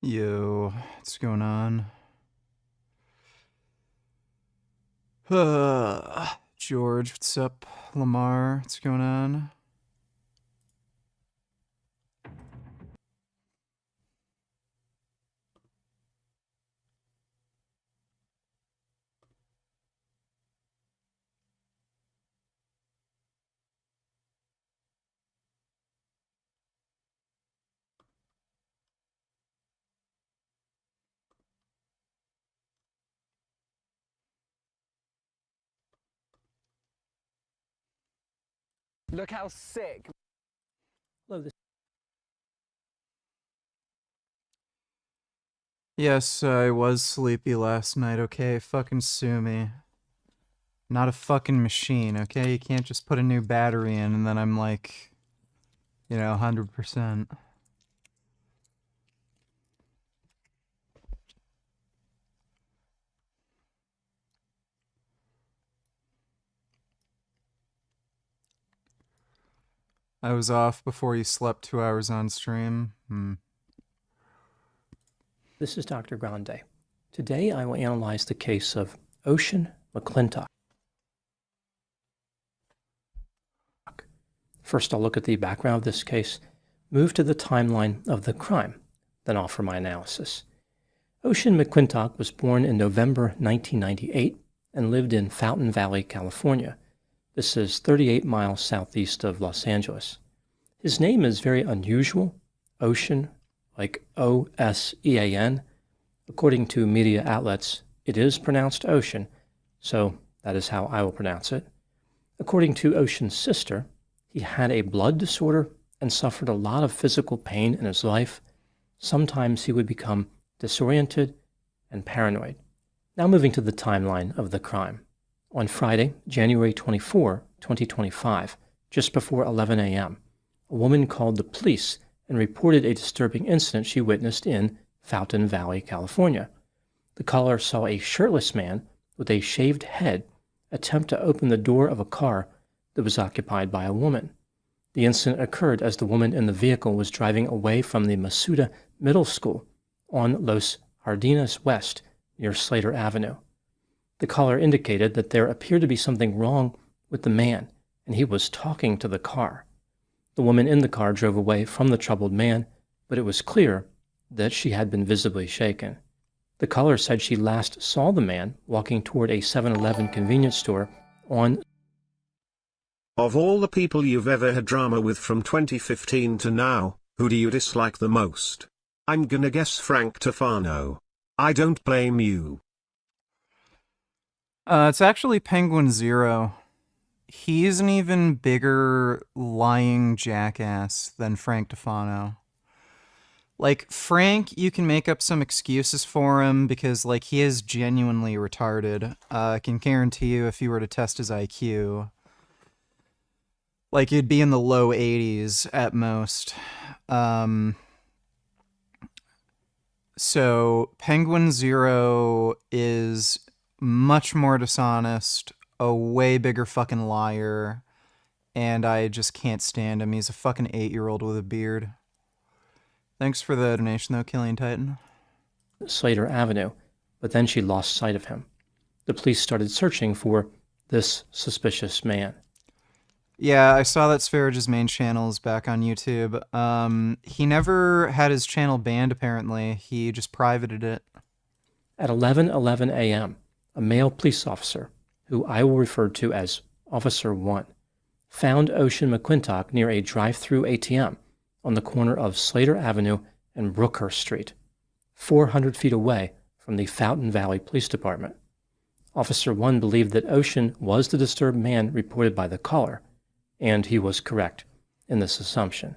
Yo, what's going on? George, what's up? Lamar, what's going on? Look how sick. Hello, Yes, I was sleepy last night, okay? Fucking sue me. Not a fucking machine, okay? You can't just put a new battery in and then I'm like, 100%. I was off before you slept 2 hours on stream. This is Dr. Grande. Today I will analyze the case of Ocean McClintock. First, I'll look at the background of this case, move to the timeline of the crime, then offer my analysis. Ocean McClintock was born in November 1998 and lived in Fountain Valley, California. This is 38 miles southeast of Los Angeles. His name is very unusual, Ocean, like O-S-E-A-N. According to media outlets, it is pronounced Ocean, so that is how I will pronounce it. According to Ocean's sister, he had a blood disorder and suffered a lot of physical pain in his life. Sometimes he would become disoriented and paranoid. Now moving to the timeline of the crime. On Friday, January 24, 2025, just before 11 a.m., a woman called the police and reported a disturbing incident she witnessed in Fountain Valley, California. The caller saw a shirtless man with a shaved head attempt to open the door of a car that was occupied by a woman. The incident occurred as the woman in the vehicle was driving away from the Masuda Middle School on Los Jardines West near Slater Avenue. The caller indicated that there appeared to be something wrong with the man, and he was talking to the car. The woman in the car drove away from the troubled man, but it was clear that she had been visibly shaken. The caller said she last saw the man walking toward a 7-Eleven convenience store on... Of all the people you've ever had drama with from 2015 to now, who do you dislike the most? I'm gonna guess Frank Tufano. I don't blame you. It's actually Penguin Zero. He's an even bigger lying jackass than Frank Tufano. Like, Frank, you can make up some excuses for him because, like, he is genuinely retarded. I can guarantee you if you were to test his IQ, like, it'd be in the low 80s at most. So, Penguin Zero is much more dishonest, a way bigger fucking liar, and I just can't stand him. He's a fucking 8-year-old with a beard. Thanks for the donation, though, Killian Titan. Slater Avenue, but then she lost sight of him. The police started searching for this suspicious man. Yeah, I saw that Spharage's main channel is back on YouTube. He never had his channel banned, apparently. He just privated it. At 11:11 a.m., a male police officer, who I will refer to as Officer 1, found Ocean McClintock near a drive-through ATM on the corner of Slater Avenue and Brookhurst Street, 400 feet away from the Fountain Valley Police Department. Officer 1 believed that Ocean was the disturbed man reported by the caller, and he was correct in this assumption.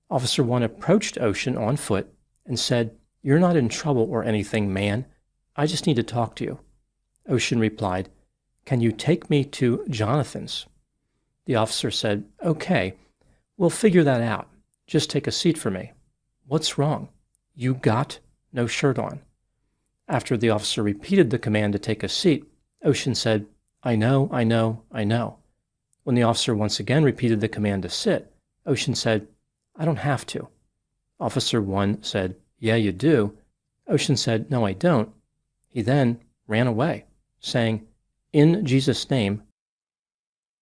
Officer 1 approached Ocean on foot and said, "You're not in trouble or anything, man. I just need to talk to you." Ocean replied, "Can you take me to Jonathan's?" The officer said, "Okay, we'll figure that out. Just take a seat for me." "What's wrong? You got no shirt on." After the officer repeated the command to take a seat, Ocean said, I know. When the officer once again repeated the command to sit, Ocean said, "I don't have to." Officer 1 said, "Yeah, you do." Ocean said, "No, I don't." He then ran away, saying, "In Jesus' name."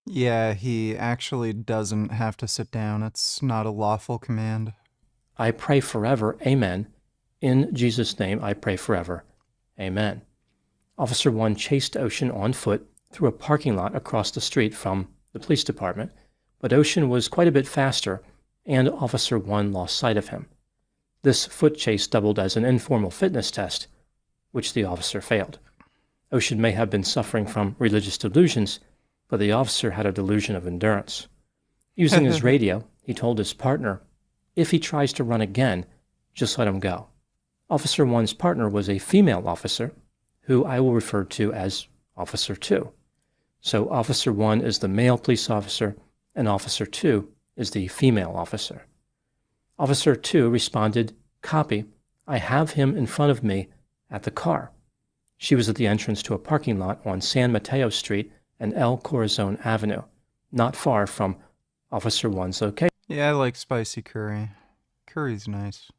Yeah, he actually doesn't have to sit down. It's not a lawful command. "I pray forever, amen. In Jesus' name, I pray forever, amen." Officer 1 chased Ocean on foot through a parking lot across the street from the police department, but Ocean was quite a bit faster, and Officer 1 lost sight of him. This foot chase doubled as an informal fitness test, which the officer failed. Ocean may have been suffering from religious delusions, but the officer had a delusion of endurance. Using his radio, he told his partner, if he tries to run again, just let him go. Officer 1's partner was a female officer, who I will refer to as Officer 2. So Officer 1 is the male police officer, and Officer 2 is the female officer. Officer 2 responded, "Copy. I have him in front of me at the car." She was at the entrance to a parking lot on San Mateo Street and El Corazon Avenue, not far from Officer 1's location. Yeah, I like spicy curry. Curry's nice.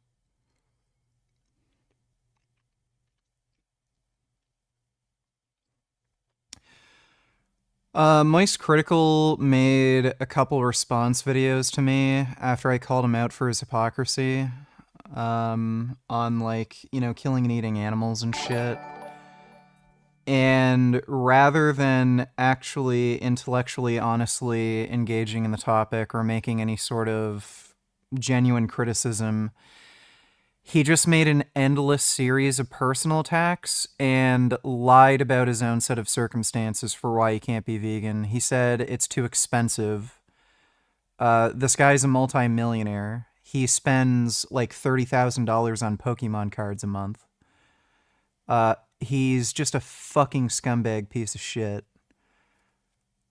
Mice Critical made a couple response videos to me after I called him out for his hypocrisy on, like, you know, killing and eating animals and shit. And rather than actually intellectually, honestly engaging in the topic or making any sort of genuine criticism, he just made an endless series of personal attacks and lied about his own set of circumstances for why he can't be vegan. He said it's too expensive. This guy's a multi-millionaire. He spends like $30,000 on Pokemon cards a month. He's just a fucking scumbag piece of shit.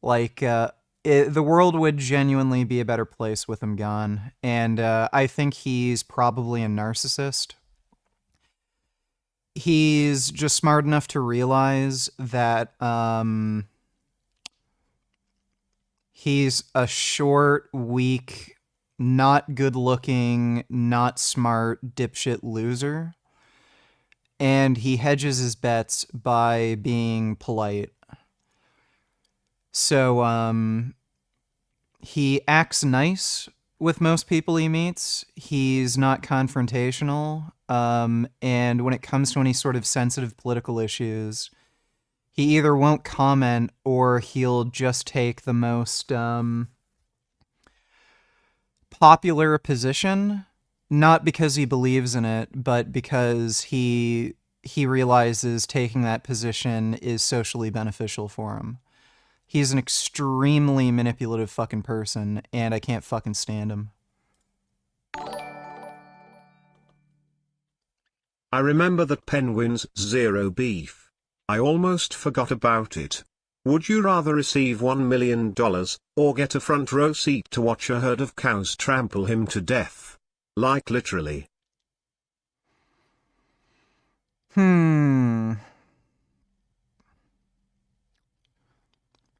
Like, the world would genuinely be a better place with him gone. And I think he's probably a narcissist. He's just smart enough to realize that he's a short, weak, not good-looking, not smart, dipshit loser. And he hedges his bets by being polite. So, he acts nice with most people he meets. He's not confrontational. And when it comes to any sort of sensitive political issues, he either won't comment or he'll just take the most popular position, not because he believes in it, but because he realizes taking that position is socially beneficial for him. He's an extremely manipulative fucking person, and I can't fucking stand him. I remember that penguins zero beef. I almost forgot about it. Would you rather receive $1 million, or get a front row seat to watch a herd of cows trample him to death? Like literally.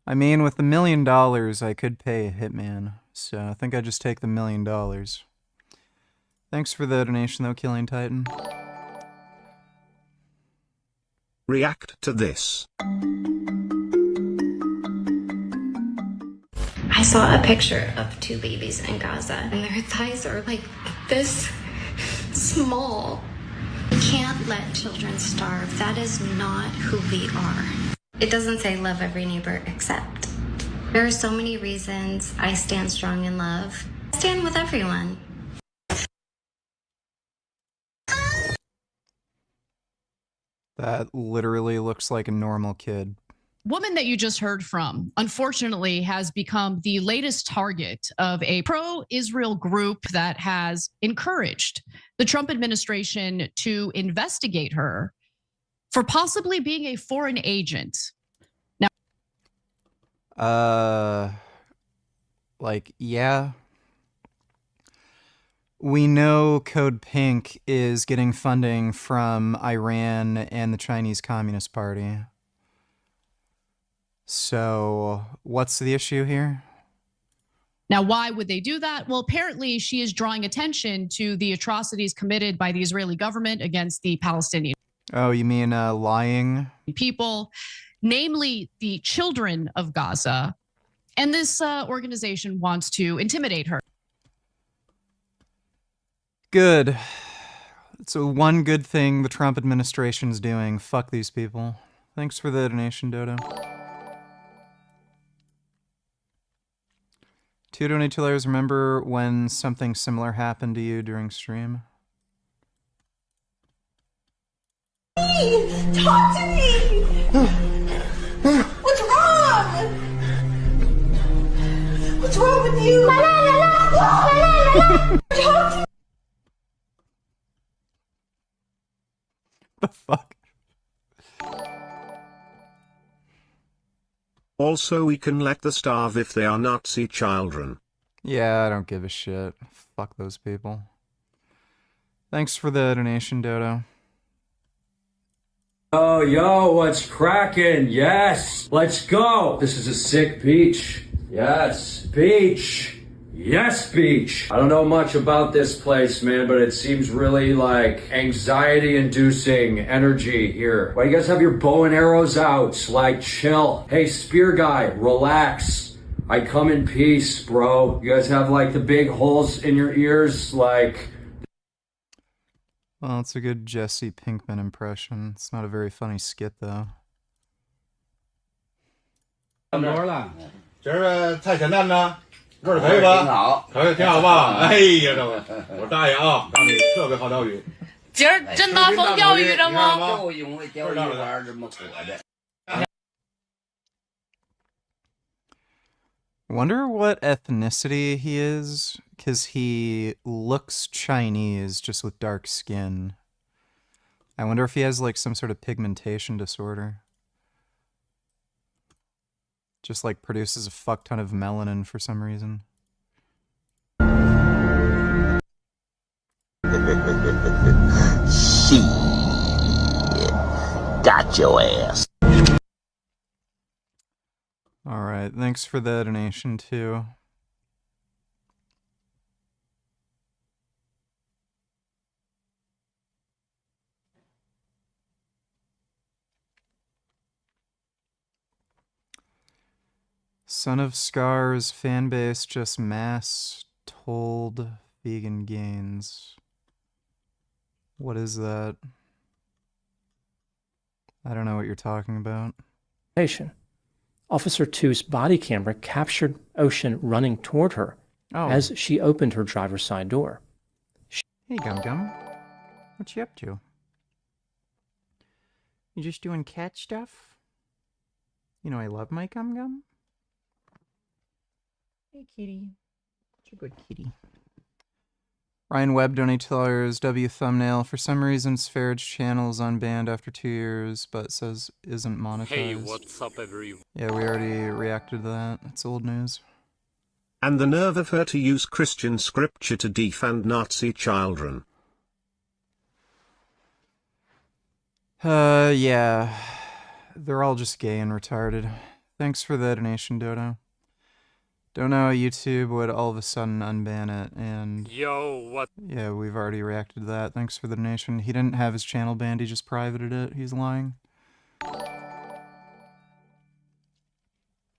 I mean, with $1 million, I could pay a hitman, so I think I'd just take the $1 million. Thanks for the donation, though, Killing Titan. React to this. I saw a picture of two babies in Gaza, and their thighs are like this small. We can't let children starve. That is not who we are. It doesn't say love every neighbor except. There are so many reasons I stand strong in love. I stand with everyone. That literally looks like a normal kid. Woman that you just heard from, unfortunately, has become the latest target of a pro-Israel group that has encouraged the Trump administration to investigate her for possibly being a foreign agent. Now, yeah. We know Code Pink is getting funding from Iran and the Chinese Communist Party. So, what's the issue here? Now, why would they do that? Well, apparently she is drawing attention to the atrocities committed by the Israeli government against the Palestinian Oh, you mean lying? people, namely the children of Gaza. And this organization wants to intimidate her. Good. So one good thing the Trump administration's doing. Fuck these people. Thanks for the donation, Dodo. $2 remember when something similar happened to you during stream? Talk to me! What's wrong? What's wrong with you? Talk to The fuck? Also, we can let the starve if they are Nazi children. Yeah, I don't give a shit. Fuck those people. Thanks for the donation, Dodo. Oh, yo, what's cracking? Yes, let's go. This is a sick beach. Yes, beach. Yes, beach. I don't know much about this place, man, but it seems really like anxiety-inducing energy here. Why you guys have your bow and arrows out? Like, chill. Hey, spear guy, relax. I come in peace, bro. You guys have like the big holes in your ears, like... Well, it's a good Jesse Pinkman impression. It's not a very funny skit, though. 多了，今儿菜咸蛋呢，味儿可以吧？挺好，可以，挺好吧？哎呀，这我答应啊，让你特别好钓鱼。今儿真大风钓鱼了吗？就因为钓鱼玩这么火的。 Wonder what ethnicity he is, because he looks Chinese, just with dark skin. I wonder if he has, like, some sort of pigmentation disorder. Just, like, produces a fuck ton of melanin for some reason. Shit. Got your ass. Alright, thanks for the donation, too. Son of Scars fanbase just mass told vegan gains. What is that? I don't know what you're talking about. Officer 2's body camera captured Ocean running toward her as she opened her driver's side door. Hey, Gum Gum. What you up to? You just doing cat stuff? You know I love my Gum Gum. Hey, kitty. You're a good kitty. Ryan Webb donates $, thumbnail. For some reason, Sfarid's channel is unbanned after 2 years, but says isn't monetized. Hey, what's up, everyone? Yeah, we already reacted to that. It's old news. And the nerve of her to use Christian scripture to defend Nazi children. Yeah. They're all just gay and retarded. Thanks for the donation, Dodo. Don't know how YouTube would all of a sudden unban it, and... Yo, what? Yeah, we've already reacted to that. Thanks for the donation. He didn't have his channel banned, he just privated it. He's lying.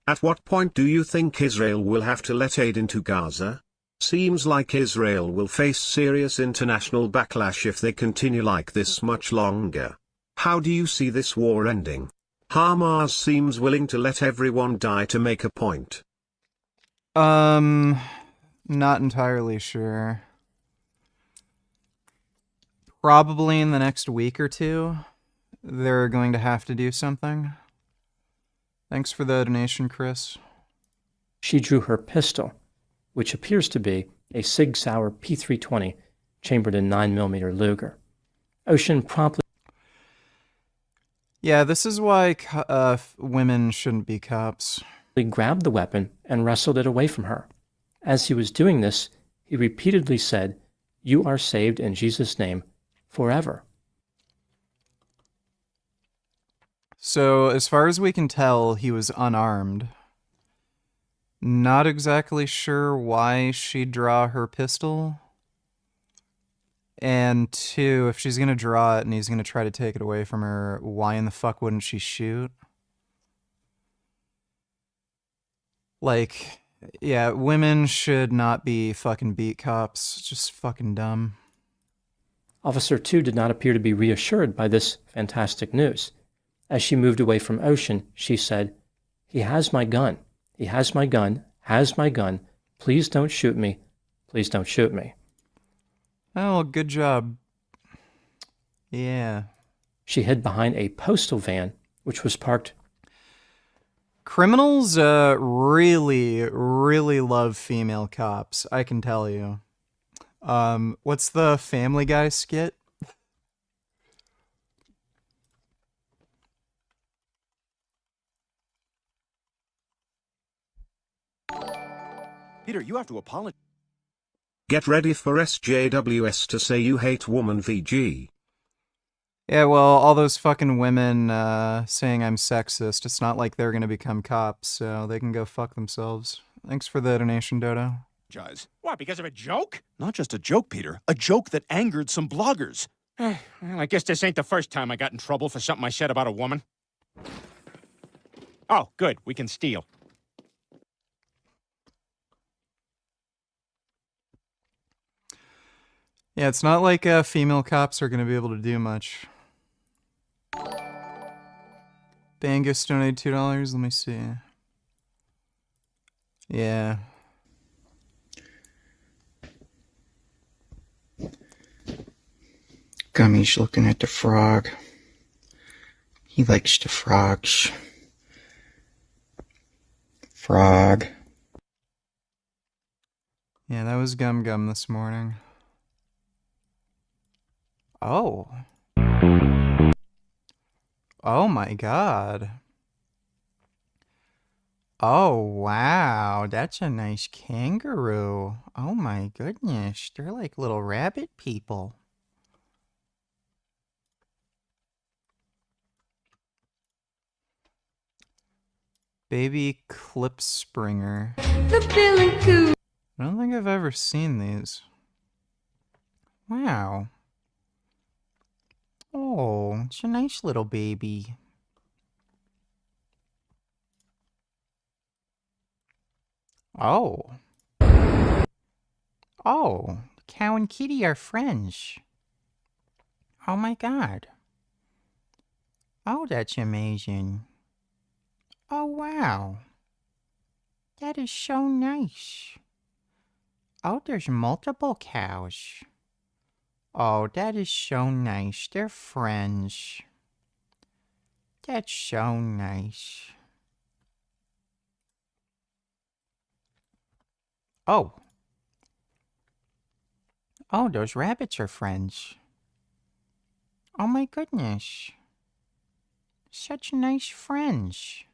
At what point do you think Israel will have to let aid into Gaza? Seems like Israel will face serious international backlash if they continue like this much longer. How do you see this war ending? Hamas seems willing to let everyone die to make a point. Not entirely sure. Probably in the next week or two, they're going to have to do something. Thanks for the donation, Chris. She drew her pistol, which appears to be a Sig Sauer P320 chambered in 9mm Luger. Ocean promptly... Yeah, this is why women shouldn't be cops. Grabbed the weapon and wrestled it away from her. As he was doing this, he repeatedly said, "You are saved in Jesus' name forever." So, as far as we can tell, he was unarmed. Not exactly sure why she'd draw her pistol. And 2, if she's gonna draw it and he's gonna try to take it away from her, why in the fuck wouldn't she shoot? Like, yeah, women should not be fucking beat cops. It's just fucking dumb. Officer 2 did not appear to be reassured by this fantastic news. As she moved away from Ocean, she said, "He has my gun. He has my gun. Has my gun. Please don't shoot me. Please don't shoot me." Oh, good job. Yeah. She hid behind a postal van, which was parked. Criminals really, really love female cops, I can tell you. What's the Family Guy skit? Peter, you have to apologize. Get ready for SJWS to say you hate woman VG. Yeah, well, all those fucking women saying I'm sexist, it's not like they're gonna become cops, so they can go fuck themselves. Thanks for the donation, Dodo. What, because of a joke? Not just a joke, Peter. A joke that angered some bloggers. Well, I guess this ain't the first time I got in trouble for something I said about a woman. Oh, good. We can steal. Yeah, it's not like female cops are gonna be able to do much. Bangus donated $2. Let me see. Yeah. Gummy's looking at the frog. He likes the frogs. Frog. Yeah, that was Gum Gum this morning. Oh. Oh my god. Oh, wow. That's a nice kangaroo. Oh my goodness. They're like little rabbit people. Baby Clip Springer. The Billy Coo. I don't think I've ever seen these. Wow. Oh, it's a nice little baby. Oh. Oh, cow and kitty are friends. Oh my god. Oh, that's amazing. Oh, wow. That is so nice. Oh, there's multiple cows. Oh, that is so nice. They're friends. That's so nice. Oh. Oh, those rabbits are friends. Oh my goodness. Such nice friends.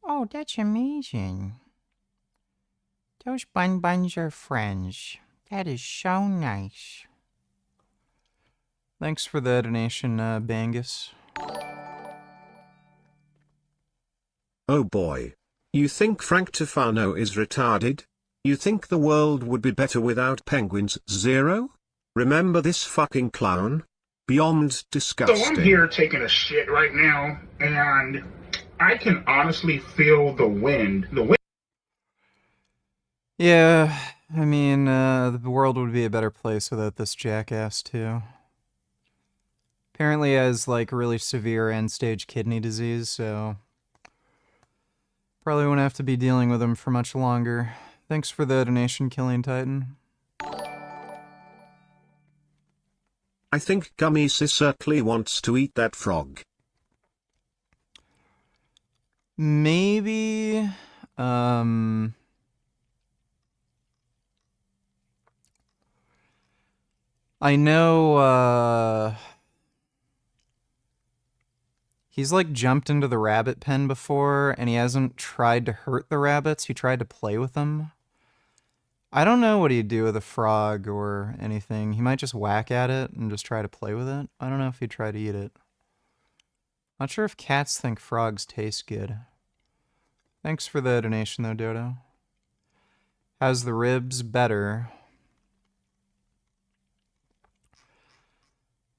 Oh, that's amazing. Those bun-buns are friends. That is so nice. Thanks for the donation, Bangus. Oh boy. You think Frank Tufano is retarded? You think the world would be better without penguins? Zero? Remember this fucking clown? Beyond disgusting. So I'm here taking a shit right now, and I can honestly feel the wind. The wind. Yeah, I mean, the world would be a better place without this jackass, too. Apparently he has, like, really severe end-stage kidney disease, so probably won't have to be dealing with him for much longer. Thanks for the donation, Killing Titan. I think Gummy certainly wants to eat that frog. Maybe, I know, he's like jumped into the rabbit pen before, and he hasn't tried to hurt the rabbits, he tried to play with them. I don't know what he'd do with a frog or anything. He might just whack at it and just try to play with it. I don't know if he'd try to eat it. Not sure if cats think frogs taste good. Thanks for the donation, though, Dodo. How's the ribs? Better.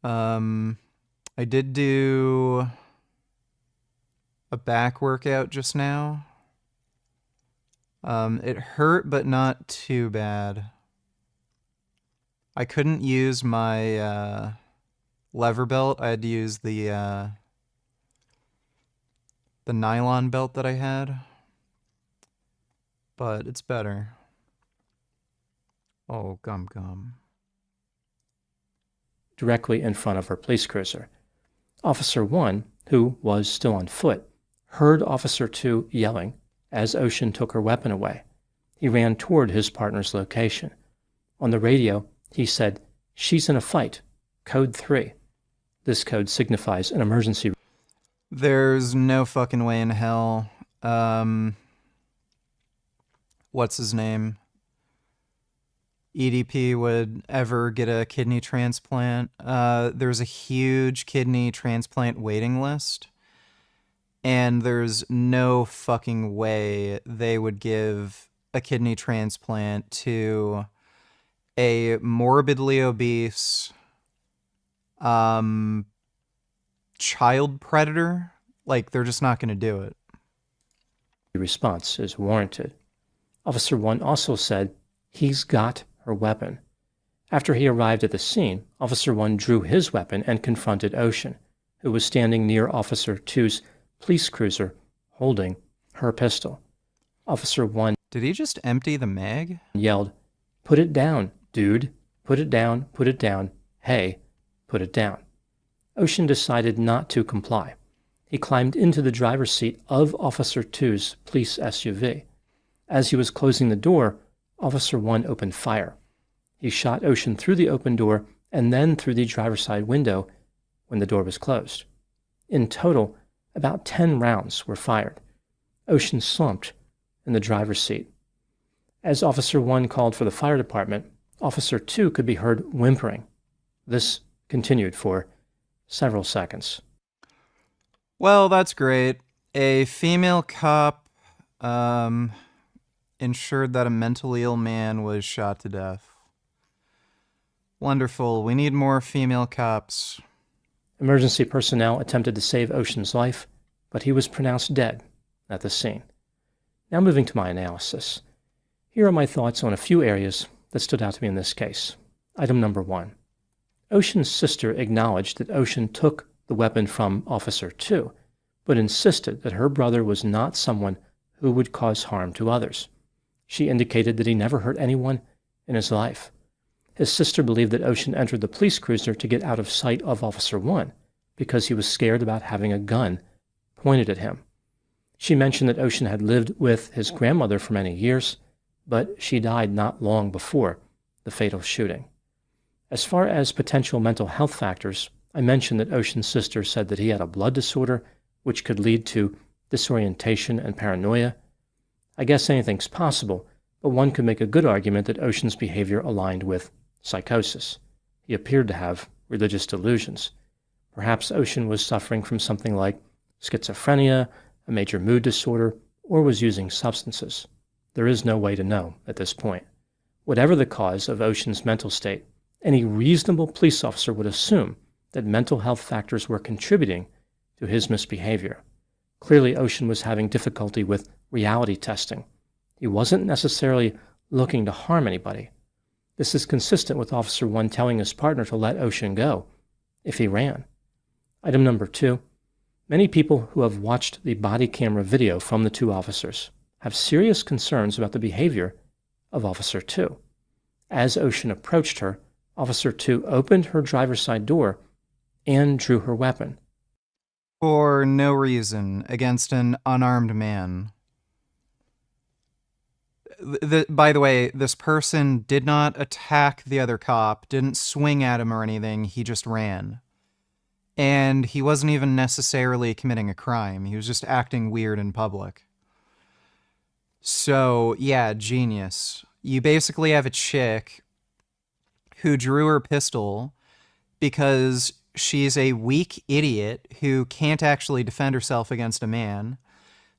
I did do a back workout just now. It hurt, but not too bad. I couldn't use my lever belt. I had to use the nylon belt that I had. But it's better. Oh, gum. Directly in front of her police cruiser. Officer 1, who was still on foot, heard Officer 2 yelling as Ocean took her weapon away. He ran toward his partner's location. On the radio, he said, "She's in a fight. Code 3. This code signifies an emergency. There's no fucking way in hell. What's his name? EDP would ever get a kidney transplant. There's a huge kidney transplant waiting list, and there's no fucking way they would give a kidney transplant to a morbidly obese child predator. Like, they're just not going to do it. Response is warranted. Officer 1 also said, "He's got her weapon." After he arrived at the scene, Officer 1 drew his weapon and confronted Ocean, who was standing near Officer 2's police cruiser holding her pistol. Officer 1 Did he just empty the mag? Yelled, "Put it down, dude. Put it down, put it down. Hey, put it down." Ocean decided not to comply. He climbed into the driver's seat of Officer 2's police SUV. As he was closing the door, Officer 1 opened fire. He shot Ocean through the open door and then through the driver's side window when the door was closed. In total, about 10 rounds were fired. Ocean slumped in the driver's seat. As Officer 1 called for the fire department, Officer 2 could be heard whimpering. This continued for several seconds. Well, that's great. A female cop ensured that a mentally ill man was shot to death. Wonderful. We need more female cops. Emergency personnel attempted to save Ocean's life, but he was pronounced dead at the scene. Now moving to my analysis. Here are my thoughts on a few areas that stood out to me in this case. Item number 1. Ocean's sister acknowledged that Ocean took the weapon from Officer 2, but insisted that her brother was not someone who would cause harm to others. She indicated that he never hurt anyone in his life. His sister believed that Ocean entered the police cruiser to get out of sight of Officer 1 because he was scared about having a gun pointed at him. She mentioned that Ocean had lived with his grandmother for many years, but she died not long before the fatal shooting. As far as potential mental health factors, I mentioned that Ocean's sister said that he had a blood disorder which could lead to disorientation and paranoia. I guess anything's possible, but one could make a good argument that Ocean's behavior aligned with psychosis. He appeared to have religious delusions. Perhaps Ocean was suffering from something like schizophrenia, a major mood disorder, or was using substances. There is no way to know at this point. Whatever the cause of Ocean's mental state, any reasonable police officer would assume that mental health factors were contributing to his misbehavior. Clearly, Ocean was having difficulty with reality testing. He wasn't necessarily looking to harm anybody. This is consistent with Officer 1 telling his partner to let Ocean go if he ran. Item number 2. Many people who have watched the body camera video from the two officers have serious concerns about the behavior of Officer 2. As Ocean approached her, Officer 2 opened her driver's side door and drew her weapon. For no reason, against an unarmed man. By the way, this person did not attack the other cop, didn't swing at him or anything, he just ran. And he wasn't even necessarily committing a crime, he was just acting weird in public. So, yeah, genius. You basically have a chick who drew her pistol because she's a weak idiot who can't actually defend herself against a man.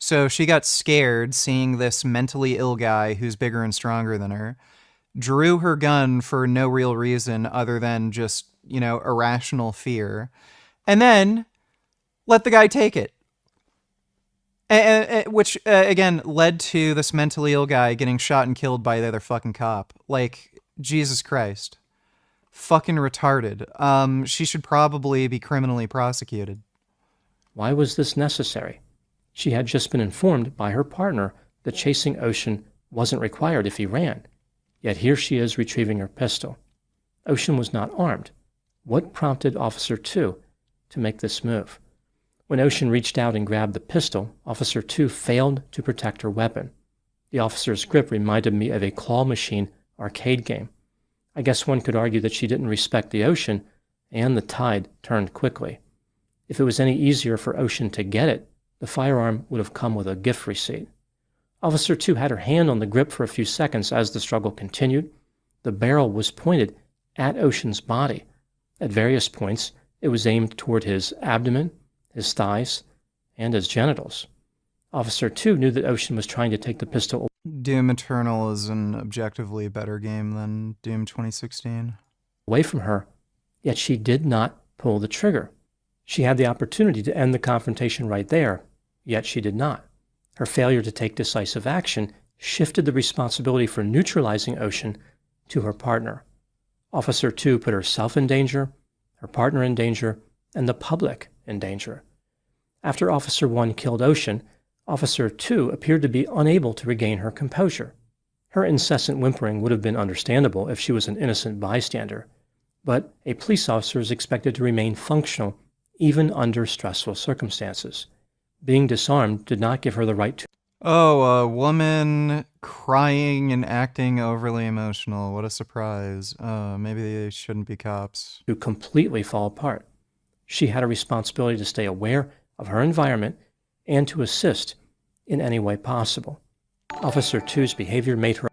So she got scared seeing this mentally ill guy who's bigger and stronger than her, drew her gun for no real reason other than just, irrational fear, and then let the guy take it. Which, again, led to this mentally ill guy getting shot and killed by the other fucking cop. Like, Jesus Christ. Fucking retarded. She should probably be criminally prosecuted. Why was this necessary? She had just been informed by her partner that chasing Ocean wasn't required if he ran. Yet here she is retrieving her pistol. Ocean was not armed. What prompted Officer 2 to make this move? When Ocean reached out and grabbed the pistol, Officer 2 failed to protect her weapon. The officer's grip reminded me of a claw machine arcade game. I guess one could argue that she didn't respect the Ocean, and the tide turned quickly. If it was any easier for Ocean to get it, the firearm would have come with a gift receipt. Officer 2 had her hand on the grip for a few seconds as the struggle continued. The barrel was pointed at Ocean's body. At various points, it was aimed toward his abdomen, his thighs, and his genitals. Officer 2 knew that Ocean was trying to take the pistol. Doom Eternal is an objectively better game than Doom 2016. Away from her, yet she did not pull the trigger. She had the opportunity to end the confrontation right there, yet she did not. Her failure to take decisive action shifted the responsibility for neutralizing Ocean to her partner. Officer 2 put herself in danger, her partner in danger, and the public in danger. After Officer 1 killed Ocean, Officer 2 appeared to be unable to regain her composure. Her incessant whimpering would have been understandable if she was an innocent bystander, but a police officer is expected to remain functional even under stressful circumstances. Being disarmed did not give her the right to... Oh, a woman crying and acting overly emotional. What a surprise. Maybe they shouldn't be cops. ...to completely fall apart. She had a responsibility to stay aware of her environment and to assist in any way possible. Officer 2's behavior made her...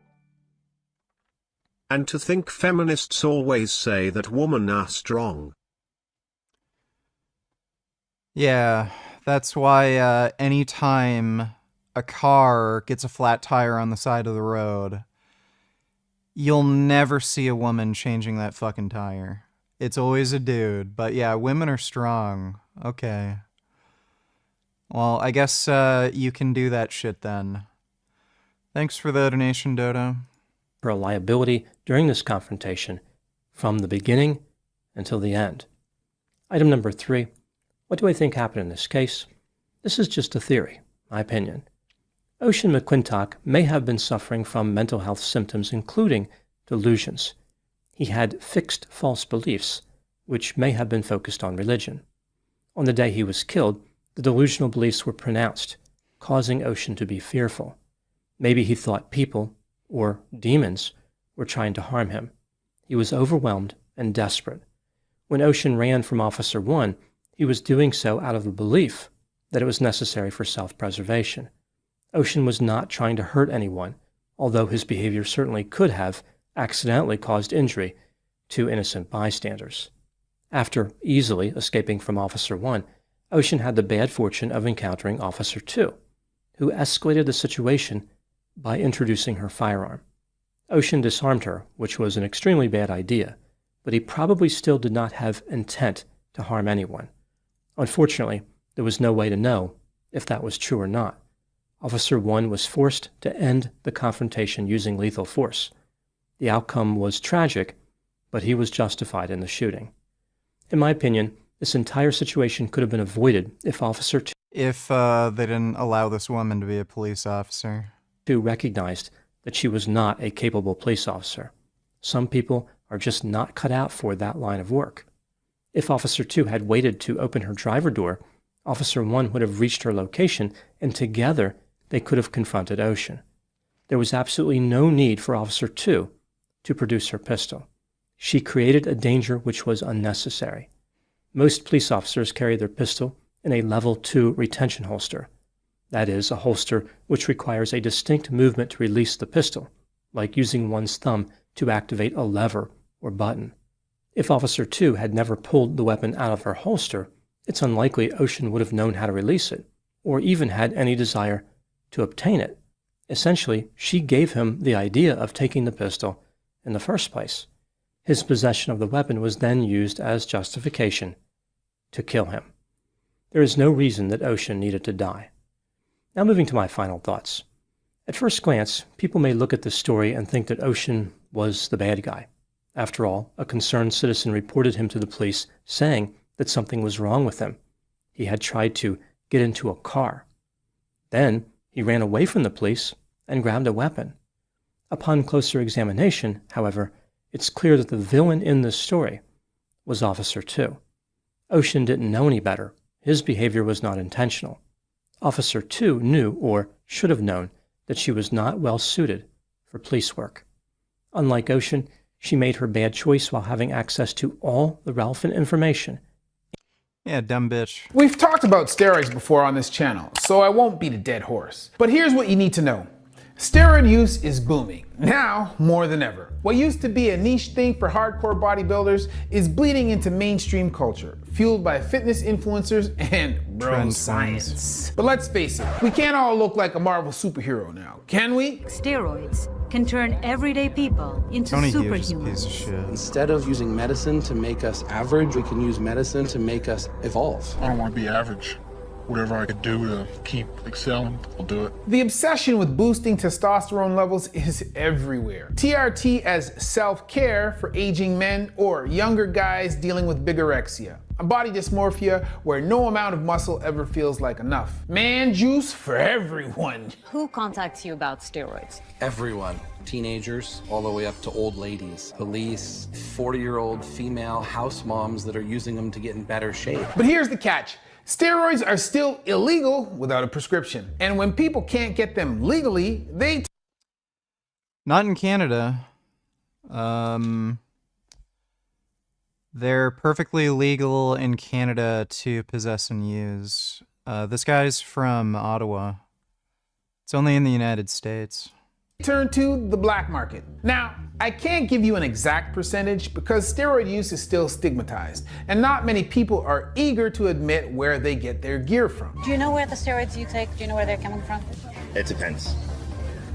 And to think feminists always say that women are strong. Yeah, that's why anytime a car gets a flat tire on the side of the road, you'll never see a woman changing that fucking tire. It's always a dude. But yeah, women are strong. Okay. Well, I guess you can do that shit then. Thanks for the donation, Dodo. ...for a liability during this confrontation from the beginning until the end. Item number 3. What do I think happened in this case? This is just a theory, my opinion. Ocean McQuintock may have been suffering from mental health symptoms, including delusions. He had fixed false beliefs, which may have been focused on religion. On the day he was killed, the delusional beliefs were pronounced, causing Ocean to be fearful. Maybe he thought people, or demons, were trying to harm him. He was overwhelmed and desperate. When Ocean ran from Officer 1, he was doing so out of the belief that it was necessary for self-preservation. Ocean was not trying to hurt anyone, although his behavior certainly could have accidentally caused injury to innocent bystanders. After easily escaping from Officer 1, Ocean had the bad fortune of encountering Officer 2, who escalated the situation by introducing her firearm. Ocean disarmed her, which was an extremely bad idea, but he probably still did not have intent to harm anyone. Unfortunately, there was no way to know if that was true or not. Officer 1 was forced to end the confrontation using lethal force. The outcome was tragic, but he was justified in the shooting. In my opinion, this entire situation could have been avoided if Officer 2... If they didn't allow this woman to be a police officer. ...recognized that she was not a capable police officer. Some people are just not cut out for that line of work. If Officer 2 had waited to open her driver door, Officer 1 would have reached her location, and together they could have confronted Ocean. There was absolutely no need for Officer 2 to produce her pistol. She created a danger which was unnecessary. Most police officers carry their pistol in a Level 2 retention holster. That is, a holster which requires a distinct movement to release the pistol, like using one's thumb to activate a lever or button. If Officer 2 had never pulled the weapon out of her holster, it's unlikely Ocean would have known how to release it, or even had any desire to obtain it. Essentially, she gave him the idea of taking the pistol in the first place. His possession of the weapon was then used as justification to kill him. There is no reason that Ocean needed to die. Now moving to my final thoughts. At first glance, people may look at this story and think that Ocean was the bad guy. After all, a concerned citizen reported him to the police saying that something was wrong with him. He had tried to get into a car. Then he ran away from the police and grabbed a weapon. Upon closer examination, however, it's clear that the villain in this story was Officer 2. Ocean didn't know any better. His behavior was not intentional. Officer 2 knew, or should have known, that she was not well suited for police work. Unlike Ocean, she made her bad choice while having access to all the relevant information. Yeah, dumb bitch. We've talked about steroids before on this channel, so I won't beat a dead horse. But here's what you need to know. Steroid use is booming, now more than ever. What used to be a niche thing for hardcore bodybuilders is bleeding into mainstream culture, fueled by fitness influencers and bro science. But let's face it, we can't all look like a Marvel superhero now, can we? Steroids can turn everyday people into superhumans. Instead of using medicine to make us average, we can use medicine to make us evolve. I don't want to be average. Whatever I could do to keep excelling, I'll do it. The obsession with boosting testosterone levels is everywhere. TRT as self-care for aging men or younger guys dealing with bigorexia. A body dysmorphia where no amount of muscle ever feels like enough. Man juice for everyone. Who contacts you about steroids? Everyone. Teenagers, all the way up to old ladies. Police, 40-year-old female house moms that are using them to get in better shape. But here's the catch. Steroids are still illegal without a prescription. And when people can't get them legally, they... Not in Canada. They're perfectly legal in Canada to possess and use. This guy's from Ottawa. It's only in the United States. Turn to the black market. Now, I can't give you an exact percentage because steroid use is still stigmatized, and not many people are eager to admit where they get their gear from. Do you know where the steroids you take, do you know where they're coming from? It depends.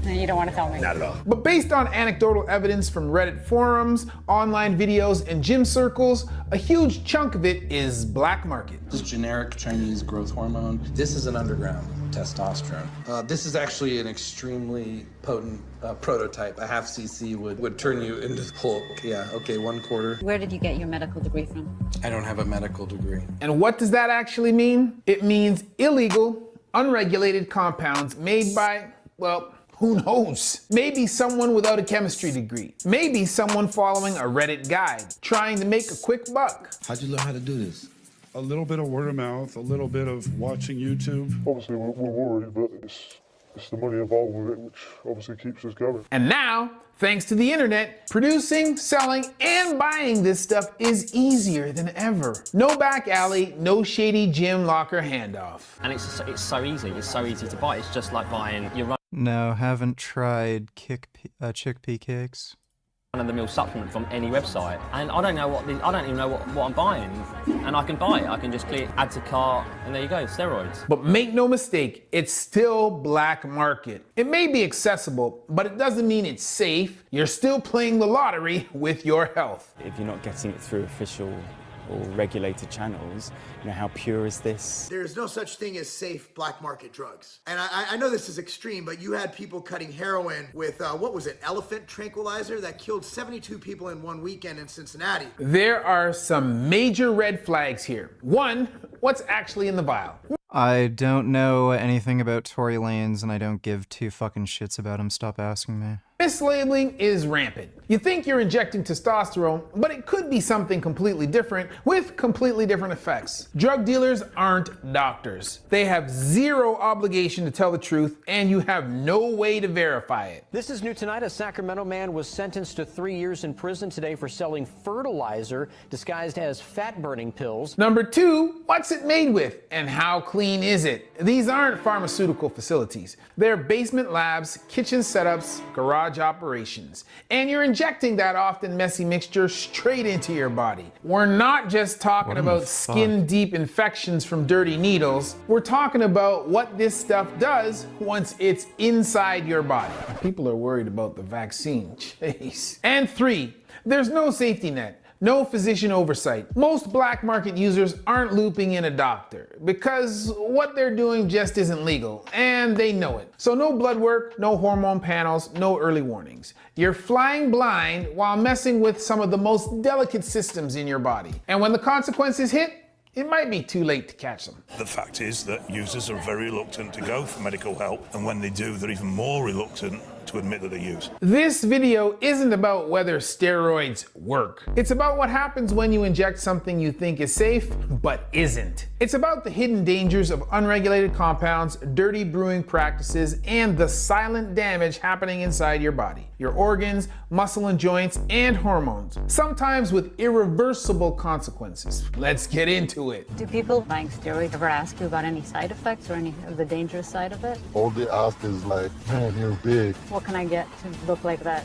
No, you don't want to tell me. Not at all. But based on anecdotal evidence from Reddit forums, online videos, and gym circles, a huge chunk of it is black market. This is generic Chinese growth hormone. This is an underground testosterone. This is actually an extremely potent prototype. A half cc would turn you into Hulk. Yeah, okay, 1/4. Where did you get your medical degree from? I don't have a medical degree. And what does that actually mean? It means illegal, unregulated compounds made by, well, who knows? Maybe someone without a chemistry degree. Maybe someone following a Reddit guide, trying to make a quick buck. How'd you learn how to do this? A little bit of word of mouth, a little bit of watching YouTube. Obviously, we're worried, but it's the money involved with it, which obviously keeps us going. And now, thanks to the internet, producing, selling, and buying this stuff is easier than ever. No back alley, no shady gym locker handoff. And it's so easy. It's so easy to buy. It's just like buying your No, haven't tried chickpea cakes. run-of-the-mill supplement from any website, and I don't even know what I'm buying, and I can buy it. I can just click add to cart, and there you go, steroids. But make no mistake, it's still black market. It may be accessible, but it doesn't mean it's safe. You're still playing the lottery with your health. If you're not getting it through official or regulated channels, you know, how pure is this? There's no such thing as safe black market drugs. And I know this is extreme, but you had people cutting heroin with, what was it, elephant tranquilizer that killed 72 people in one weekend in Cincinnati. There are some major red flags here. One, what's actually in the vial? I don't know anything about Tory Lanez, and I don't give two fucking shits about him. Stop asking me. Mislabeling is rampant. You think you're injecting testosterone, but it could be something completely different with completely different effects. Drug dealers aren't doctors. They have zero obligation to tell the truth, and you have no way to verify it. This is new tonight. A Sacramento man was sentenced to 3 years in prison today for selling fertilizer disguised as fat-burning pills. Number two, what's it made with, and how clean is it? These aren't pharmaceutical facilities. They're basement labs, kitchen setups, garage garage operations, and you're injecting that often messy mixture straight into your body. We're not just talking about skin-deep infections from dirty needles. We're talking about what this stuff does once it's inside your body. People are worried about the vaccine. Jeez. And 3, there's no safety net. No physician oversight. Most black market users aren't looping in a doctor because what they're doing just isn't legal, and they know it. So no blood work, no hormone panels, no early warnings. You're flying blind while messing with some of the most delicate systems in your body. And when the consequences hit, it might be too late to catch them. The fact is that users are very reluctant to go for medical help, and when they do, they're even more reluctant to admit that they use. This video isn't about whether steroids work. It's about what happens when you inject something you think is safe, but isn't. It's about the hidden dangers of unregulated compounds, dirty brewing practices, and the silent damage happening inside your body. Your organs, muscle and joints, and hormones. Sometimes with irreversible consequences. Let's get into it. Do people buying steroids ever ask you about any side effects or any of the dangerous side of it? All they ask is like, man, you're big. What can I get to look like that?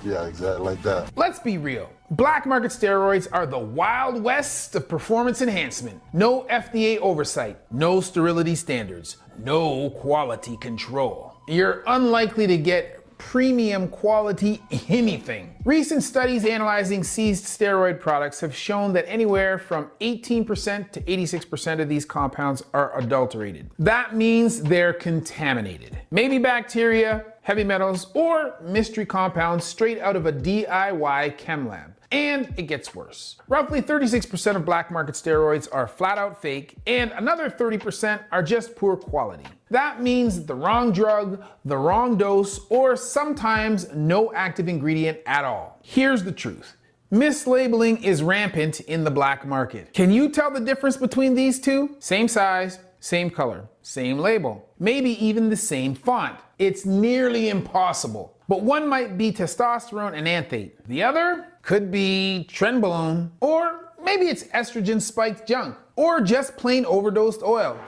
Yeah, exactly like that. Let's be real. Black market steroids are the wild west of performance enhancement. No FDA oversight, no sterility standards, no quality control. You're unlikely to get premium quality anything. Recent studies analyzing seized steroid products have shown that anywhere from 18% to 86% of these compounds are adulterated. That means they're contaminated. Maybe bacteria, heavy metals, or mystery compounds straight out of a DIY chem lab. And it gets worse. Roughly 36% of black market steroids are flat out fake, and another 30% are just poor quality. That means the wrong drug, the wrong dose, or sometimes no active ingredient at all. Here's the truth. Mislabeling is rampant in the black market. Can you tell the difference between these two? Same size, same color, same label, maybe even the same font. It's nearly impossible. But one might be testosterone enanthate. The other could be Tren, or maybe it's estrogen spiked junk, or just plain overdosed oil.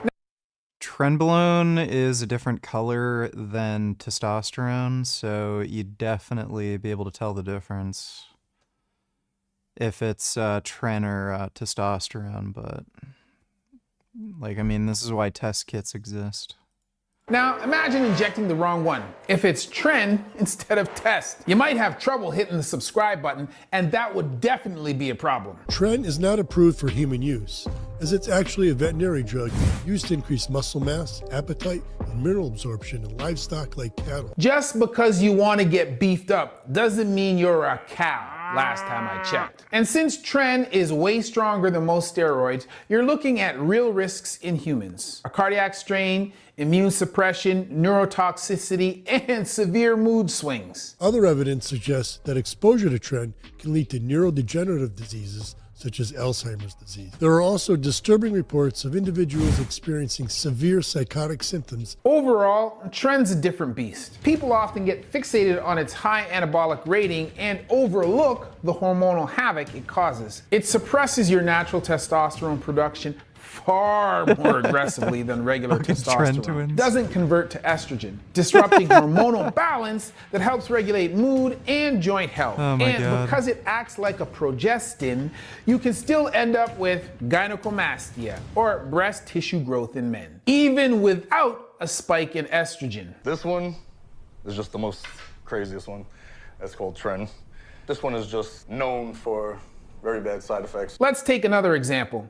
Trenbolone is a different color than testosterone, so you'd definitely be able to tell the difference if it's Tren or testosterone, but like, I mean, this is why test kits exist. Now, imagine injecting the wrong one. If it's Tren instead of test, you might have trouble hitting the subscribe button, and that would definitely be a problem. Tren is not approved for human use, as it's actually a veterinary drug used to increase muscle mass, appetite, and mineral absorption in livestock like cattle. Just because you want to get beefed up doesn't mean you're a cow. Last time I checked. And since Tren is way stronger than most steroids, you're looking at real risks in humans. A cardiac strain, immune suppression, neurotoxicity, and severe mood swings. Other evidence suggests that exposure to Tren can lead to neurodegenerative diseases such as Alzheimer's disease. There are also disturbing reports of individuals experiencing severe psychotic symptoms. Overall, Tren's a different beast. People often get fixated on its high anabolic rating and overlook the hormonal havoc it causes. It suppresses your natural testosterone production far more aggressively than regular testosterone. Doesn't convert to estrogen, disrupting hormonal balance that helps regulate mood and joint health. Oh my God. Because it acts like a progestin, you can still end up with gynecomastia, or breast tissue growth in men, even without a spike in estrogen. This one is just the most craziest one. It's called Tren. This one is just known for very bad side effects. Let's take another example.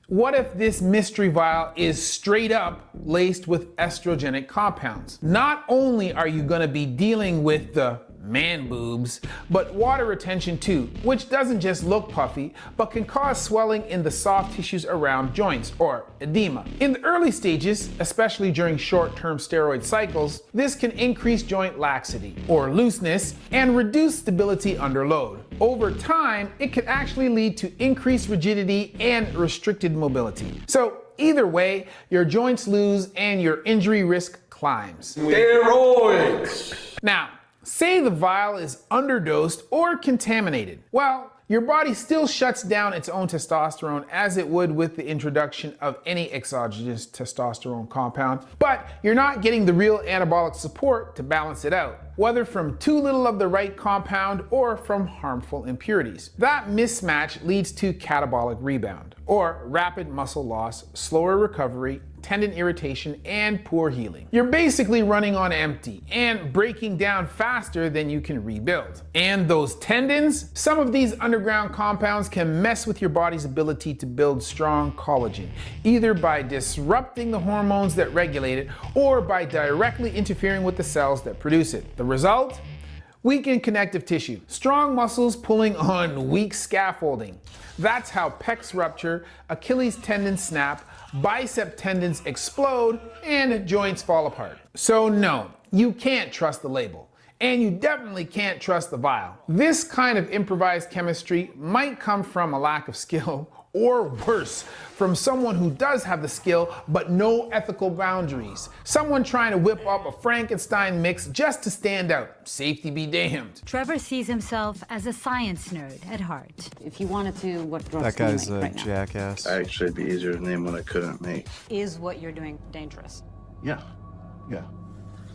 What if this mystery vial is straight up laced with estrogenic compounds? Not only are you going to be dealing with the man boobs, but water retention too, which doesn't just look puffy, but can cause swelling in the soft tissues around joints, or edema. In the early stages, especially during short-term steroid cycles, this can increase joint laxity, or looseness, and reduce stability under load. Over time, it can actually lead to increased rigidity and restricted mobility. So either way, your joints lose and your injury risk climbs. Steroids! Now, say the vial is underdosed or contaminated. Well, your body still shuts down its own testosterone as it would with the introduction of any exogenous testosterone compound, but you're not getting the real anabolic support to balance it out, whether from too little of the right compound or from harmful impurities. That mismatch leads to catabolic rebound, or rapid muscle loss, slower recovery, tendon irritation, and poor healing. You're basically running on empty and breaking down faster than you can rebuild. And those tendons, some of these underground compounds can mess with your body's ability to build strong collagen, either by disrupting the hormones that regulate it or by directly interfering with the cells that produce it. The result? Weakened connective tissue, strong muscles pulling on weak scaffolding. That's how pecs rupture, Achilles tendons snap, bicep tendons explode, and joints fall apart. So no, you can't trust the label. And you definitely can't trust the vial. This kind of improvised chemistry might come from a lack of skill, or worse, from someone who does have the skill but no ethical boundaries. Someone trying to whip up a Frankenstein mix just to stand out. Safety be damned. Trevor sees himself as a science nerd at heart. If you wanted to, what drugs That can you guy's make a right now? jackass. Actually, it'd be easier to name what I couldn't make. Is what you're doing dangerous? Yeah.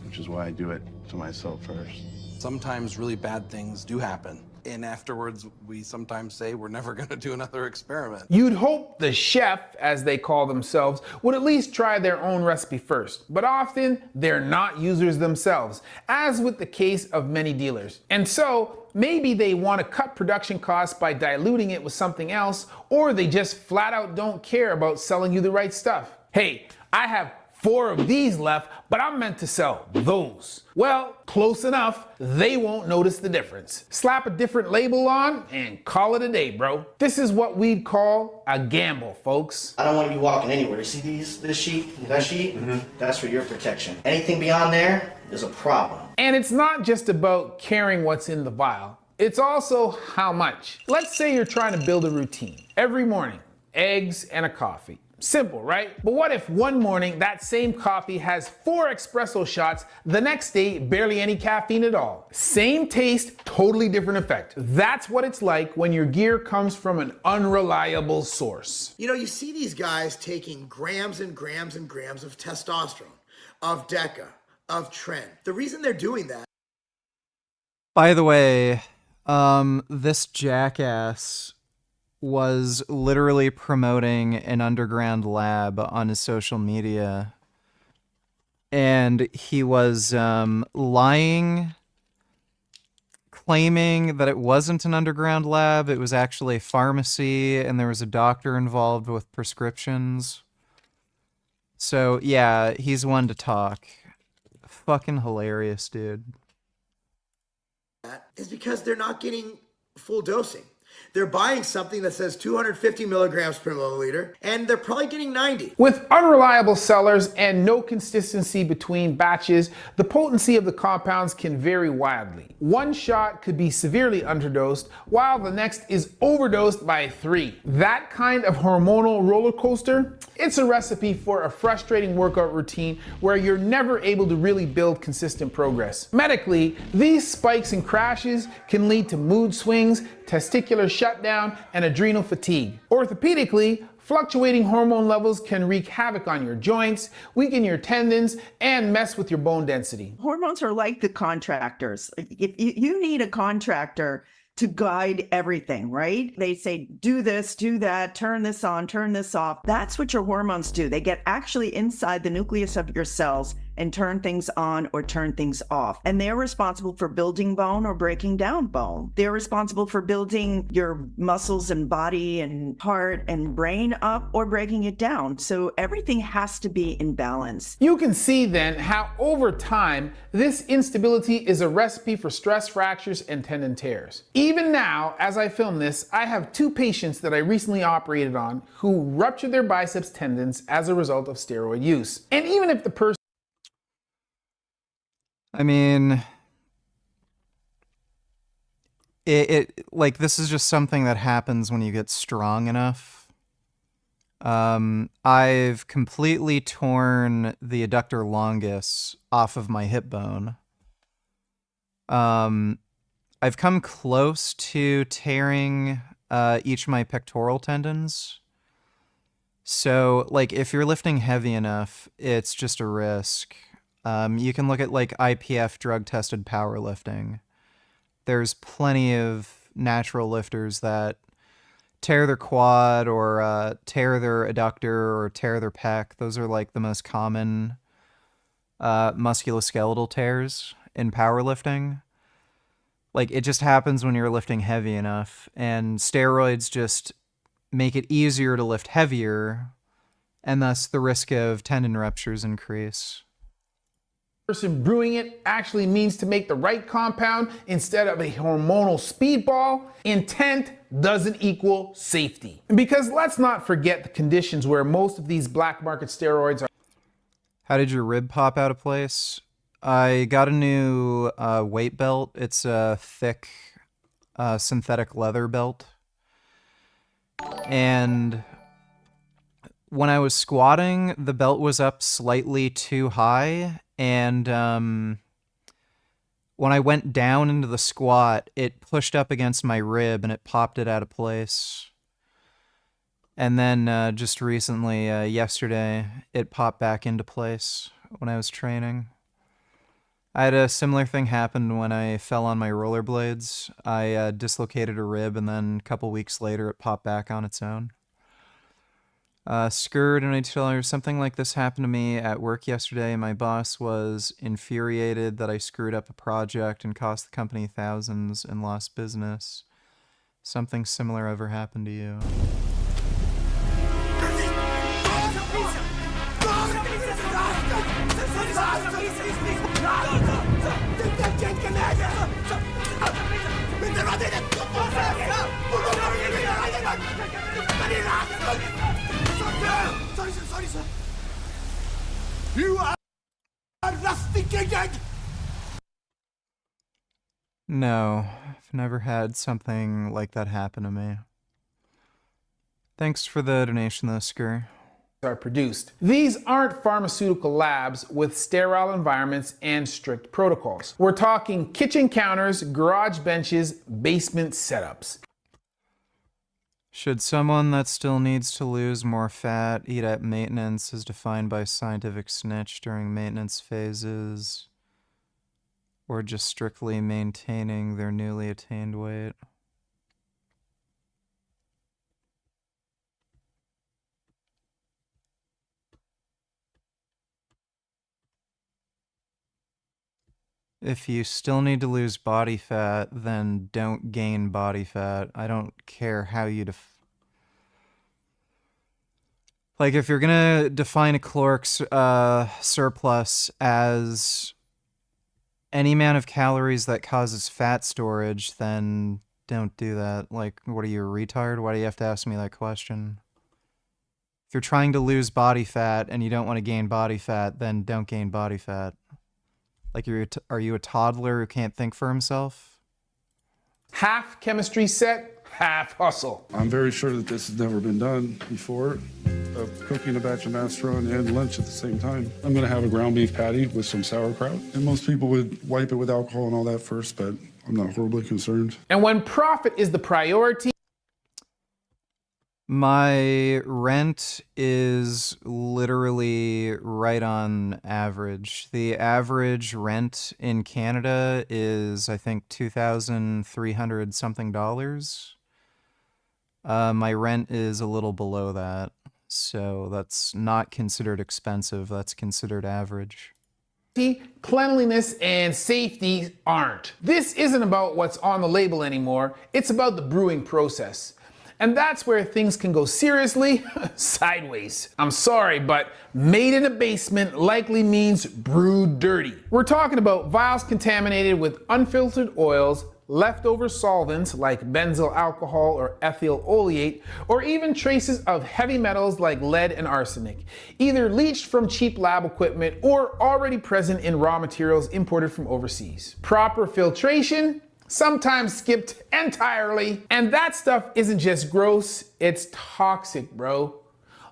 Which is why I do it to myself first. Sometimes really bad things do happen. And afterwards, we sometimes say we're never going to do another experiment. You'd hope the chef, as they call themselves, would at least try their own recipe first, but often they're not users themselves, as with the case of many dealers. And so, maybe they want to cut production costs by diluting it with something else, or they just flat out don't care about selling you the right stuff. Hey, I have 4 of these left, but I'm meant to sell those. Well, close enough, they won't notice the difference. Slap a different label on and call it a day, bro. This is what we'd call a gamble, folks. I don't want to be walking anywhere. You see this sheet, that sheet? That's for your protection. Anything beyond there is a problem. And it's not just about caring what's in the vial. It's also how much. Let's say you're trying to build a routine. Every morning, eggs and a coffee. Simple, right? But what if one morning that same coffee has 4 espresso shots, the next day barely any caffeine at all? Same taste, totally different effect. That's what it's like when your gear comes from an unreliable source. You know, you see these guys taking grams and grams and grams of testosterone, of Deca, of Tren. The reason they're doing that. By the way, this jackass was literally promoting an underground lab on his social media, and he was lying, claiming that it wasn't an underground lab, it was actually a pharmacy, and there was a doctor involved with prescriptions. So yeah, he's one to talk. Fucking hilarious, dude. Is because they're not getting full dosing. They're buying something that says 250 milligrams per milliliter, and they're probably getting 90. With unreliable sellers and no consistency between batches, the potency of the compounds can vary wildly. One shot could be severely underdosed, while the next is overdosed by 3. That kind of hormonal roller coaster, it's a recipe for a frustrating workout routine where you're never able to really build consistent progress. Medically, these spikes and crashes can lead to mood swings, testicular shutdown, and adrenal fatigue. Orthopedically, fluctuating hormone levels can wreak havoc on your joints, weaken your tendons, and mess with your bone density. Hormones are like the contractors. If you need a contractor to guide everything, right? They say, do this, do that, turn this on, turn this off. That's what your hormones do. They get actually inside the nucleus of your cells and turn things on or turn things off. And they're responsible for building bone or breaking down bone. They're responsible for building your muscles and body and heart and brain up or breaking it down. So everything has to be in balance. You can see then how over time, this instability is a recipe for stress fractures and tendon tears. Even now, as I film this, I have 2 patients that I recently operated on who ruptured their biceps tendons as a result of steroid use. And even if the person I mean, it like, this is just something that happens when you get strong enough. I've completely torn the adductor longus off of my hip bone. I've come close to tearing each of my pectoral tendons. So, like, if you're lifting heavy enough, it's just a risk. You can look at, like, IPF drug-tested powerlifting. There's plenty of natural lifters that tear their quad or tear their adductor or tear their pec. Those are, like, the most common musculoskeletal tears in powerlifting. Like, it just happens when you're lifting heavy enough, and steroids just make it easier to lift heavier, and thus the risk of tendon ruptures increase. Person brewing it actually means to make the right compound instead of a hormonal speedball. Intent doesn't equal safety. Because let's not forget the conditions where most of these black market steroids are. How did your rib pop out of place? I got a new weight belt. It's a thick synthetic leather belt. And when I was squatting, the belt was up slightly too high. And when I went down into the squat, it pushed up against my rib and it popped it out of place. And then just recently, yesterday, it popped back into place when I was training. I had a similar thing happen when I fell on my rollerblades. I dislocated a rib, and then a couple weeks later, it popped back on its own. Skurd, and I tell her something like this happened to me at work yesterday. My boss was infuriated that I screwed up a project and cost the company thousands and lost business. Something similar ever happened to you? You are rusticated! No, I've never had something like that happen to me. Thanks for the donation, though, Skur. Are produced. These aren't pharmaceutical labs with sterile environments and strict protocols. We're talking kitchen counters, garage benches, basement setups. Should someone that still needs to lose more fat eat at maintenance as defined by scientific snitch during maintenance phases, or just strictly maintaining their newly attained weight? If you still need to lose body fat, then don't gain body fat. I don't care how you like, if you're gonna define a caloric surplus as any amount of calories that causes fat storage, then don't do that. Like, what are you, a retard? Why do you have to ask me that question? If you're trying to lose body fat and you don't want to gain body fat, then don't gain body fat. Like, are you a toddler who can't think for himself? Half chemistry set, half hustle. I'm very sure that this has never been done before, of cooking a batch of masteron and lunch at the same time. I'm gonna have a ground beef patty with some sauerkraut, and most people would wipe it with alcohol and all that first, but I'm not horribly concerned. And when profit is the priority, my rent is literally right on average. The average rent in Canada is, I think, $2,300 something. My rent is a little below that, so that's not considered expensive. That's considered average. cleanliness and safety aren't. This isn't about what's on the label anymore. It's about the brewing process. And that's where things can go seriously sideways. I'm sorry, but made in a basement likely means brewed dirty. We're talking about vials contaminated with unfiltered oils, leftover solvents like benzyl alcohol or ethyl oleate, or even traces of heavy metals like lead and arsenic, either leached from cheap lab equipment or already present in raw materials imported from overseas. Proper filtration, sometimes skipped entirely. And that stuff isn't just gross, it's toxic, bro.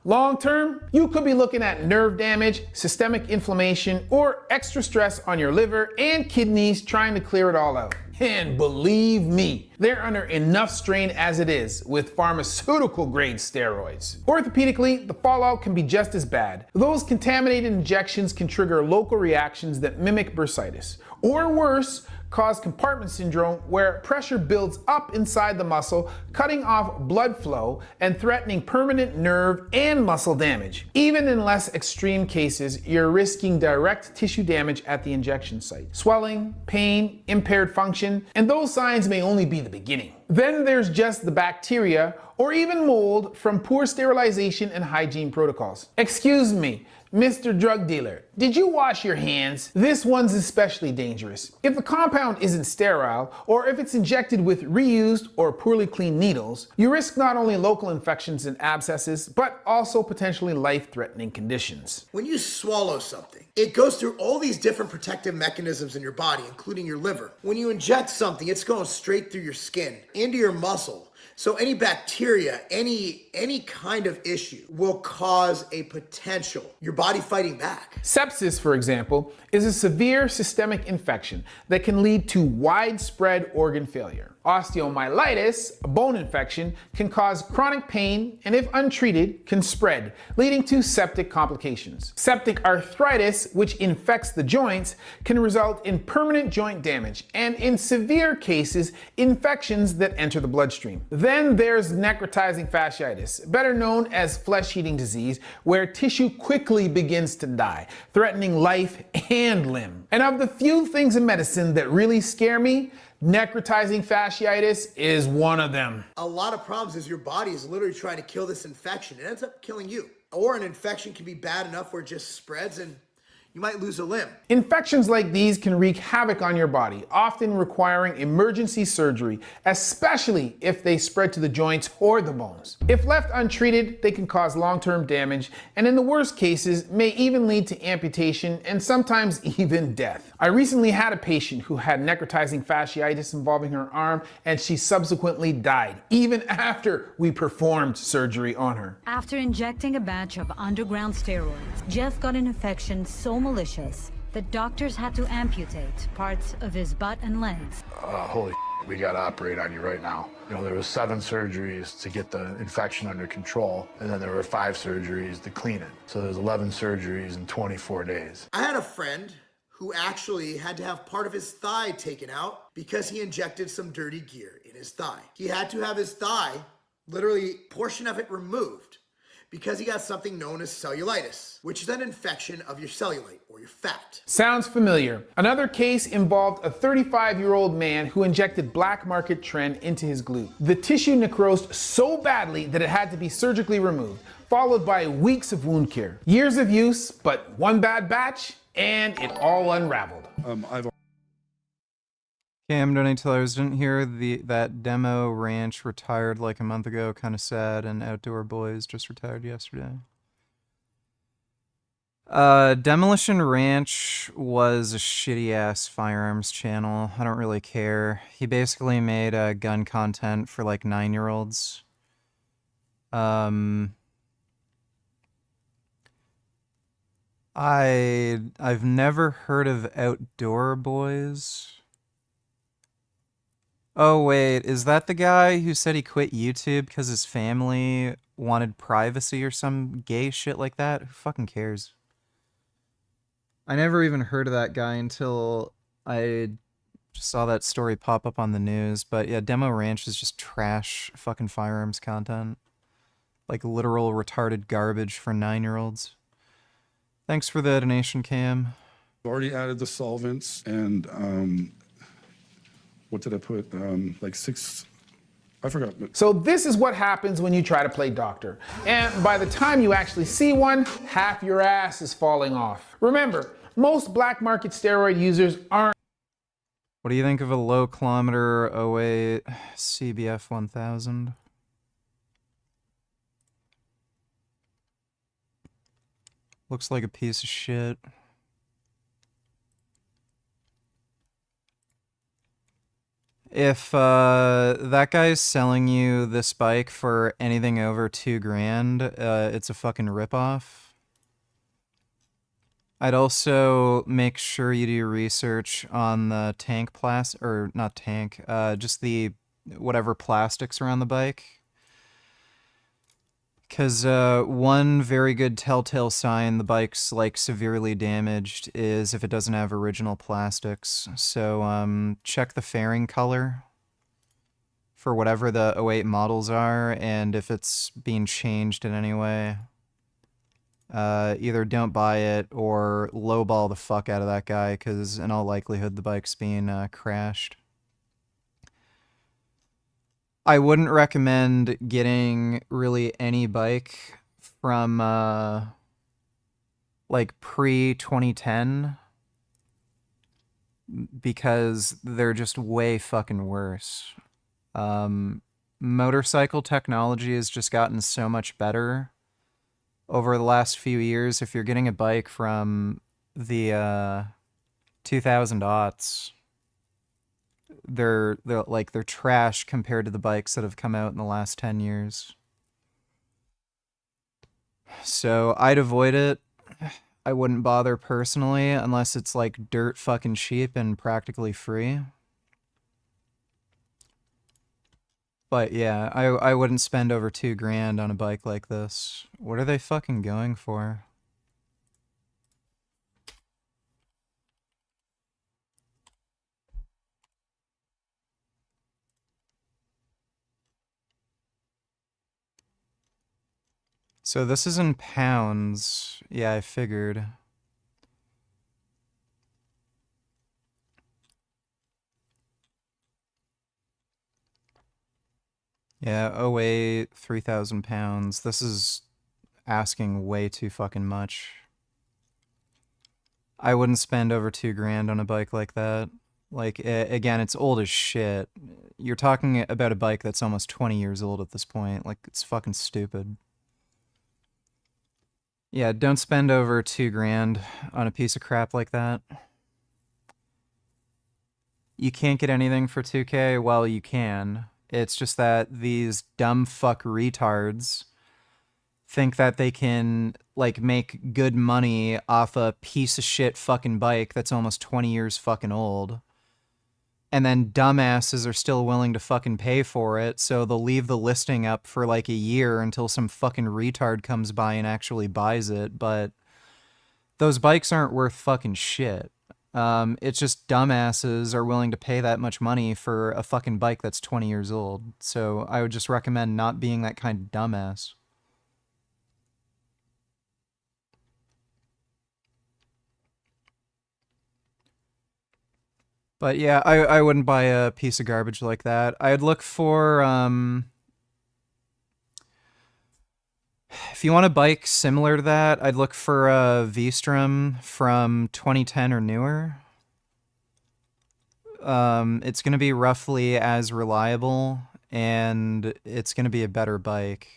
Long term, you could be looking at nerve damage, systemic inflammation, or extra stress on your liver and kidneys trying to clear it all out. And believe me, they're under enough strain as it is with pharmaceutical grade steroids. Orthopedically, the fallout can be just as bad. Those contaminated injections can trigger local reactions that mimic bursitis, or worse, cause compartment syndrome where pressure builds up inside the muscle, cutting off blood flow and threatening permanent nerve and muscle damage. Even in less extreme cases, you're risking direct tissue damage at the injection site. Swelling, pain, impaired function, and those signs may only be the beginning. Then there's just the bacteria or even mold from poor sterilization and hygiene protocols. Excuse me, Mr. Drug Dealer, did you wash your hands? This one's especially dangerous. If the compound isn't sterile, or if it's injected with reused or poorly cleaned needles, you risk not only local infections and abscesses, but also potentially life-threatening conditions. When you swallow something, it goes through all these different protective mechanisms in your body, including your liver. When you inject something, it's going straight through your skin, into your muscle. So any bacteria, any kind of issue will cause a potential, your body fighting back. Sepsis, for example, is a severe systemic infection that can lead to widespread organ failure. Osteomyelitis, a bone infection, can cause chronic pain and if untreated, can spread, leading to septic complications. Septic arthritis, which infects the joints, can result in permanent joint damage and in severe cases, infections that enter the bloodstream. Then there's necrotizing fasciitis, better known as flesh-eating disease, where tissue quickly begins to die, threatening life and limb. And of the few things in medicine that really scare me, necrotizing fasciitis is one of them. A lot of problems is your body is literally trying to kill this infection. It ends up killing you. Or an infection can be bad enough where it just spreads and you might lose a limb. Infections like these can wreak havoc on your body, often requiring emergency surgery, especially if they spread to the joints or the bones. If left untreated, they can cause long-term damage, and in the worst cases, may even lead to amputation and sometimes even death. I recently had a patient who had necrotizing fasciitis involving her arm, and she subsequently died, even after we performed surgery on her. After injecting a batch of underground steroids, Jeff got an infection so malicious that doctors had to amputate parts of his butt and legs. Holy shit, we gotta operate on you right now. You know, there was 7 surgeries to get the infection under control, and then there were 5 surgeries to clean it. So there's 11 surgeries in 24 days. I had a friend who actually had to have part of his thigh taken out because he injected some dirty gear in his thigh. He had to have his thigh, literally portion of it removed, because he got something known as cellulitis, which is an infection of your cellulite or your fat. Sounds familiar. Another case involved a 35-year-old man who injected black market Tren into his glute. The tissue necrosed so badly that it had to be surgically removed, followed by weeks of wound care. Years of use, but one bad batch, and it all unraveled. Cam, donate till I didn't hear that Demo Ranch retired like a month ago. Kind of sad. And Outdoor Boys just retired yesterday. Demolition Ranch was a shitty ass firearms channel. I don't really care. He basically made gun content for like 9-year-olds. I've never heard of Outdoor Boys. Oh wait, is that the guy who said he quit YouTube because his family wanted privacy or some gay shit like that? Who fucking cares? I never even heard of that guy until I just saw that story pop up on the news. But yeah, Demo Ranch is just trash fucking firearms content. Like literal retarded garbage for 9-year-olds. Thanks for the donation, Cam. Already added the solvents and what did I put? Like 6, I forgot. So this is what happens when you try to play doctor. And by the time you actually see one, half your ass is falling off. Remember, most black market steroid users aren't. What do you think of a low kilometer 08 CBF 1000? Looks like a piece of shit. If that guy's selling you this bike for anything over $2,000, it's a fucking ripoff. I'd also make sure you do research on the tank or not tank, just the whatever plastics around the bike. Because one very good telltale sign the bike's like severely damaged is if it doesn't have original plastics. So check the fairing color for whatever the '08 models are, and if it's being changed in any way. Either don't buy it or lowball the fuck out of that guy, because in all likelihood the bike's being crashed. I wouldn't recommend getting really any bike from like pre-2010 because they're just way fucking worse. Motorcycle technology has just gotten so much better over the last few years. If you're getting a bike from the 2000 aughts, they're trash compared to the bikes that have come out in the last 10 years. So I'd avoid it. I wouldn't bother personally unless it's like dirt fucking cheap and practically free. But yeah, I wouldn't spend over $2,000 on a bike like this. What are they fucking going for? So this is in pounds. Yeah, I figured. Yeah, '08, 3,000 pounds. This is asking way too fucking much. I wouldn't spend over $2,000 on a bike like that. Like, again, it's old as shit. You're talking about a bike that's almost 20 years old at this point. Like, it's fucking stupid. Yeah, don't spend over $2,000 on a piece of crap like that. You can't get anything for $2K? Well, you can. It's just that these dumb fuck retards think that they can, like, make good money off a piece of shit fucking bike that's almost 20 years fucking old. And then dumbasses are still willing to fucking pay for it, so they'll leave the listing up for like a year until some fucking retard comes by and actually buys it, but those bikes aren't worth fucking shit. It's just dumbasses are willing to pay that much money for a fucking bike that's 20 years old. So I would just recommend not being that kind of dumbass. But yeah, I wouldn't buy a piece of garbage like that. I'd look for, if you want a bike similar to that, I'd look for a V-Strom from 2010 or newer. It's going to be roughly as reliable, and it's going to be a better bike.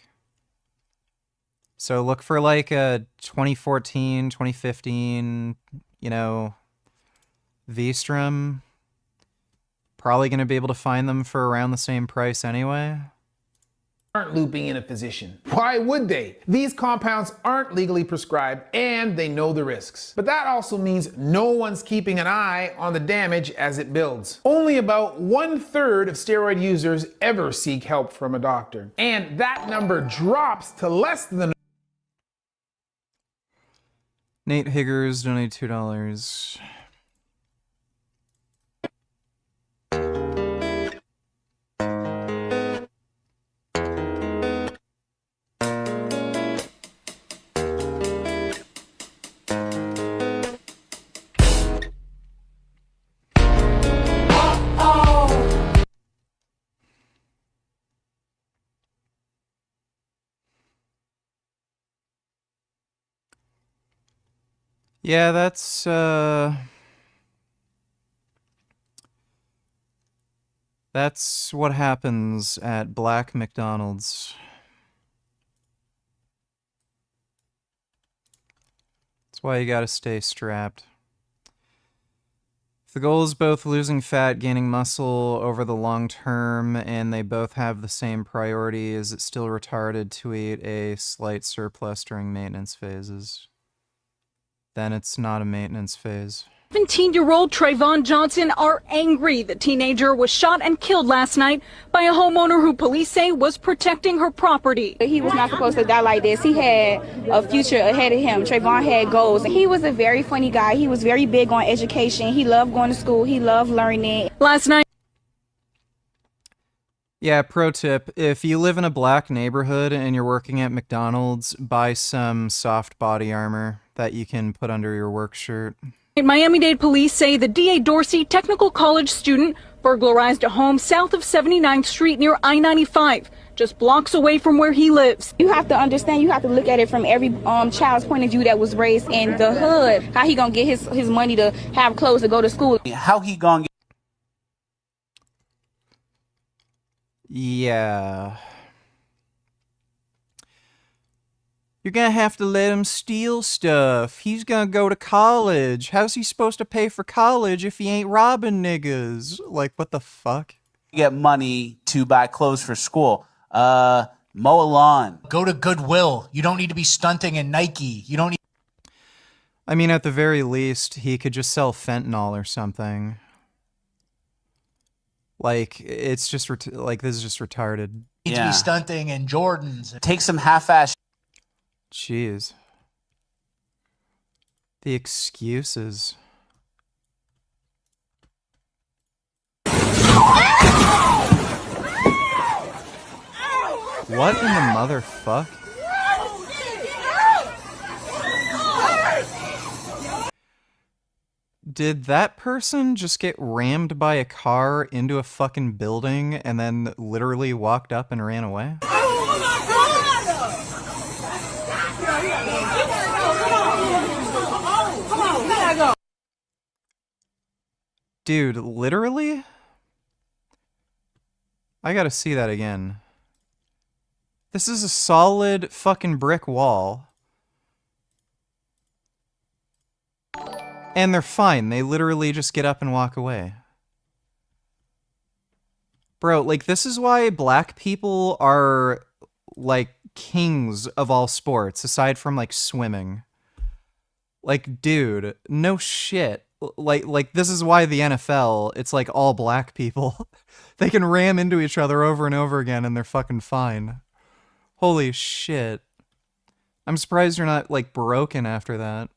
So look for like a 2014, 2015, you know, V-Strom. Probably going to be able to find them for around the same price anyway. Aren't looping in a physician. Why would they? These compounds aren't legally prescribed and they know the risks. But that also means no one's keeping an eye on the damage as it builds. Only about 1/3 of steroid users ever seek help from a doctor. And that number drops to less than... Nate Higgers donated $2. Yeah, that's what happens at Black McDonald's. That's why you gotta stay strapped. If the goal is both losing fat, gaining muscle over the long term, and they both have the same priority, is it still retarded to eat a slight surplus during maintenance phases? Then it's not a maintenance phase. 17-year-old Trayvon Johnson are angry the teenager was shot and killed last night by a homeowner who police say was protecting her property. He was not supposed to die like this. He had a future ahead of him. Trayvon had goals. He was a very funny guy. He was very big on education. He loved going to school. He loved learning. Last night. Yeah, pro tip, if you live in a black neighborhood and you're working at McDonald's, buy some soft body armor that you can put under your work shirt. Miami-Dade police say the D.A. Dorsey Technical College student burglarized a home south of 79th Street near I-95, just blocks away from where he lives. You have to understand, you have to look at it from every child's point of view that was raised in the hood. How he gonna get his money to have clothes to go to school? How he gonna get... Yeah. You're gonna have to let him steal stuff. He's gonna go to college. How's he supposed to pay for college if he ain't robbing niggas? Like, what the fuck? Get money to buy clothes for school. Mow a lawn. Go to Goodwill. You don't need to be stunting in Nike. You don't need... I mean, at the very least, he could just sell fentanyl or something. Like, it's just, like, this is just retarded. Need to be stunting in Jordans. Take some half-ass... Jeez. The excuses. What in the motherfuck? Did that person just get rammed by a car into a fucking building and then literally walked up and ran away? Dude, literally? I gotta see that again. This is a solid fucking brick wall. And they're fine. They literally just get up and walk away. Bro, like, this is why black people are, like, kings of all sports, aside from, like, swimming. Like, dude, no shit. Like this is why the NFL, it's like all black people. They can ram into each other over and over again and they're fucking fine. Holy shit. I'm surprised you're not, like, broken after that.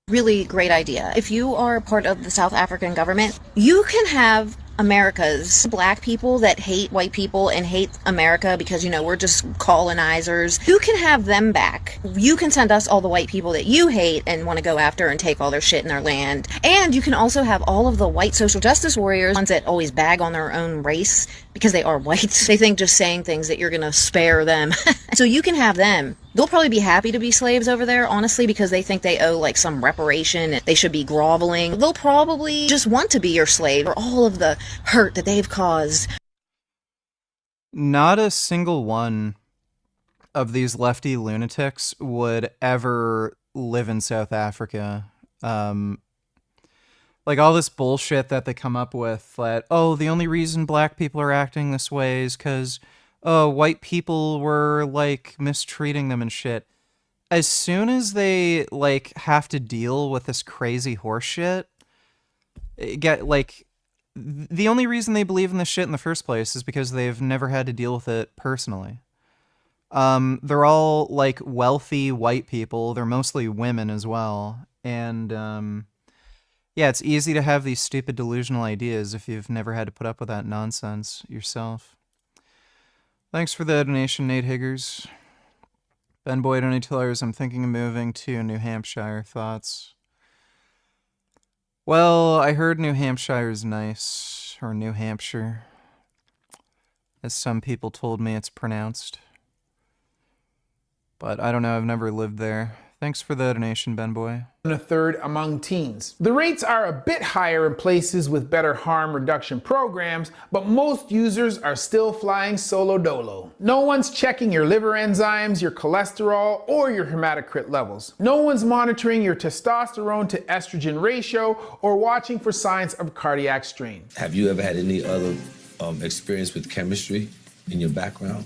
Really great idea. If you are part of the South African government, you can have America's black people that hate white people and hate America because, you know, we're just colonizers. You can have them back. You can send us all the white people that you hate and want to go after and take all their shit in their land. And you can also have all of the white social justice warriors, ones that always bag on their own race because they are white. They think just saying things that you're going to spare them. So you can have them. They'll probably be happy to be slaves over there, honestly, because they think they owe, like, some reparation. They should be groveling. They'll probably just want to be your slave for all of the hurt that they've caused. Not a single one of these lefty lunatics would ever live in South Africa. Like, all this bullshit that they come up with, that, oh, the only reason black people are acting this way is because... oh, white people were, like, mistreating them and shit. As soon as they, like, have to deal with this crazy horse shit, the only reason they believe in this shit in the first place is because they've never had to deal with it personally. They're all, like, wealthy white people. They're mostly women as well. And, yeah, it's easy to have these stupid delusional ideas if you've never had to put up with that nonsense yourself. Thanks for the donation, Nate Higgers. Ben Boyd, $20. I'm thinking of moving to New Hampshire. Thoughts? Well, I heard New Hampshire is nice. Or New Hampshire. As some people told me it's pronounced. But I don't know, I've never lived there. Thanks for the donation, Ben Boy. And a third among teens. The rates are a bit higher in places with better harm reduction programs, but most users are still flying solo dolo. No one's checking your liver enzymes, your cholesterol, or your hematocrit levels. No one's monitoring your testosterone to estrogen ratio or watching for signs of cardiac strain. Have you ever had any other experience with chemistry in your background?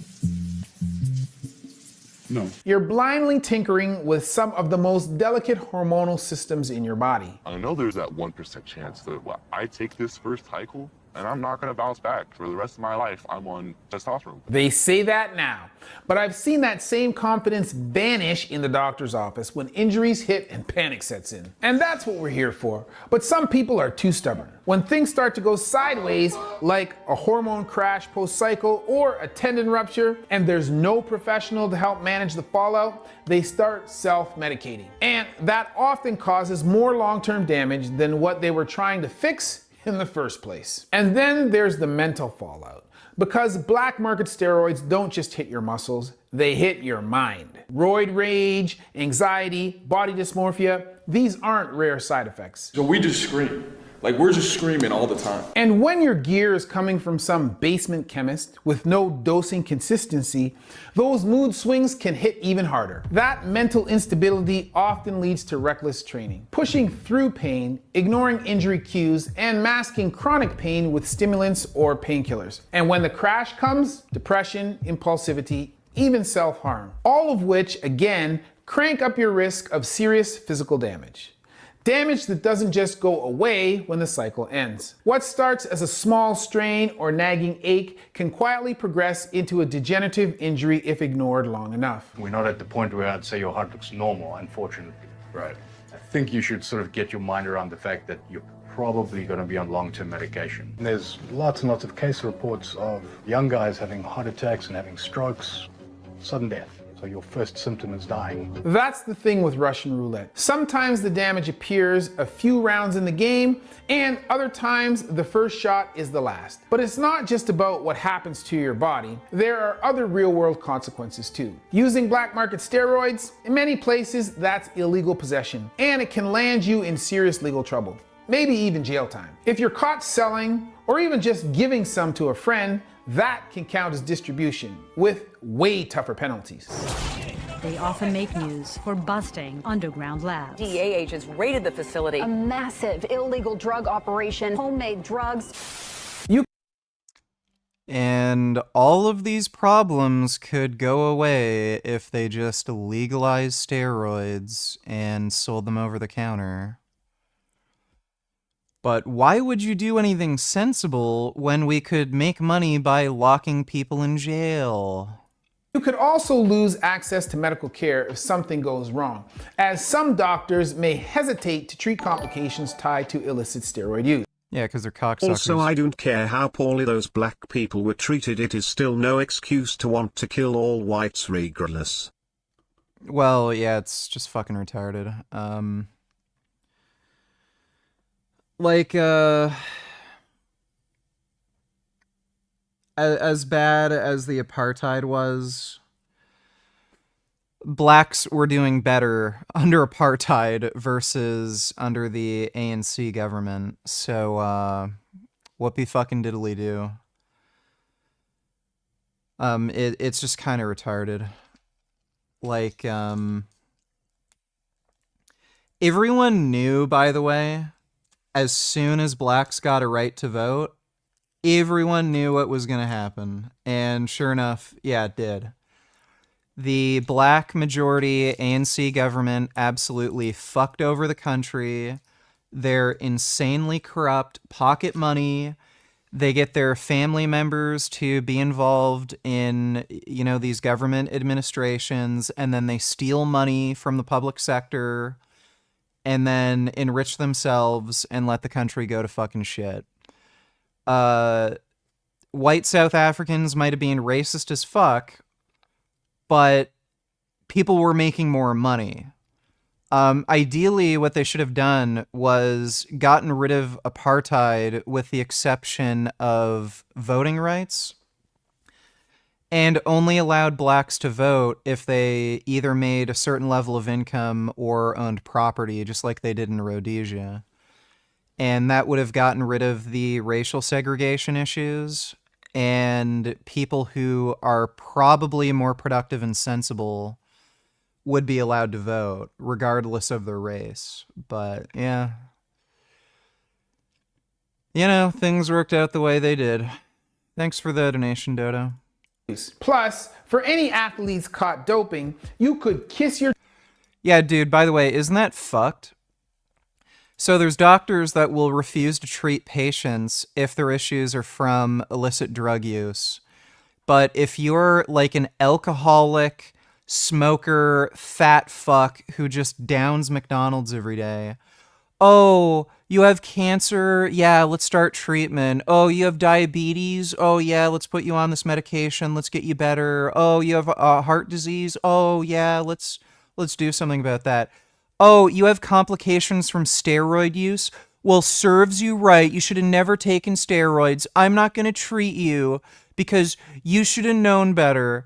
No. You're blindly tinkering with some of the most delicate hormonal systems in your body. I know there's that 1% chance that I take this first cycle and I'm not going to bounce back. For the rest of my life, I'm on testosterone. They say that now, but I've seen that same confidence vanish in the doctor's office when injuries hit and panic sets in. And that's what we're here for. But some people are too stubborn. When things start to go sideways, like a hormone crash post-cycle or a tendon rupture, and there's no professional to help manage the fallout, they start self-medicating. And that often causes more long-term damage than what they were trying to fix in the first place. And then there's the mental fallout. Because black market steroids don't just hit your muscles, they hit your mind. Roid rage, anxiety, body dysmorphia, these aren't rare side effects. So we just scream. Like, we're just screaming all the time. And when your gear is coming from some basement chemist with no dosing consistency, those mood swings can hit even harder. That mental instability often leads to reckless training, pushing through pain, ignoring injury cues, and masking chronic pain with stimulants or painkillers. And when the crash comes, depression, impulsivity, even self-harm. All of which, again, crank up your risk of serious physical damage. Damage that doesn't just go away when the cycle ends. What starts as a small strain or nagging ache can quietly progress into a degenerative injury if ignored long enough. We're not at the point where I'd say your heart looks normal, unfortunately. Right. I think you should sort of get your mind around the fact that you're probably going to be on long-term medication. And there's lots and lots of case reports of young guys having heart attacks and having strokes, sudden death. So your first symptom is dying. That's the thing with Russian roulette. Sometimes the damage appears a few rounds in the game, and other times the first shot is the last. But it's not just about what happens to your body. There are other real-world consequences too. Using black market steroids, in many places that's illegal possession, and it can land you in serious legal trouble. Maybe even jail time. If you're caught selling, or even just giving some to a friend, that can count as distribution, with way tougher penalties. They often make news for busting underground labs. DEA agents raided the facility. A massive illegal drug operation, homemade drugs. And all of these problems could go away if they just legalized steroids and sold them over the counter. But why would you do anything sensible when we could make money by locking people in jail? You could also lose access to medical care if something goes wrong, as some doctors may hesitate to treat complications tied to illicit steroid use. Yeah, because they're cocksuckers. Also, I don't care how poorly those black people were treated, it is still no excuse to want to kill all whites regardless. Well, yeah, it's just fucking retarded. As bad as the apartheid was, blacks were doing better under apartheid versus under the ANC government. So, whoopee fucking diddly do. It's just kind of retarded. Like, everyone knew, by the way, as soon as blacks got a right to vote, everyone knew what was going to happen. And sure enough, yeah, it did. The black majority ANC government absolutely fucked over the country. They're insanely corrupt, pocket money. They get their family members to be involved in, you know, these government administrations, and then they steal money from the public sector and then enrich themselves and let the country go to fucking shit. White South Africans might have been racist as fuck, but people were making more money. Ideally, what they should have done was gotten rid of apartheid with the exception of voting rights. and only allowed blacks to vote if they either made a certain level of income or owned property, just like they did in Rhodesia. And that would have gotten rid of the racial segregation issues, and people who are probably more productive and sensible would be allowed to vote, regardless of their race. But, yeah. You know, things worked out the way they did. Thanks for the donation, Dodo. Plus, for any athletes caught doping, you could kiss your... Yeah, dude, by the way, isn't that fucked? So there's doctors that will refuse to treat patients if their issues are from illicit drug use. But if you're like an alcoholic, smoker, fat fuck who just downs McDonald's every day, oh, you have cancer? Yeah, let's start treatment. Oh, you have diabetes? Oh, yeah, let's put you on this medication. Let's get you better. Oh, you have heart disease? Oh, yeah, let's do something about that. Oh, you have complications from steroid use? Well, serves you right. You should have never taken steroids. I'm not going to treat you because you should have known better.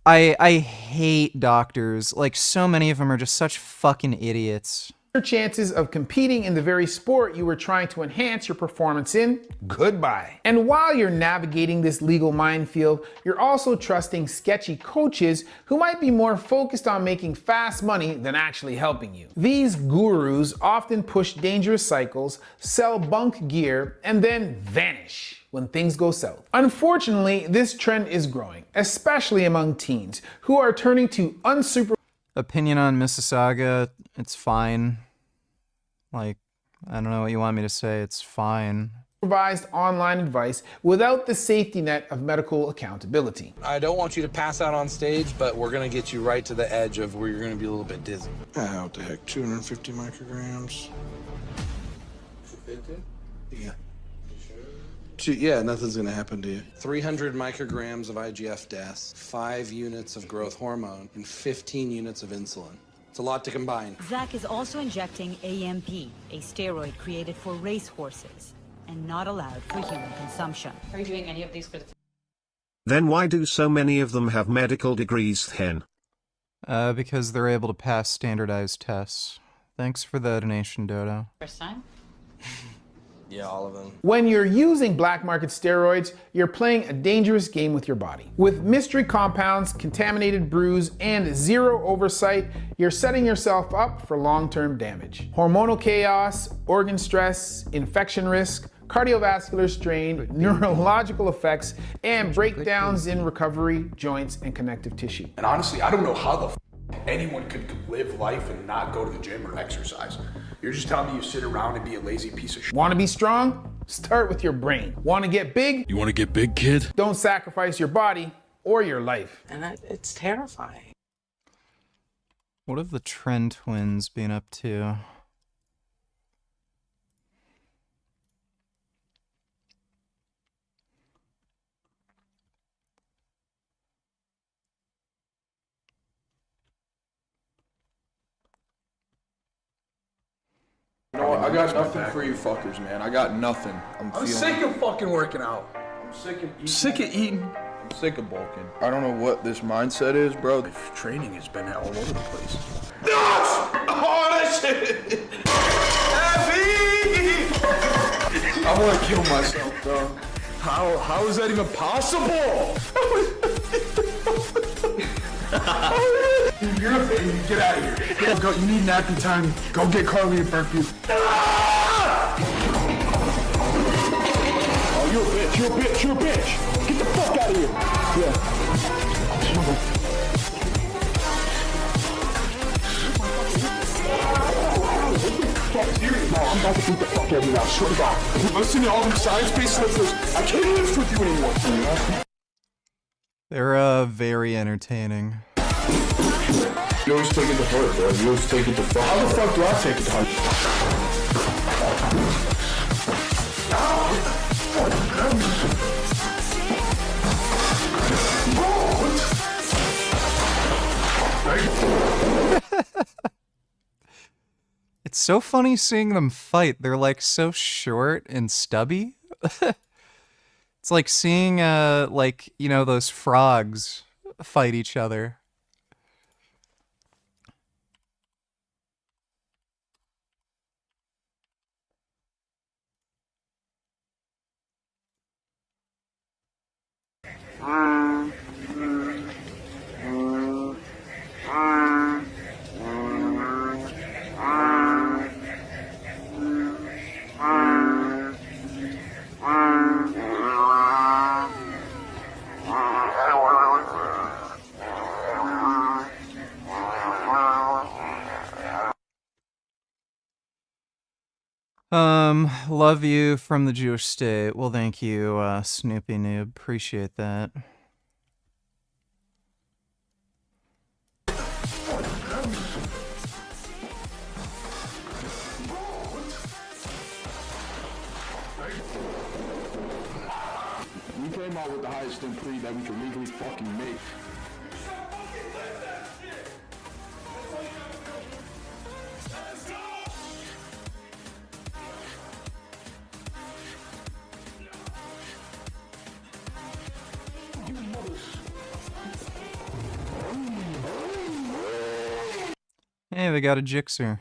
I hate doctors. Like, so many of them are just such fucking idiots. Your chances of competing in the very sport you were trying to enhance your performance in, goodbye. And while you're navigating this legal minefield, you're also trusting sketchy coaches who might be more focused on making fast money than actually helping you. These gurus often push dangerous cycles, sell bunk gear, and then vanish when things go south. Unfortunately, this trend is growing, especially among teens who are turning to unsupervised... Opinion on Mississauga, it's fine. Like, I don't know what you want me to say, it's fine. Online advice without the safety net of medical accountability. I don't want you to pass out on stage, but we're gonna get you right to the edge of where you're gonna be a little bit dizzy. What the heck, 250 micrograms? 250? Yeah. Yeah, nothing's gonna happen to you. 300 micrograms of IGF deaths, 5 units of growth hormone, and 15 units of insulin. It's a lot to combine. Zach is also injecting AMP, a steroid created for race horses and not allowed for human consumption. Are you doing any of these for the... Then why do so many of them have medical degrees then? Because they're able to pass standardized tests. Thanks for the donation, Dodo. First time? Yeah, all of them. When you're using black market steroids, you're playing a dangerous game with your body. With mystery compounds, contaminated brews, and zero oversight, you're setting yourself up for long-term damage. Hormonal chaos, organ stress, infection risk, cardiovascular strain, neurological effects, and breakdowns in recovery, joints, and connective tissue. And honestly, I don't know how the anyone could live life and not go to the gym or exercise. You're just telling me you sit around and be a lazy piece of shit. Want to be strong? Start with your brain. Want to get big? You want to get big, kid? Don't sacrifice your body or your life. And it's terrifying. What have the Tren twins been up to? No, I got nothing for you fuckers, man. I got nothing. I'm sick of fucking working out. I'm sick of eating. I'm sick of bulking. I don't know what this mindset is, bro. Training has been all over the place. Oh, that shit! Heavy! I want to kill myself, bro. How is that even possible? You're a baby. Get out of here. Go. You need nappy time. Go get Carly a burpee. Oh, you're a bitch. You're a bitch. You're a bitch. Get the fuck out of here. No, I'm about to beat the fuck out of you now. I swear to God. Listen to all these science-based listeners. I can't live with you anymore. They're very entertaining. You always take it to heart, bro. You always take it to fuck. How the fuck do I take it to heart? It's so funny seeing them fight. They're like so short and stubby. It's like seeing, like, you know, those frogs fight each other. Love you from the Jewish state. Well, thank you, Snoopy Noob. Appreciate that. We came out with the highest plea that we could legally fucking make. Hey, they got a Jixer.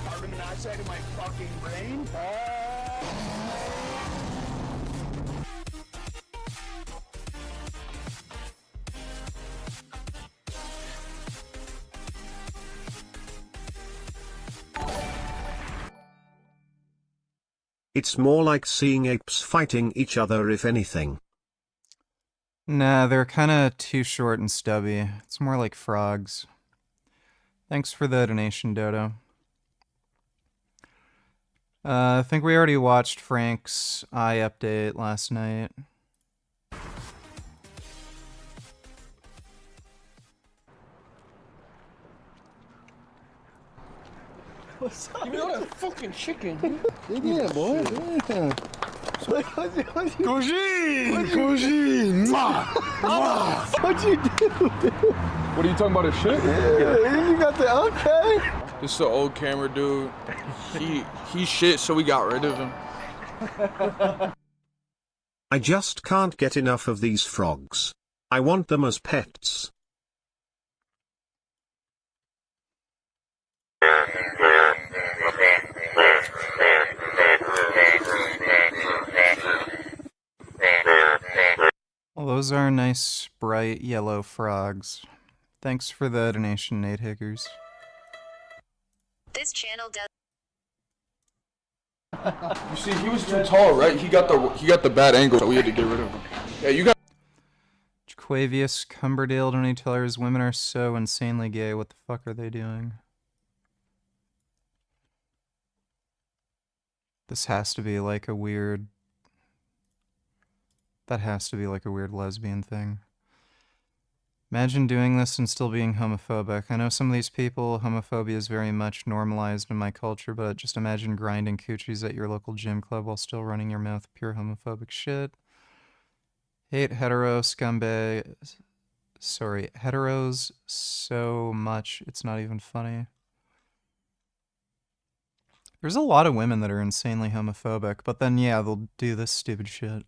Carbon monoxide in my fucking brain? It's more like seeing apes fighting each other, if anything. Nah, they're kind of too short and stubby. It's more like frogs. Thanks for the donation, Dodo. I think we already watched Frank's eye update last night. What's up? Give me all that fucking chicken. Yeah, boy. Yeah. Cuisine! Cuisine! What'd you do, dude? What are you talking about, his shit? Yeah, you got the okay. This is an old camera dude. He shit, so we got rid of him. I just can't get enough of these frogs. I want them as pets. Well, those are nice, bright yellow frogs. Thanks for the donation, Nate Higgers. This channel does. You see, he was too tall, right? He got the bad angle, so we had to get rid of him. Yeah, you got. Jaquavius Cumberdale donated $2. Women are so insanely gay. What the fuck are they doing? This has to be like a weird... That has to be like a weird lesbian thing. Imagine doing this and still being homophobic. I know some of these people, homophobia is very much normalized in my culture, but just imagine grinding coochies at your local gym club while still running your mouth pure homophobic shit. Hate hetero scumbag... Sorry, heteros so much, it's not even funny. There's a lot of women that are insanely homophobic, but then yeah, they'll do this stupid shit.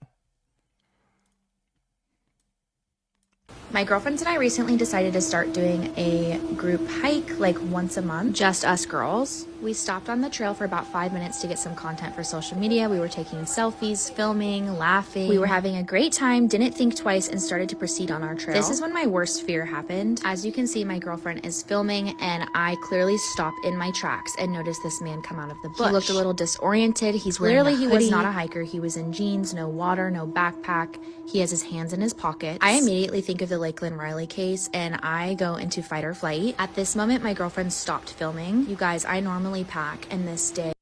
My girlfriends and I recently decided to start doing a group hike like once a month, just us girls. We stopped on the trail for about 5 minutes to get some content for social media. We were taking selfies, filming, laughing. We were having a great time, didn't think twice, and started to proceed on our trail. This is when my worst fear happened. As you can see, my girlfriend is filming and I clearly stop in my tracks and notice this man come out of the bush. He looked a little disoriented. He's wearing a hoodie. He was not a hiker. He was in jeans, no water, no backpack. He has his hands in his pockets. I immediately think of the Lakeland Riley case and I go into fight or flight. At this moment, my girlfriend stopped filming. You guys, I normally pack, and this day...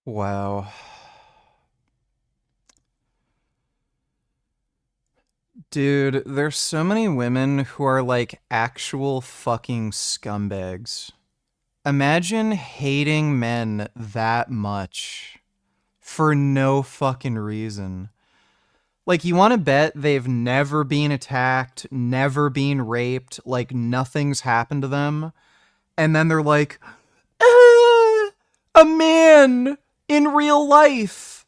Wow. Dude, there's so many women who are like actual fucking scumbags. Imagine hating men that much for no fucking reason. Like, you want to bet they've never been attacked, never been raped, like, nothing's happened to them. And then they're like, a man in real life.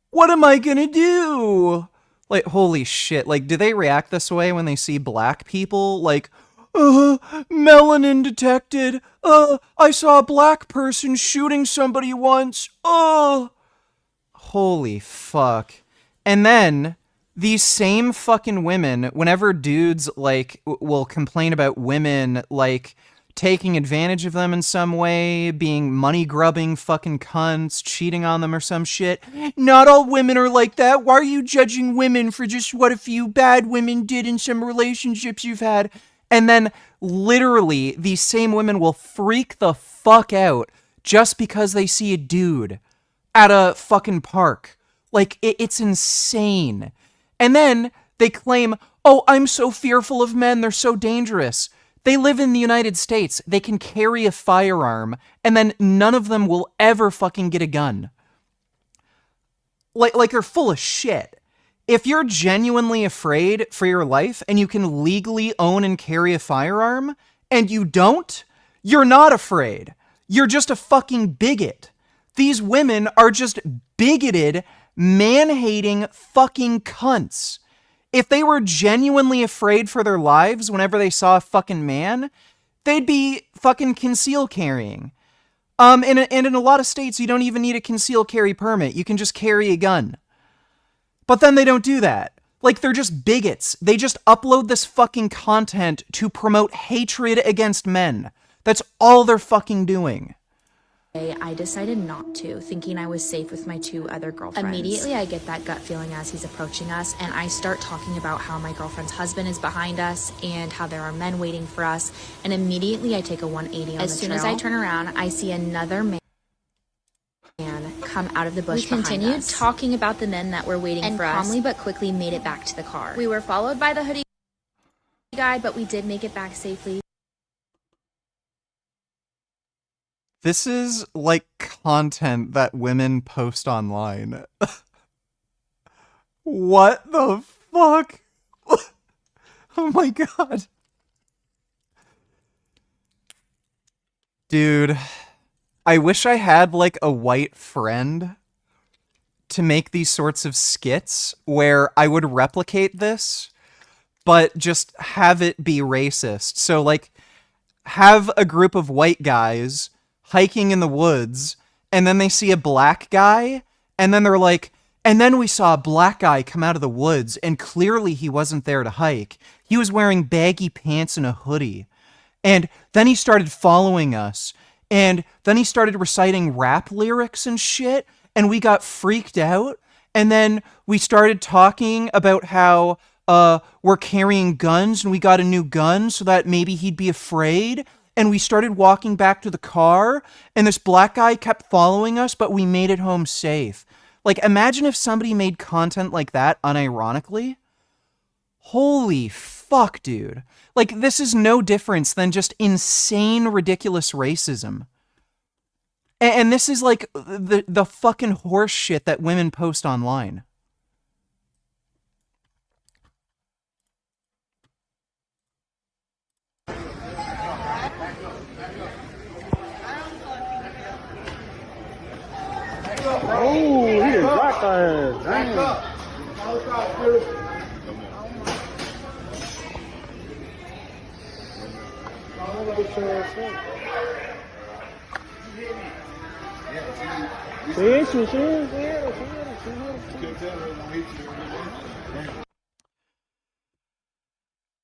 What am I gonna do? Like, holy shit. Like, do they react this way when they see black people? Like, melanin detected. I saw a black person shooting somebody once. Holy fuck. And then these same fucking women, whenever dudes like will complain about women like taking advantage of them in some way, being money grubbing fucking cunts, cheating on them or some shit. Not all women are like that. Why are you judging women for just what a few bad women did in some relationships you've had? And then literally these same women will freak the fuck out just because they see a dude at a fucking park. Like, it's insane. And then they claim, oh, I'm so fearful of men, they're so dangerous. They live in the United States, they can carry a firearm, and then none of them will ever fucking get a gun. Like they're full of shit. If you're genuinely afraid for your life, and you can legally own and carry a firearm, and you don't, you're not afraid. You're just a fucking bigot. These women are just bigoted, man-hating fucking cunts. If they were genuinely afraid for their lives whenever they saw a fucking man, they'd be fucking conceal carrying. And in a lot of states, you don't even need a conceal carry permit. You can just carry a gun. But then they don't do that. Like, they're just bigots. They just upload this fucking content to promote hatred against men. That's all they're fucking doing. I decided not to, thinking I was safe with my 2 other girlfriends. Immediately, I get that gut feeling as he's approaching us, and I start talking about how my girlfriend's husband is behind us and how there are men waiting for us, and immediately I take a 180 on the trail. As soon as I turn around, I see another man come out of the bush behind us. We continued talking about the men that were waiting for us, and calmly but quickly made it back to the car. We were followed by the hoodie guy, but we did make it back safely. This is like content that women post online. What the fuck? Oh my god. Dude, I wish I had like a white friend to make these sorts of skits where I would replicate this, but just have it be racist. So like, have a group of white guys hiking in the woods, and then they see a black guy, and then they're like, and then we saw a black guy come out of the woods, and clearly he wasn't there to hike. He was wearing baggy pants and a hoodie. And then he started following us, and then he started reciting rap lyrics and shit, and we got freaked out, and then we started talking about how we're carrying guns, and we got a new gun so that maybe he'd be afraid. And we started walking back to the car, and this black guy kept following us, but we made it home safe. Like, imagine if somebody made content like that unironically. Holy fuck, dude. Like, this is no difference than just insane, ridiculous racism. And this is like the fucking horse shit that women post online. Oh, he is rock ass. Back up.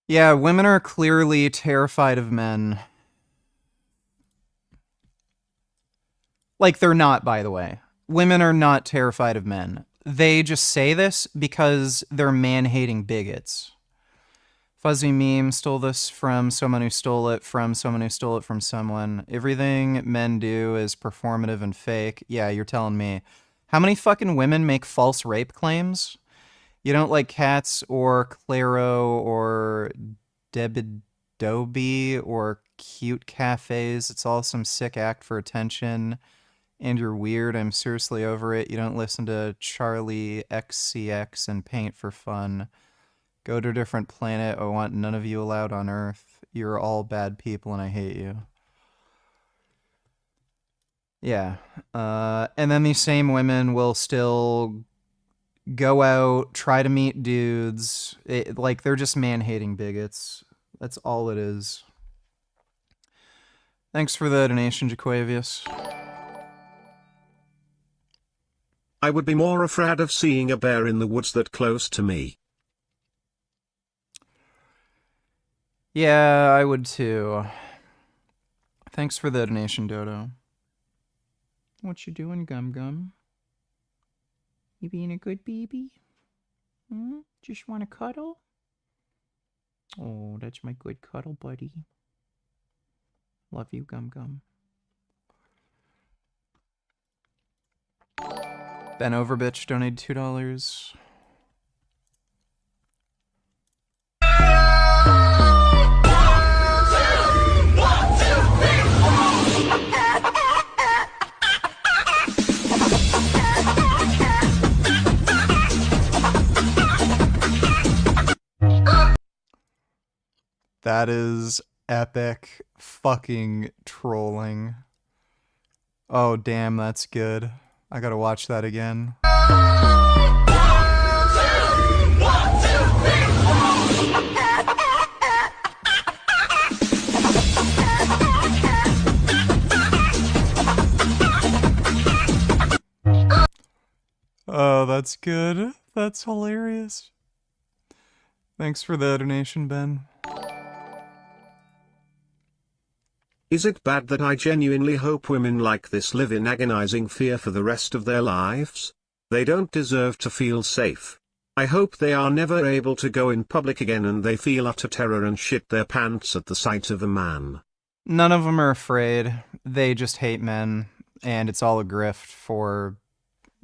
Yeah, women are clearly terrified of men. Like, they're not, by the way. Women are not terrified of men. They just say this because they're man-hating bigots. Fuzzy Meme stole this from someone who stole it from someone who stole it from someone. Everything men do is performative and fake. Yeah, you're telling me. How many fucking women make false rape claims? You don't like cats or Claro or Debidobi or cute cafes. It's all some sick act for attention. And you're weird. I'm seriously over it. You don't listen to Charlie XCX and paint for fun. Go to a different planet. I want none of you allowed on Earth. You're all bad people and I hate you. Yeah. And then these same women will still go out, try to meet dudes. Like, they're just man-hating bigots. That's all it is. Thanks for the donation, Jaquavius. I would be more afraid of seeing a bear in the woods that close to me. Yeah, I would too. Thanks for the donation, Dodo. What you doing, Gum Gum? You being a good baby? Just want to cuddle? Oh, that's my good cuddle buddy. Love you, Gum Gum. Ben Overbitch donated $2. That is epic fucking trolling. Oh, damn, that's good. I gotta watch that again. Oh, that's good. That's hilarious. Thanks for the donation, Ben. Is it bad that I genuinely hope women like this live in agonizing fear for the rest of their lives? They don't deserve to feel safe. I hope they are never able to go in public again and they feel utter terror and shit their pants at the sight of a man. None of them are afraid. They just hate men, and it's all a grift for,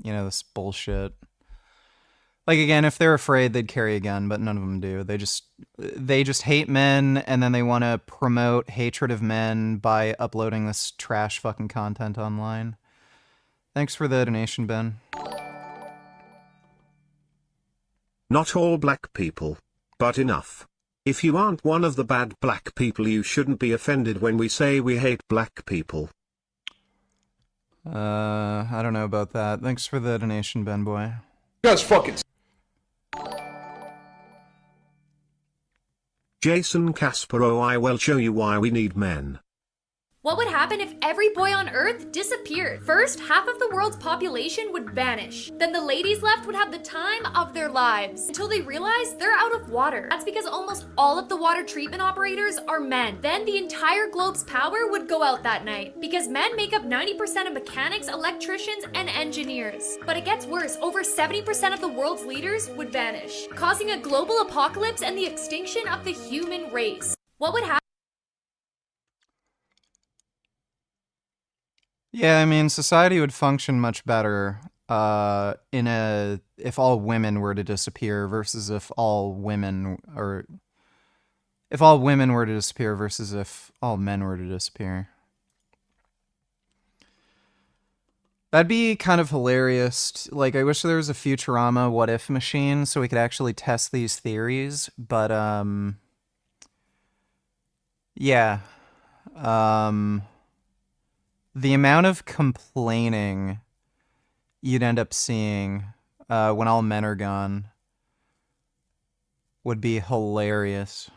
you know, this bullshit. Like, again, if they're afraid, they'd carry a gun, but none of them do. They just hate men, and then they want to promote hatred of men by uploading this trash fucking content online. Thanks for the donation, Ben. Not all black people, but enough. If you aren't one of the bad black people, you shouldn't be offended when we say we hate black people. I don't know about that. Thanks for the donation, Ben Boy. You guys fucking... Jason Casparo, I will show you why we need men. What would happen if every boy on Earth disappeared? First, half of the world's population would vanish. Then the ladies left would have the time of their lives until they realize they're out of water. That's because almost all of the water treatment operators are men. Then the entire globe's power would go out that night because men make up 90% of mechanics, electricians, and engineers. But it gets worse. Over 70% of the world's leaders would vanish, causing a global apocalypse and the extinction of the human race. What would happen? Yeah, I mean, society would function much better if all women were to disappear versus if all women were to disappear versus if all men were to disappear. That'd be kind of hilarious. Like, I wish there was a Futurama what if machine so we could actually test these theories, but yeah. The amount of complaining you'd end up seeing when all men are gone would be hilarious.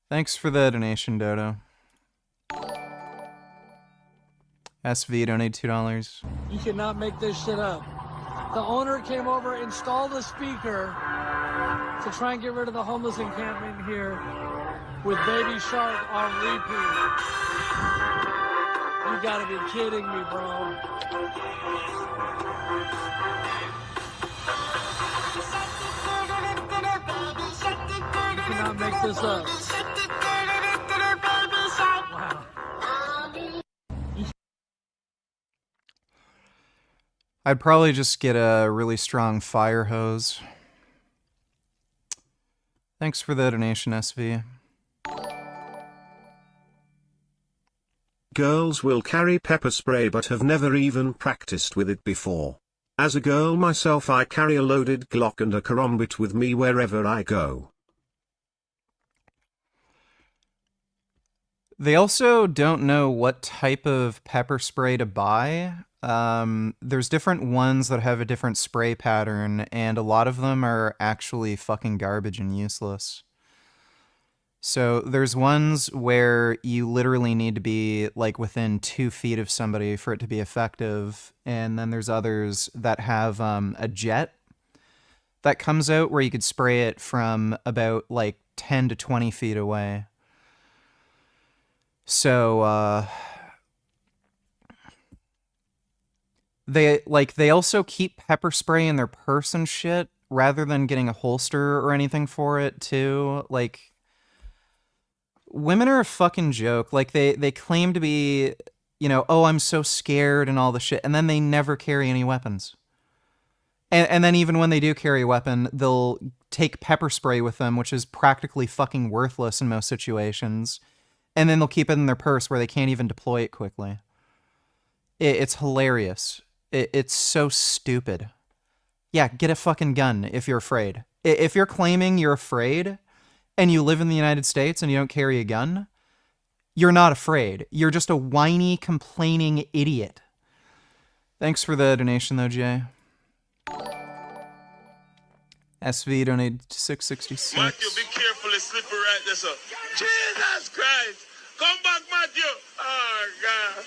Thanks for the donation, Dodo. SV donate $2. You cannot make this shit up. The owner came over, installed a speaker to try and get rid of the homeless encampment here with Baby Shark on repeat. You gotta be kidding me, bro. You cannot make this up. Wow. I'd probably just get a really strong fire hose. Thanks for the donation, SV. Girls will carry pepper spray but have never even practiced with it before. As a girl myself, I carry a loaded Glock and a karambit with me wherever I go. They also don't know what type of pepper spray to buy. There's different ones that have a different spray pattern, and a lot of them are actually fucking garbage and useless. So there's ones where you literally need to be like within 2 feet of somebody for it to be effective. And then there's others that have a jet that comes out where you could spray it from about like 10 to 20 feet away. So they also keep pepper spray in their purse and shit rather than getting a holster or anything for it too. Like, women are a fucking joke. Like, they claim to be, you know, oh, I'm so scared and all the shit, and then they never carry any weapons. And then even when they do carry a weapon, they'll take pepper spray with them, which is practically fucking worthless in most situations, and then they'll keep it in their purse where they can't even deploy it quickly. It's hilarious. It's so stupid. Yeah, get a fucking gun if you're afraid. If you're claiming you're afraid and you live in the United States and you don't carry a gun, you're not afraid. You're just a whiny, complaining idiot. Thanks for the donation, though, Jay. SV donated 666. Matthew, be careful, it's slippery right there, sir. Jesus Christ! Come back, Matthew! Oh, God.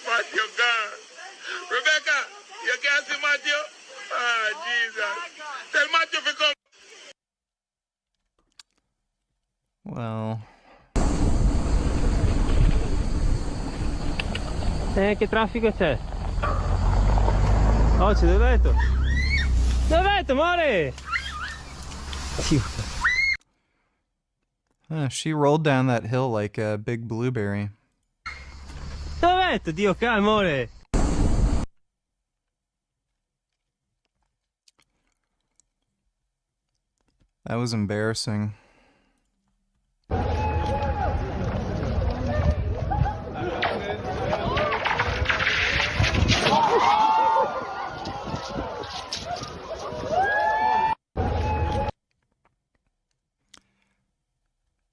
Matthew, God. Rebecca, you can't see Matthew? Oh, Jesus. Tell Matthew to come. Well... Che traffico c'è? Oh, c'è dov'è? Dov'è, amore? She rolled down that hill like a big blueberry. Dov'è, Dio ca, amore? That was embarrassing.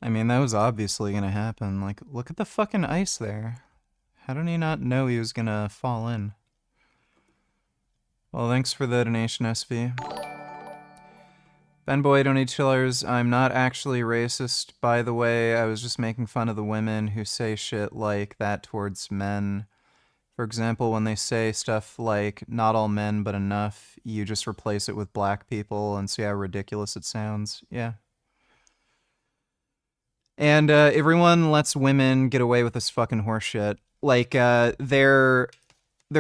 I mean, that was obviously gonna happen. Like, look at the fucking ice there. How did he not know he was gonna fall in? Well, thanks for the donation, SV. Benboy donate $2. I'm not actually racist, by the way. I was just making fun of the women who say shit like that towards men. For example, when they say stuff like, not all men, but enough, you just replace it with black people and see how ridiculous it sounds. Yeah. And everyone lets women get away with this fucking horseshit. Like, there's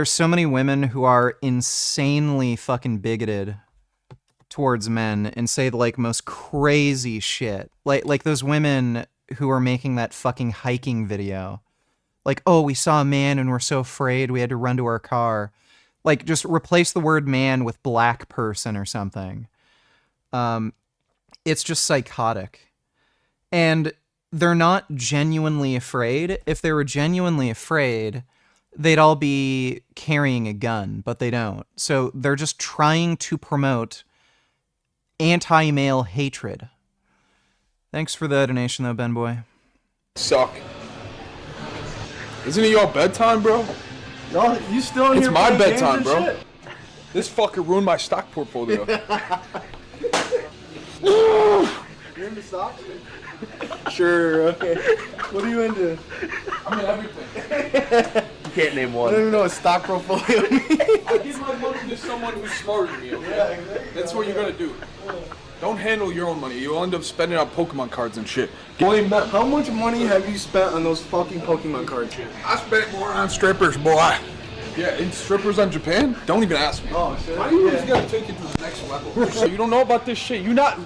so many women who are insanely fucking bigoted towards men and say the, like, most crazy shit. Like those women who are making that fucking hiking video. Like, oh, we saw a man and we're so afraid we had to run to our car. Like, just replace the word man with black person or something. It's just psychotic. And they're not genuinely afraid. If they were genuinely afraid, they'd all be carrying a gun, but they don't. So they're just trying to promote anti-male hatred. Thanks for the donation, though, Benboy. Suck. Isn't it your bedtime, bro? No, you still in It's here my playing games bedtime, and bro. shit? This fucker ruined my stock portfolio. You're into stocks? Sure, okay. What are you into? I'm in everything. You can't name one. I don't even know what stock portfolio means. I give my money to someone who's smarter than me, okay? Yeah, exactly. That's what you gotta do. Don't handle your own money. You'll end up spending on Pokemon cards and shit. Blame them. How much money have you spent on those fucking Pokemon cards? I spent more on strippers, boy. Yeah, and strippers on Japan? Don't even ask me. Oh, shit. Why do you always gotta take it to the next level? So you don't know about this shit. You not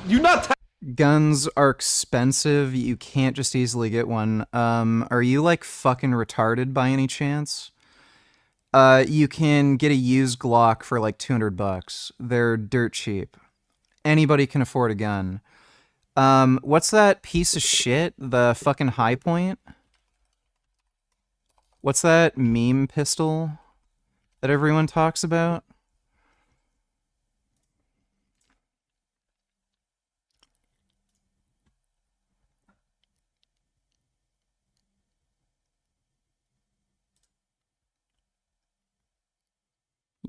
Guns are expensive. You can't just easily get one. Are you like fucking retarded by any chance? You can get a used Glock for like $200. They're dirt cheap. Anybody can afford a gun. What's that piece of shit? The fucking High Point? What's that meme pistol that everyone talks about?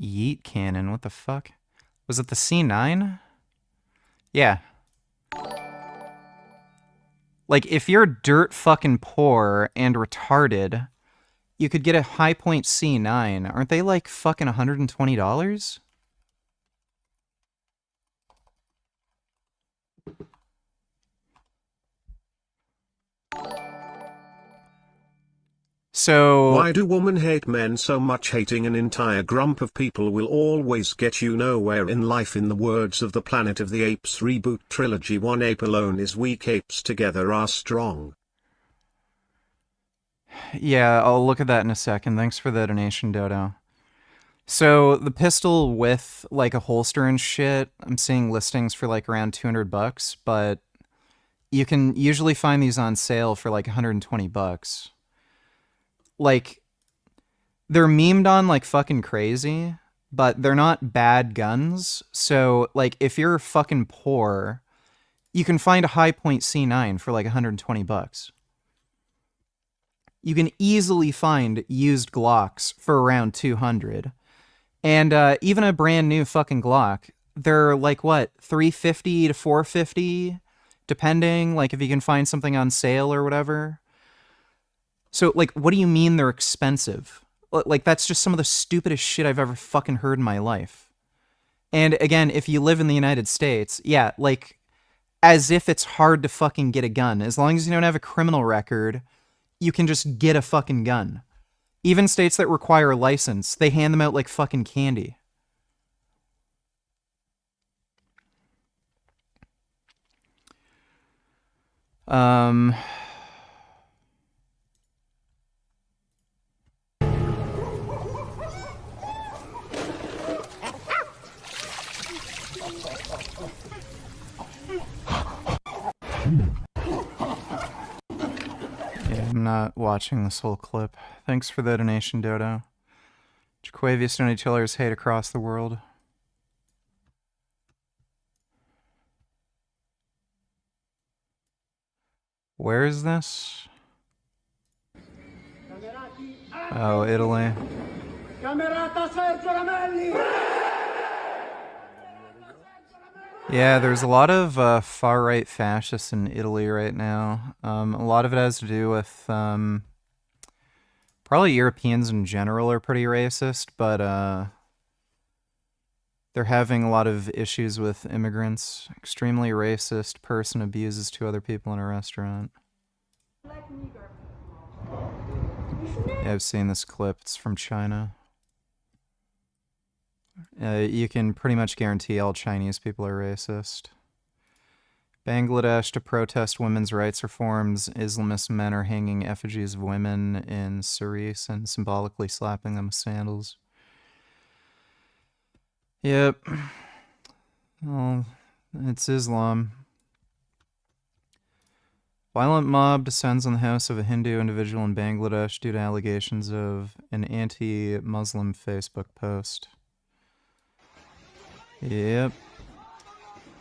Yeet cannon, what the fuck? Was it the C9? Yeah. Like, if you're dirt fucking poor and retarded, you could get a high point C9. Aren't they like fucking $120? So... Why do women hate men so much? Hating an entire grump of people will always get you nowhere in life. In the words of the Planet of the Apes reboot trilogy, one ape alone is weak, apes together are strong. Yeah, I'll look at that in a second. Thanks for the donation, Dodo. So, the pistol with, like, a holster and shit, I'm seeing listings for, like, around $200, but you can usually find these on sale for, like, $120. Like, they're memed on like fucking crazy, but they're not bad guns. So, like, if you're fucking poor, you can find a high point C9 for like $120. You can easily find used Glocks for around 200. And even a brand new fucking Glock, they're like, what, 350 to 450, depending, like, if you can find something on sale or whatever. So, like, what do you mean they're expensive? Like, that's just some of the stupidest shit I've ever fucking heard in my life. And again, if you live in the United States, yeah, like, as if it's hard to fucking get a gun. As long as you don't have a criminal record, you can just get a fucking gun. Even states that require a license, they hand them out like fucking candy. Yeah, I'm not watching this whole clip. Thanks for the donation, Dodo. Jaquavius donated $2 hate across the world. Where is this? Oh, Italy. Yeah, there's a lot of far-right fascists in Italy right now. A lot of it has to do with probably Europeans in general are pretty racist, but they're having a lot of issues with immigrants. Extremely racist person abuses two other people in a restaurant. Yeah, I've seen this clip. It's from China. You can pretty much guarantee all Chinese people are racist. Bangladesh to protest women's rights reforms. Islamist men are hanging effigies of women in cerise and symbolically slapping them with sandals. Yep. Well, it's Islam. Violent mob descends on the house of a Hindu individual in Bangladesh due to allegations of an anti-Muslim Facebook post. Yep.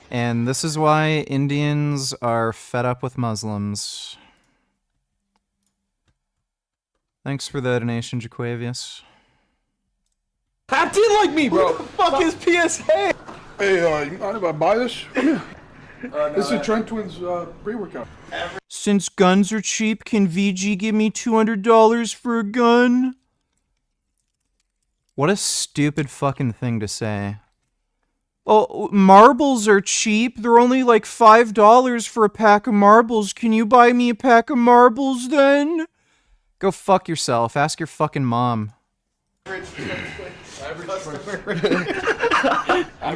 And this is why Indians are fed up with Muslims. Thanks for the donation, Jaquavius. Tapped in like me, bro. Fuck is PSA? Hey, you mind if I buy this? This is Tren Twins pre-workout. Since guns are cheap, can VG give me $200 for a gun? What a stupid fucking thing to say. Oh, marbles are cheap. They're only like $5 for a pack of marbles. Can you buy me a pack of marbles then? Go fuck yourself. Ask your fucking mom. I'm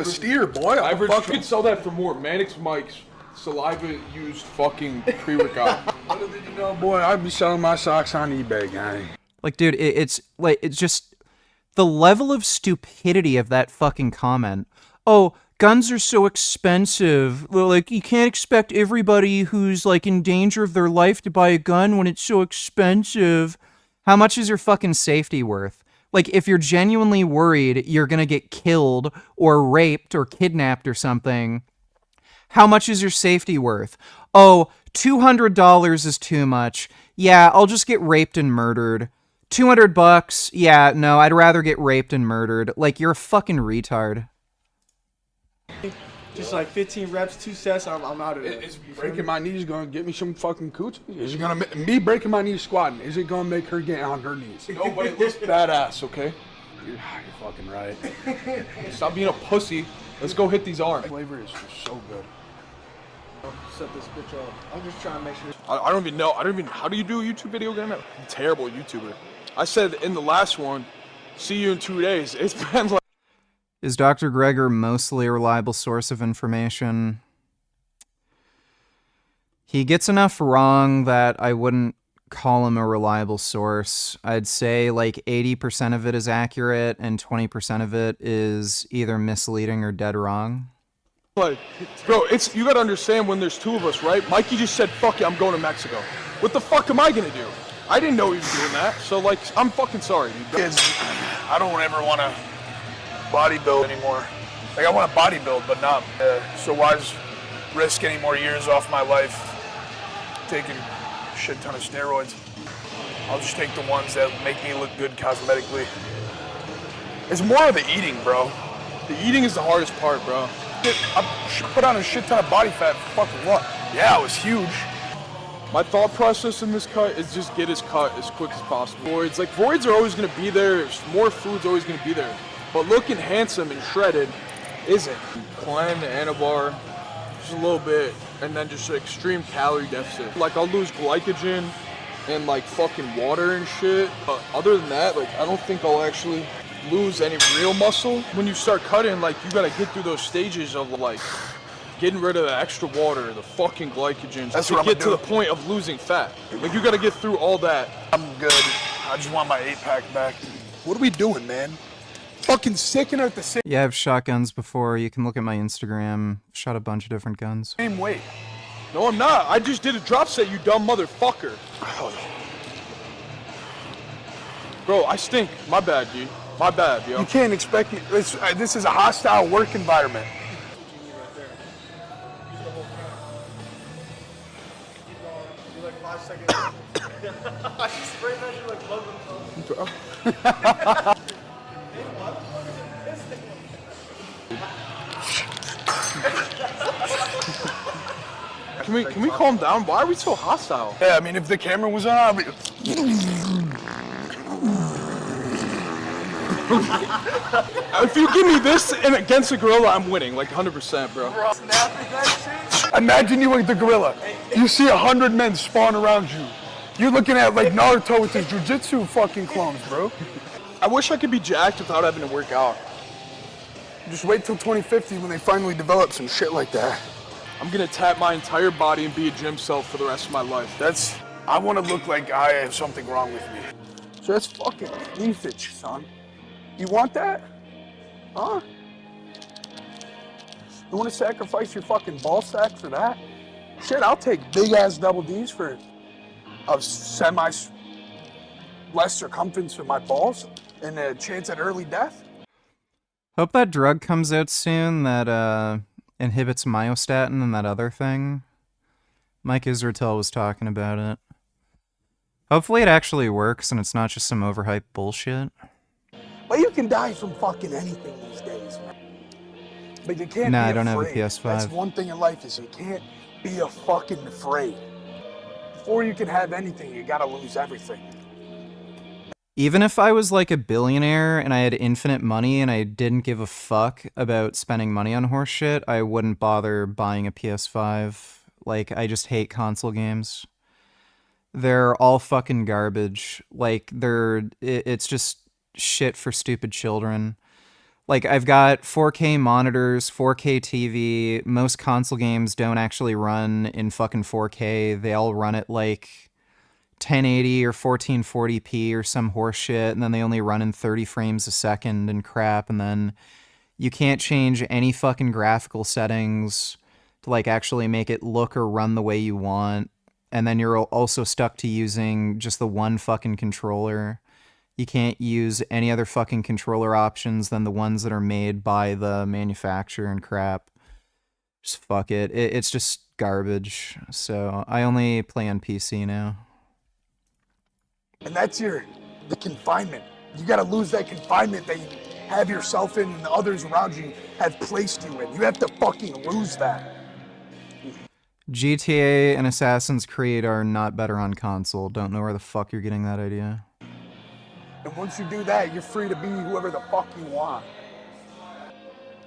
a steer, boy. I could sell that for more. Mannix Mike's saliva-used fucking pre-workout. Little did you know, boy, I'd be selling my socks on eBay, gang. Like, dude, it's just the level of stupidity of that fucking comment. Oh, guns are so expensive. Like, you can't expect everybody who's, like, in danger of their life to buy a gun when it's so expensive. How much is your fucking safety worth? Like, if you're genuinely worried you're gonna get killed or raped or kidnapped or something, how much is your safety worth? Oh, $200 is too much. Yeah, I'll just get raped and murdered. $200? Yeah, no, I'd rather get raped and murdered. Like, you're a fucking retard. Just like 15 reps, 2 sets, I'm out of there. Is breaking my knees gonna get me some fucking coochie? Is it gonna me breaking my knees squatting? Is it gonna make her get on her knees? No, but it looks badass, okay? You're fucking right. Stop being a pussy. Let's go hit these arms. Flavor is so good. Set this bitch up. I'm just trying to make sure. I don't even know. How do you do a YouTube video again? I'm a terrible YouTuber. I said in the last one, see you in 2 days. It's been like. Is Dr. Greger mostly a reliable source of information? He gets enough wrong that I wouldn't call him a reliable source. I'd say like 80% of it is accurate and 20% of it is either misleading or dead wrong. Like, bro, you gotta understand when there's 2 of us, right? Mikey just said, fuck it, I'm going to Mexico. What the fuck am I gonna do? I didn't know he was doing that, so like, I'm fucking sorry, dude. Kids, I don't ever want to bodybuild anymore. Like, I want to bodybuild, but not. So why risk any more years off my life taking a shit ton of steroids? I'll just take the ones that make me look good cosmetically. It's more of the eating, bro. The eating is the hardest part, bro. I put on a shit ton of body fat for fucking what? Yeah, it was huge. My thought process in this cut is just get his cut as quick as possible. Voids are always gonna be there. More food's always gonna be there. But looking handsome and shredded isn't. Climb the anabar just a little bit, and then just an extreme calorie deficit. Like, I'll lose glycogen and like fucking water and shit. But other than that, like, I don't think I'll actually lose any real muscle. When you start cutting, like, you gotta get through those stages of like getting rid of the extra water, the fucking glycogen, to get to the point of losing fat. Like, you gotta get through all that. I'm good. I just want my 8-pack back. What are we doing, man? Fucking sicking at the same. Yeah, I've shot guns before. You can look at my Instagram. Shot a bunch of different guns. Same weight. No, I'm not. I just did a drop set, you dumb motherfucker. Bro, I stink. My bad, dude. My bad, yo. You can't expect me. This is a hostile work environment. I just spray that you like love them. Can we calm down? Why are we so hostile? Yeah, I mean, if the camera was on, I'd be... If you give me this and against a gorilla, I'm winning, like 100%, bro. Imagine you with the gorilla. You see 100 men spawn around you. You're looking at like Naruto with his jujitsu fucking clones, bro. I wish I could be jacked without having to work out. Just wait till 2050 when they finally develop some shit like that. I'm gonna tap my entire body and be a gym self for the rest of my life. I want to look like I have something wrong with me. So that's fucking cleavage, son. You want that? Huh? You want to sacrifice your fucking ball sack for that? Shit, I'll take big ass double D's for a semi less circumference of my balls and a chance at early death. Hope that drug comes out soon that inhibits myostatin and that other thing. Mike Israetel was talking about it. Hopefully it actually works and it's not just some overhyped bullshit. But you can die from fucking anything these days, man. But you can't be I afraid. don't have a PS5. That's one thing in life is you can't be a fucking afraid. Before you can have anything, you gotta lose everything. Even if I was like a billionaire and I had infinite money and I didn't give a fuck about spending money on horse shit, I wouldn't bother buying a PS5. Like, I just hate console games. They're all fucking garbage. Like, it's just shit for stupid children. Like, I've got 4K monitors, 4K TV. Most console games don't actually run in fucking 4K. They all run at like 1080 or 1440p or some horse shit, and then they only run in 30 frames a second and crap, and then you can't change any fucking graphical settings to like actually make it look or run the way you want. and then you're also stuck to using just the one fucking controller. You can't use any other fucking controller options than the ones that are made by the manufacturer and crap. Just fuck it. It's just garbage. So I only play on PC now. And that's the confinement. You gotta lose that confinement that you have yourself in and the others around you have placed you in. You have to fucking lose that. GTA and Assassin's Creed are not better on console. Don't know where the fuck you're getting that idea. And once you do that, you're free to be whoever the fuck you want.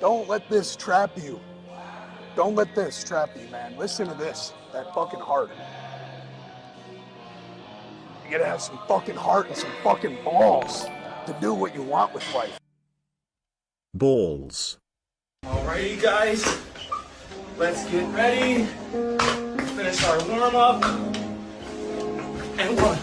Don't let this trap you. Don't let this trap you, man. Listen to this, that fucking heart. You gotta have some fucking heart and some fucking balls to do what you want with life. Balls. Alrighty, guys. Let's get ready. Finish our warm up. And one.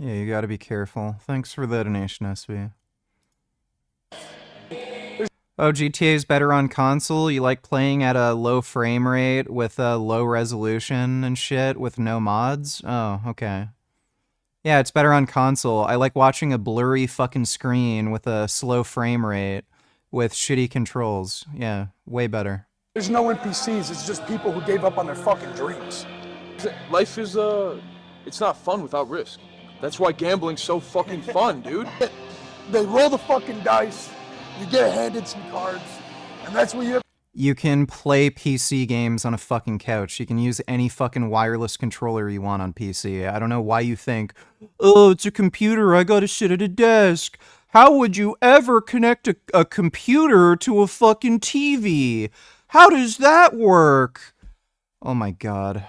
Yeah, you gotta be careful. Thanks for the donation, SB. Oh, GTA is better on console? You like playing at a low frame rate with a low resolution and shit with no mods? Oh, okay. Yeah, it's better on console. I like watching a blurry fucking screen with a slow frame rate with shitty controls. Yeah, way better. There's no NPCs, it's just people who gave up on their fucking dreams. Life is, it's not fun without risk. That's why gambling's so fucking fun, dude. They roll the fucking dice, you get handed some cards, and that's what you have. You can play PC games on a fucking couch. You can use any fucking wireless controller you want on PC. I don't know why you think, oh, it's a computer, I gotta sit at a desk. How would you ever connect a computer to a fucking TV? How does that work? Oh my god.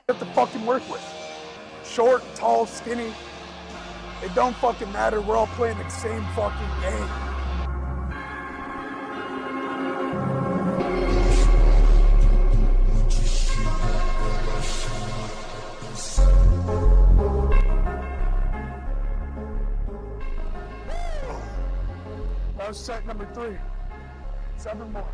You have to fucking work with. Short, tall, skinny. It don't fucking matter. We're all playing the same fucking game. That was set number 3. 7 more.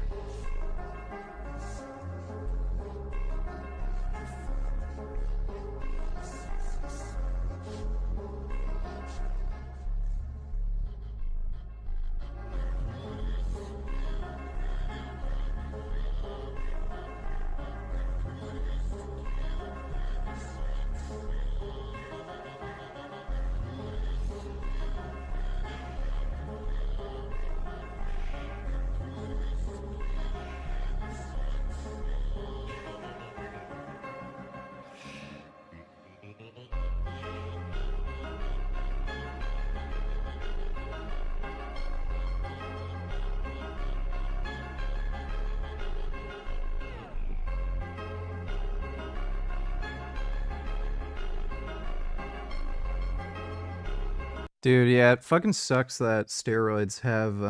Dude, yeah, it fucking sucks that steroids have,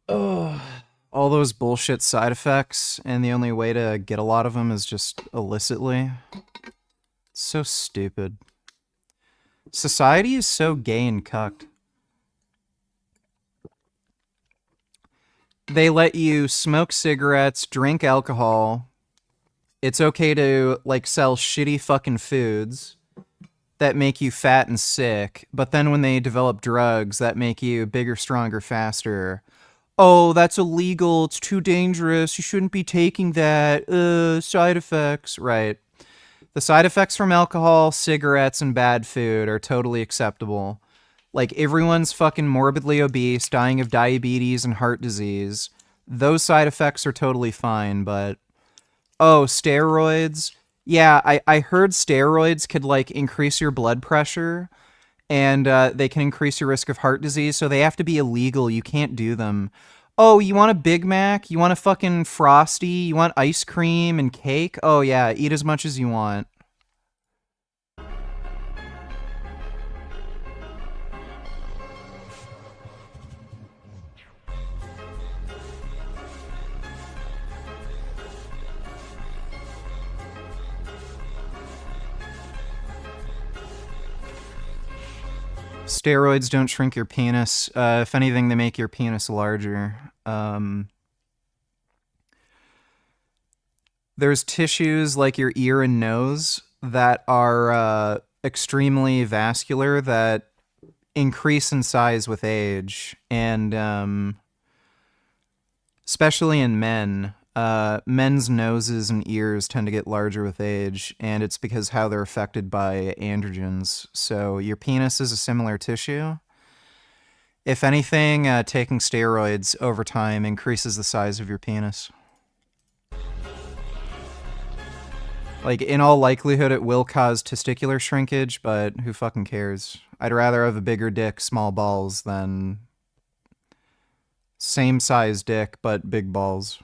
all those bullshit side effects, and the only way to get a lot of them is just illicitly. It's so stupid. Society is so gay and cucked. They let you smoke cigarettes, drink alcohol. It's okay to, like, sell shitty fucking foods that make you fat and sick, but then when they develop drugs that make you bigger, stronger, faster, oh, that's illegal, it's too dangerous, you shouldn't be taking that, side effects. Right. The side effects from alcohol, cigarettes, and bad food are totally acceptable. Like, everyone's fucking morbidly obese, dying of diabetes and heart disease. Those side effects are totally fine, but... oh, steroids? Yeah, I heard steroids could, like, increase your blood pressure, and they can increase your risk of heart disease, so they have to be illegal. You can't do them. Oh, you want a Big Mac? You want a fucking Frosty? You want ice cream and cake? Oh, yeah, eat as much as you want. Steroids don't shrink your penis. If anything, they make your penis larger. There's tissues like your ear and nose that are extremely vascular that increase in size with age, and especially in men, men's noses and ears tend to get larger with age, and it's because how they're affected by androgens. So your penis is a similar tissue. If anything, taking steroids over time increases the size of your penis. Like, in all likelihood, it will cause testicular shrinkage, but who fucking cares? I'd rather have a bigger dick, small balls, than same size dick, but big balls.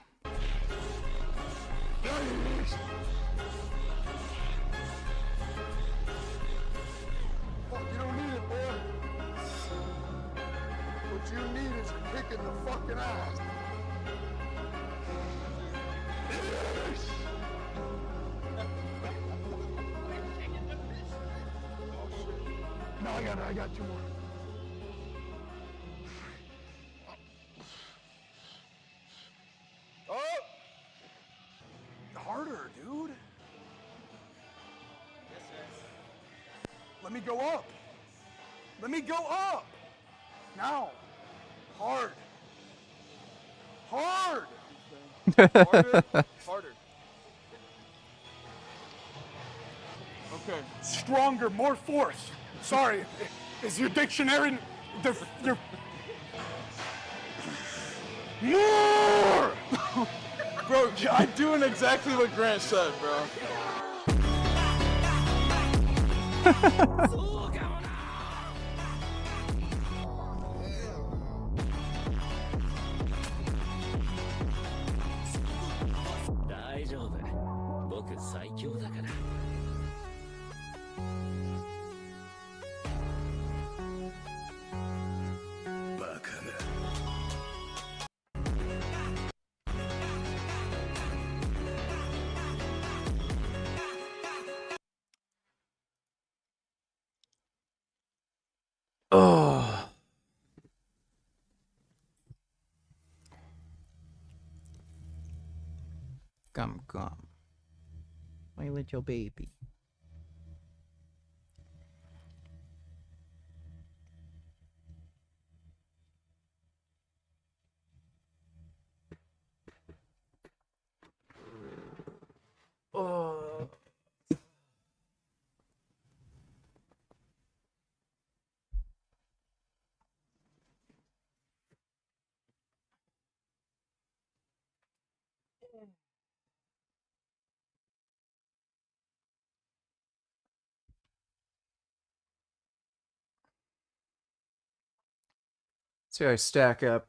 I got two more. Oh! Harder, dude. Yes, sir. Let me go up. Let me go up. Now. Hard. Hard. Harder. Harder. Okay. Stronger, more force. Sorry. Is your dictionary... Your... More! Bro, I'm doing exactly what Grant said, bro. Oh. Gum gum. My little baby. Oh. See how I stack up.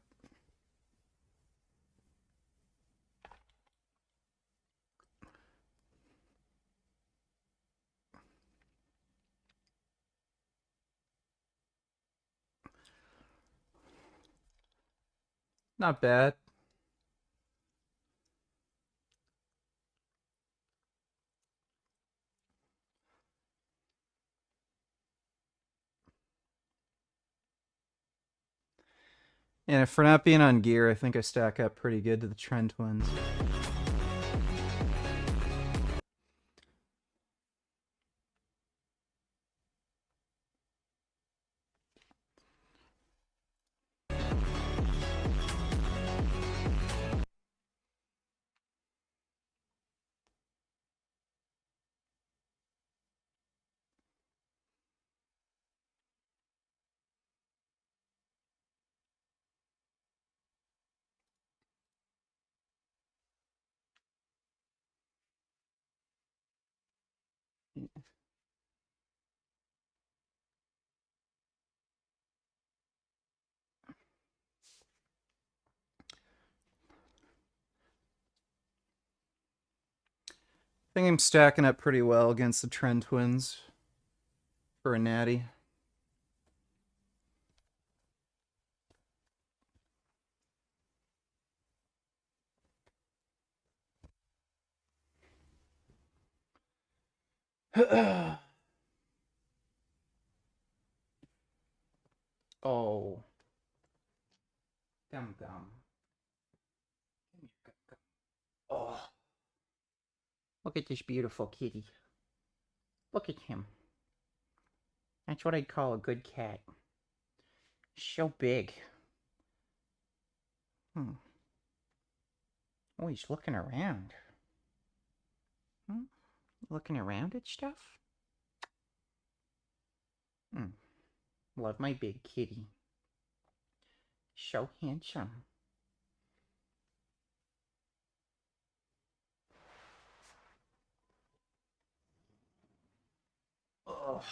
Not bad. And for not being on gear, I think I stack up pretty good to the Tren twins. I think I'm stacking up pretty well against the Tren twins for a natty. Oh. Gum gum. Oh. Look at this beautiful kitty. Look at him. That's what I'd call a good cat. So big. Oh, he's looking around. Looking around at stuff? Love my big kitty. So handsome. Ugh.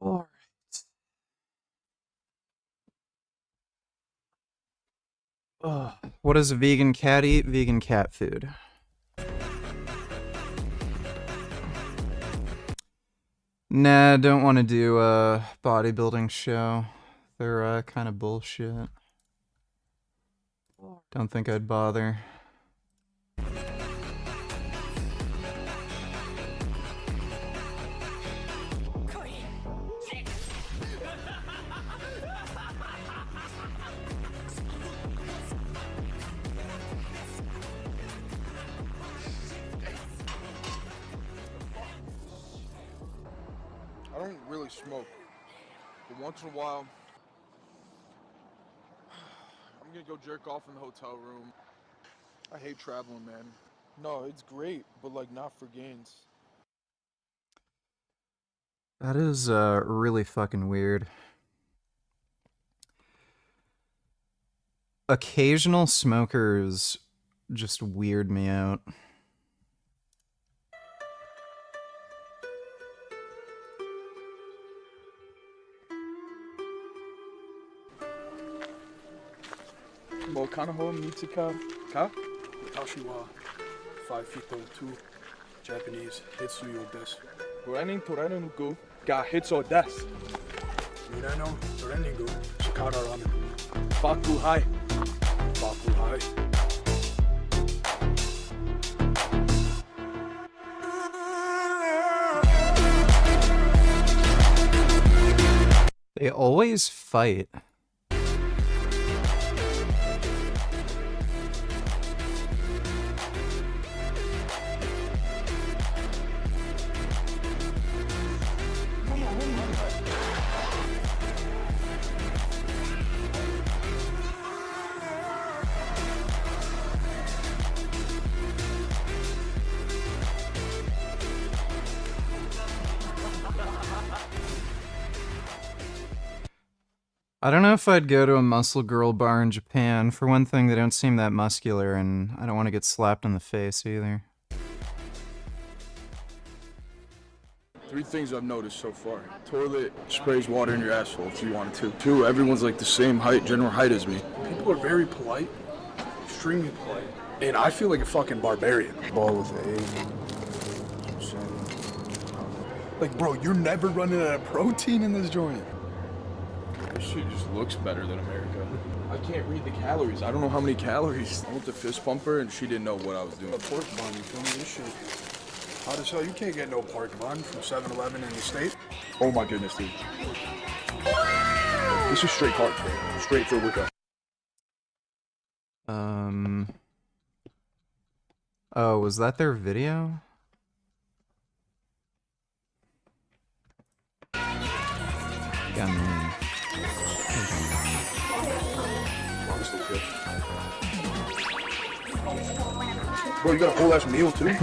Alright. What does a vegan cat eat? Vegan cat food. Nah, don't want to do a bodybuilding show. They're kind of bullshit. Don't think I'd bother. I don't really smoke, but once in a while, I'm gonna go jerk off in the hotel room. I hate traveling, man. No, it's great, but like not for gains. That is really fucking weird. Occasional smokers just weird me out. Mo kanaho mitsuka ka? Watashi wa 5'2", Japanese hitsuyo desu. Renin torenu no go ga hitsu desu. Mirano torenu go shikara ramen. Faku hai. Faku hai. They always fight. I don't know if I'd go to a muscle girl bar in Japan. For one thing, they don't seem that muscular, and I don't want to get slapped in the face either. 3 things I've noticed so far. Toilet sprays water in your asshole if you wanted to. 2, everyone's like the same height, general height as me. People are very polite, extremely polite. And I feel like a fucking barbarian. Ball with A. Like, bro, you're never running out of protein in this joint. This shit just looks better than America. I can't read the calories. I don't know how many calories. I went to fist pumper and she didn't know what I was doing. A pork bun, you feel me? This shit. How the hell? You can't get no pork bun from 7-Eleven in the state. Oh my goodness, dude. This is straight carb, bro. Straight for workout. Oh, was that their video? Yummy. Bro, you got a whole ass meal too?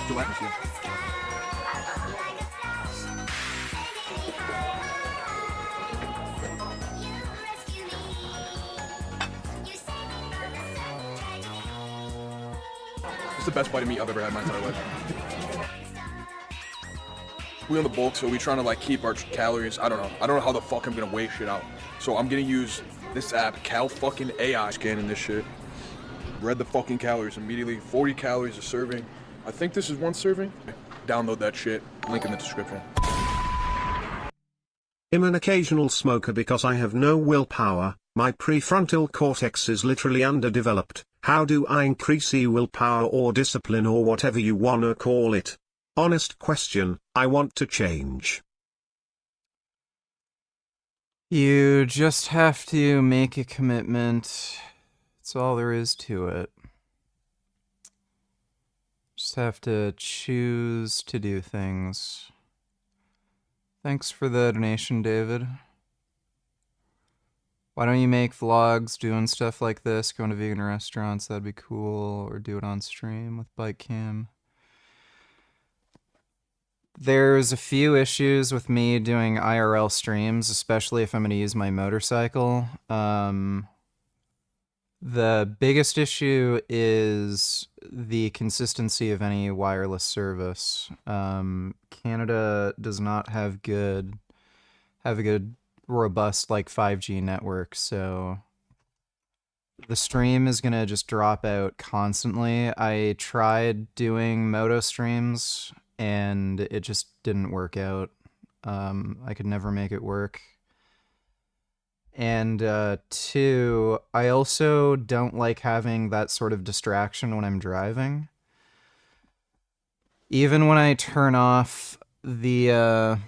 Gelatinous, yeah. It's the best bite of meat I've ever had in my entire life. We on the bulk, so we trying to like keep our calories. I don't know how the fuck I'm gonna weigh shit out. So I'm gonna use this app, Cal fucking AI, scanning this shit. Read the fucking calories immediately. 40 calories a serving. I think this is 1 serving. Download that shit. Link in the description. I'm an occasional smoker because I have no willpower. My prefrontal cortex is literally underdeveloped. How do I increase willpower or discipline or whatever you wanna call it? Honest question, I want to change. You just have to make a commitment. That's all there is to it. Just have to choose to do things. Thanks for the donation, David. Why don't you make vlogs doing stuff like this, going to vegan restaurants, that'd be cool, or do it on stream with Bike Cam. There's a few issues with me doing IRL streams, especially if I'm going to use my motorcycle. The biggest issue is the consistency of any wireless service. Canada does not have a good robust like 5G network, so the stream is gonna just drop out constantly. I tried doing moto streams and it just didn't work out. I could never make it work. And 2, I also don't like having that sort of distraction when I'm driving. Even when I turn off the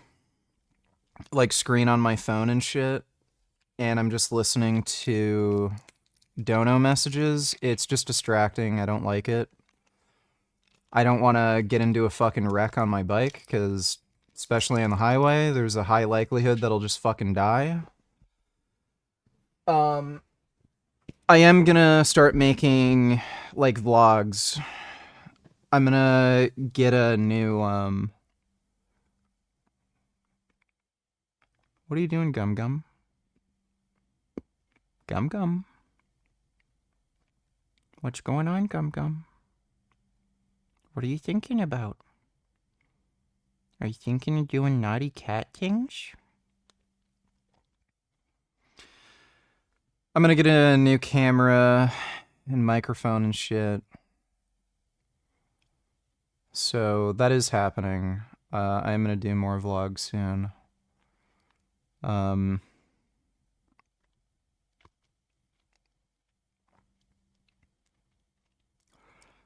like screen on my phone and shit, and I'm just listening to dono messages, it's just distracting. I don't like it. I don't want to get into a fucking wreck on my bike, because especially on the highway, there's a high likelihood that I'll just fucking die. I am gonna start making like vlogs. I'm gonna get a new what are you doing, Gum Gum? Gum Gum. What's going on, Gum Gum? What are you thinking about? Are you thinking of doing naughty cat things? I'm gonna get a new camera and microphone and shit. So that is happening. I'm gonna do more vlogs soon. I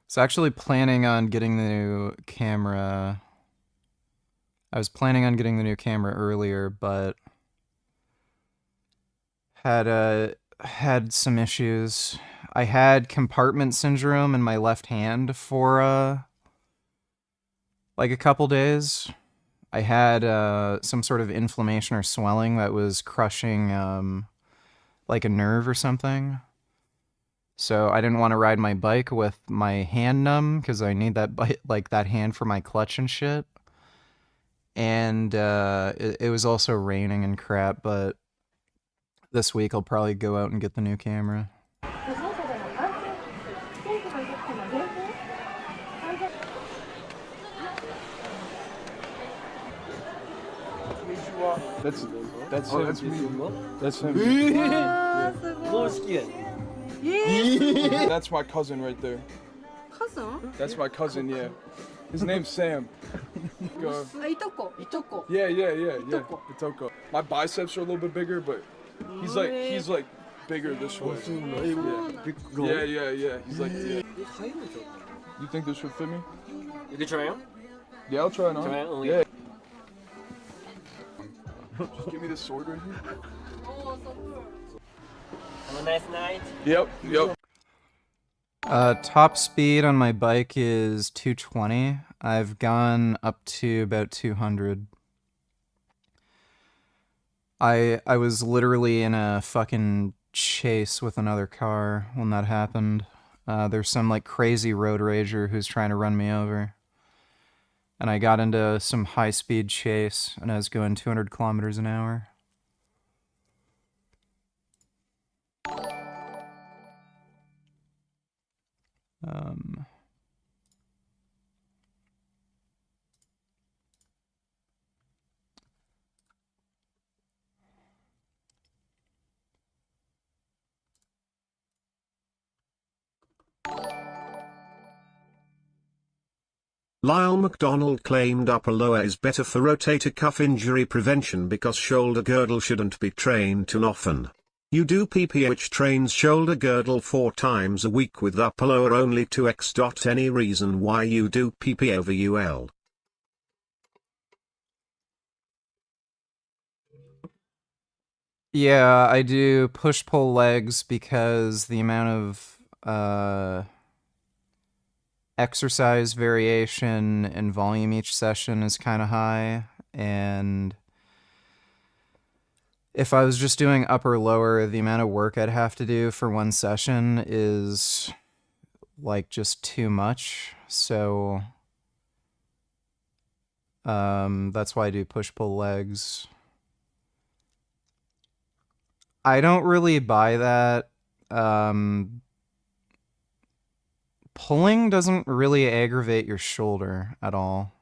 was actually planning on getting the new camera. I was planning on getting the new camera earlier, but had some issues. I had compartment syndrome in my left hand for like a couple days. I had some sort of inflammation or swelling that was crushing like a nerve or something. So I didn't want to ride my bike with my hand numb because I need that like that hand for my clutch and shit. And it was also raining and crap, but this week I'll probably go out and get the new camera. That's him. That's me. That's him. That's my cousin right there. Cousin? That's my cousin, yeah. His name's Sam. Go. Itoko. Yeah. Itoko. My biceps are a little bit bigger, but he's like bigger this way. Yeah. He's like, yeah. You think this would fit me? You can try on? Yeah, I'll try it on. Try it on? Yeah. Just give me this sword right here. Have a nice night. Yep. Top speed on my bike is 220. I've gone up to about 200. I was literally in a fucking chase with another car when that happened. There's some like crazy road rager who's trying to run me over. And I got into some high-speed chase, and I was going 200 kilometers an hour. Lyle McDonald claimed upper lower is better for rotator cuff injury prevention because shoulder girdle shouldn't be trained too often. You do PP which trains shoulder girdle 4 times a week with upper lower only 2x. Any reason why you do PP over UL? Yeah, I do push-pull legs because the amount of exercise variation and volume each session is kind of high, and if I was just doing upper-lower, the amount of work I'd have to do for one session is like just too much, so that's why I do push-pull legs. I don't really buy that. Pulling doesn't really aggravate your shoulder at all.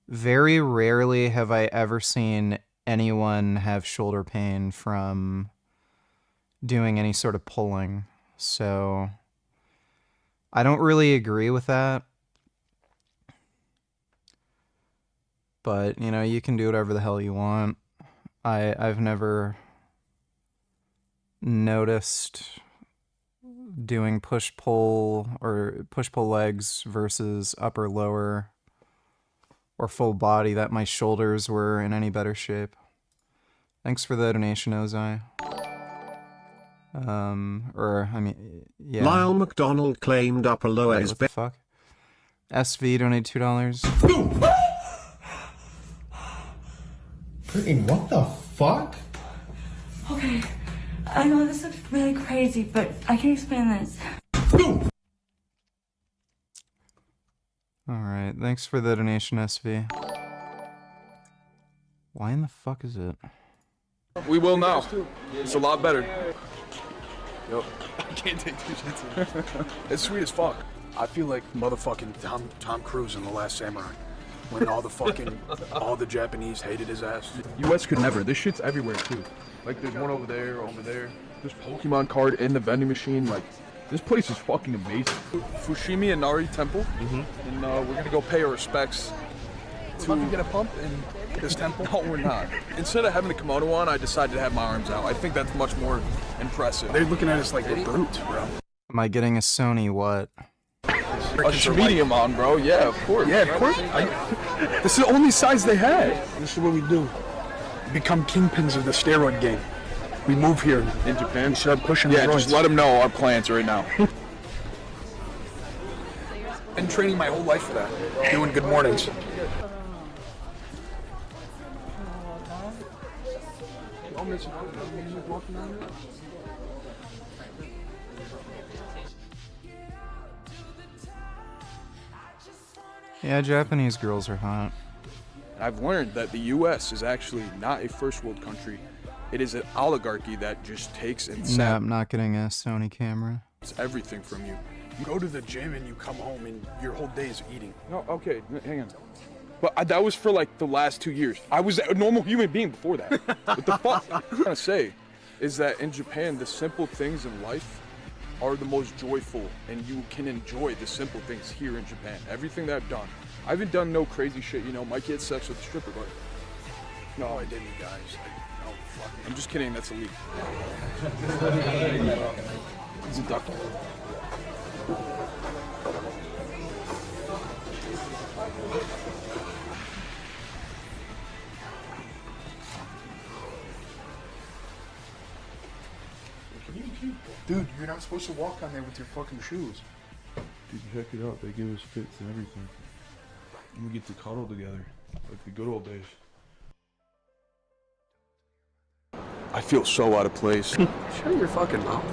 Very rarely have I ever seen anyone have shoulder pain from doing any sort of pulling. So I don't really agree with that. But, you know, you can do whatever the hell you want. I've never noticed doing push-pull or push-pull legs versus upper-lower or full body that my shoulders were in any better shape. Thanks for the donation, Ozai. Yeah. Lyle McDonald claimed upper lower is better. Fuck. SV donated $2. Brittany, what the fuck? Okay, I know this looks really crazy, but I can explain this. Alright, thanks for the donation, SV. Why in the fuck is it? We will now. It's a lot better. Yep. I can't take two shits. It's sweet as fuck. I feel like motherfucking Tom Cruise in The Last Samurai. When all the Japanese hated his ass. US could never. This shit's everywhere too. Like there's one over there. There's Pokemon card in the vending machine. Like this place is fucking amazing. Fushimi Inari Temple. And we're gonna go pay our respects to get a pump in this temple. No, we're not. Instead of having the kimono on, I decided to have my arms out. I think that's much more impressive. They're looking at us like we're brutes, bro. Am I getting a Sony what? A medium on, bro. Yeah, of course. Yeah, of course. This is the only size they had. This is what we do. Become kingpins of the steroid game. We move here in Japan. Start pushing. Yeah, just let them know our plans right now. Been training my whole life for that. Doing good mornings. Yeah, Japanese girls are hot. I've learned that the U.S. is actually not a first world country. It is an oligarchy that just takes and No, I'm not getting a Sony camera. It's everything from you. You go to the gym and you come home and your whole day is eating. No, okay, hang on. But that was for like the last 2 years. I was a normal human being before that. What the fuck I'm trying to say is that in Japan, the simple things in life are the most joyful, and you can enjoy the simple things here in Japan. Everything that I've done. I haven't done no crazy shit, you know, my kid sex with a stripper, but no, I didn't, guys. No, fuck. I'm just kidding, that's illegal. He's a duck. Dude, you're not supposed to walk on there with your fucking shoes. Dude, check it out. They give us fits and everything. And we get to cuddle together, like the good old days. I feel so out of place. Shut your fucking mouth.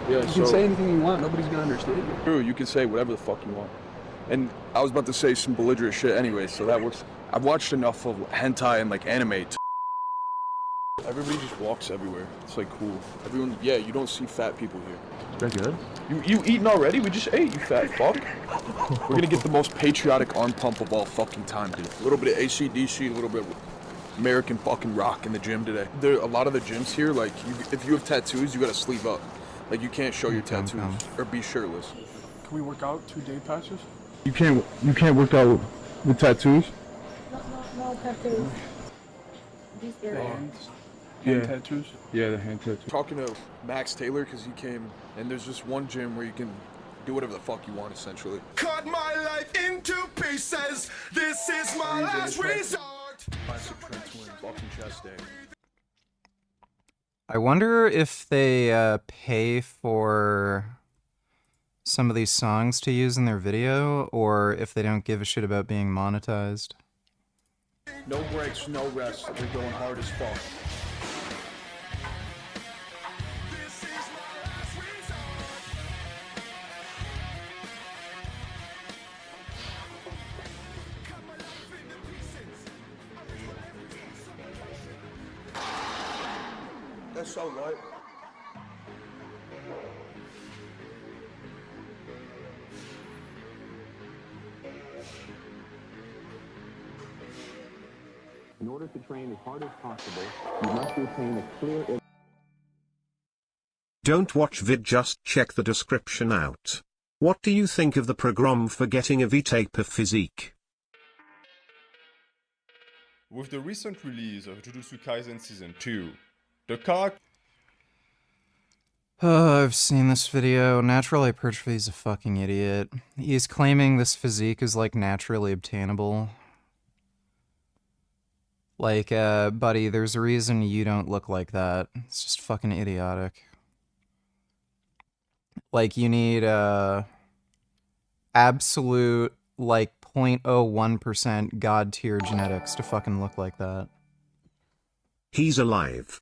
Yeah, you can say anything you want. Nobody's gonna understand you. True, you can say whatever the fuck you want. And I was about to say some belligerent shit anyway, so that works. I've watched enough of hentai and like anime. Everybody just walks everywhere. It's like cool. Everyone, yeah, you don't see fat people here. Is that good? You eating already? We just ate, you fat fuck. We're gonna get the most patriotic arm pump of all fucking time, dude. A little bit of AC/DC, a little bit of American fucking rock in the gym today. There, a lot of the gyms here, like, if you have tattoos, you gotta sleeve up. Like, you can't show your tattoos or be shirtless. Can we work out 2 day passes? You can't work out with tattoos? No tattoos. These Hand Yeah. tattoos? Yeah, the hand tattoo. Talking to Max Taylor, because he came, and there's just one gym where you can do whatever the fuck you want, essentially. Cut my life into pieces. This is my last resort. Classic Tren twins, walking chest day. I wonder if they pay for some of these songs to use in their video, or if they don't give a shit about being monetized. No breaks, no rest. They're going hard as fuck. That's so light. In order to train as hard as possible, you must retain a clear... Don't watch vid, just check the description out. What do you think of the program for getting a V-taper physique? With the recent release of Jujutsu Kaisen Season 2, the character... Oh, I've seen this video. Natural hypertrophy is a fucking idiot. He's claiming this physique is like naturally obtainable. Like, buddy, there's a reason you don't look like that. It's just fucking idiotic. Like, you need, absolute, like, 0.01% god-tier genetics to fucking look like that. He's alive.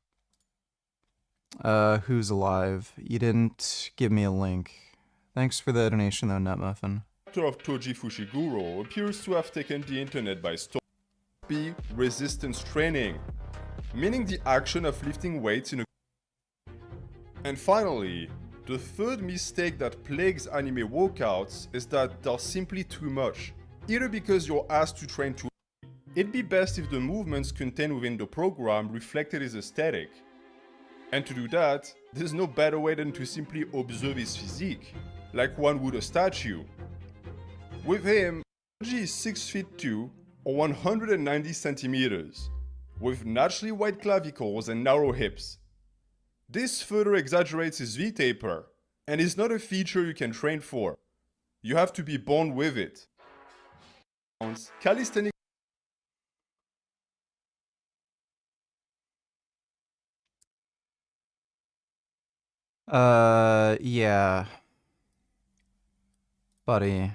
Who's alive? You didn't give me a link. Thanks for the donation, though, Nutmuffin. of Toji Fushiguro appears to have taken the internet by storm. Resistance training, meaning the action of lifting weights in a... And finally, the third mistake that plagues anime workouts is that they're simply too much, either because you're asked to train too. It'd be best if the movements contained within the program reflected his aesthetic. And to do that, there's no better way than to simply observe his physique, like one would a statue. With him, Toji is 6'2", or 190 centimeters, with naturally wide clavicles and narrow hips. This further exaggerates his V-taper, and is not a feature you can train for. You have to be born with it. Calisthenics. Yeah. Buddy.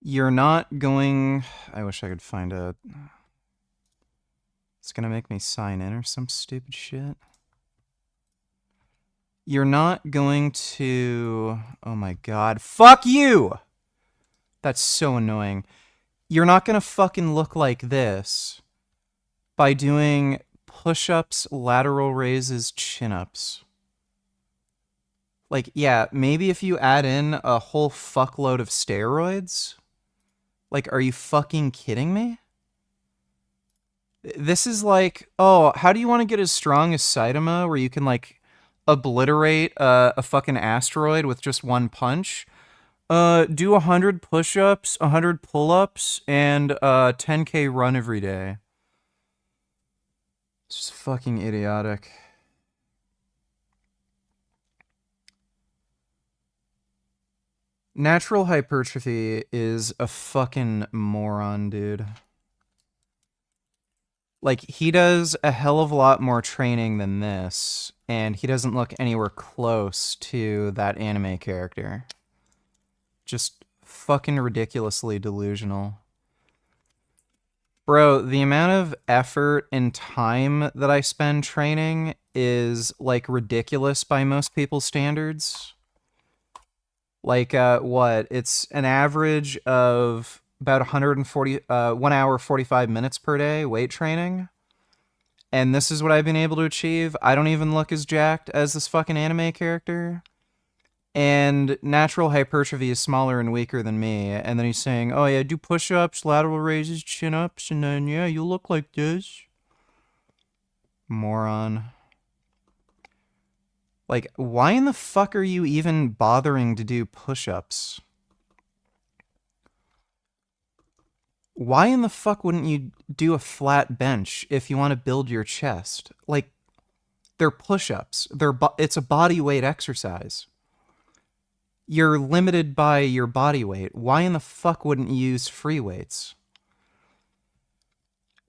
You're not going... I wish I could find a... It's gonna make me sign in or some stupid shit. You're not going to... Oh my god. Fuck you! That's so annoying. You're not gonna fucking look like this by doing push-ups, lateral raises, chin-ups. Like, yeah, maybe if you add in a whole fuckload of steroids... Like, are you fucking kidding me? This is like, oh, how do you want to get as strong as Saitama, where you can, like, obliterate a fucking asteroid with just one punch? Do 100 push-ups, 100 pull-ups, and 10k run every day. It's just fucking idiotic. Natural hypertrophy is a fucking moron, dude. Like, he does a hell of a lot more training than this, and he doesn't look anywhere close to that anime character. Just fucking ridiculously delusional. Bro, the amount of effort and time that I spend training is, like, ridiculous by most people's standards. Like, what? It's an average of about 1 hour, 45 minutes per day weight training. And this is what I've been able to achieve. I don't even look as jacked as this fucking anime character. And natural hypertrophy is smaller and weaker than me. And then he's saying, oh yeah, do push-ups, lateral raises, chin-ups, and then yeah, you look like this. Moron. Like, why in the fuck are you even bothering to do push-ups? Why in the fuck wouldn't you do a flat bench if you want to build your chest? Like, they're push-ups. It's a body weight exercise. You're limited by your body weight. Why in the fuck wouldn't you use free weights?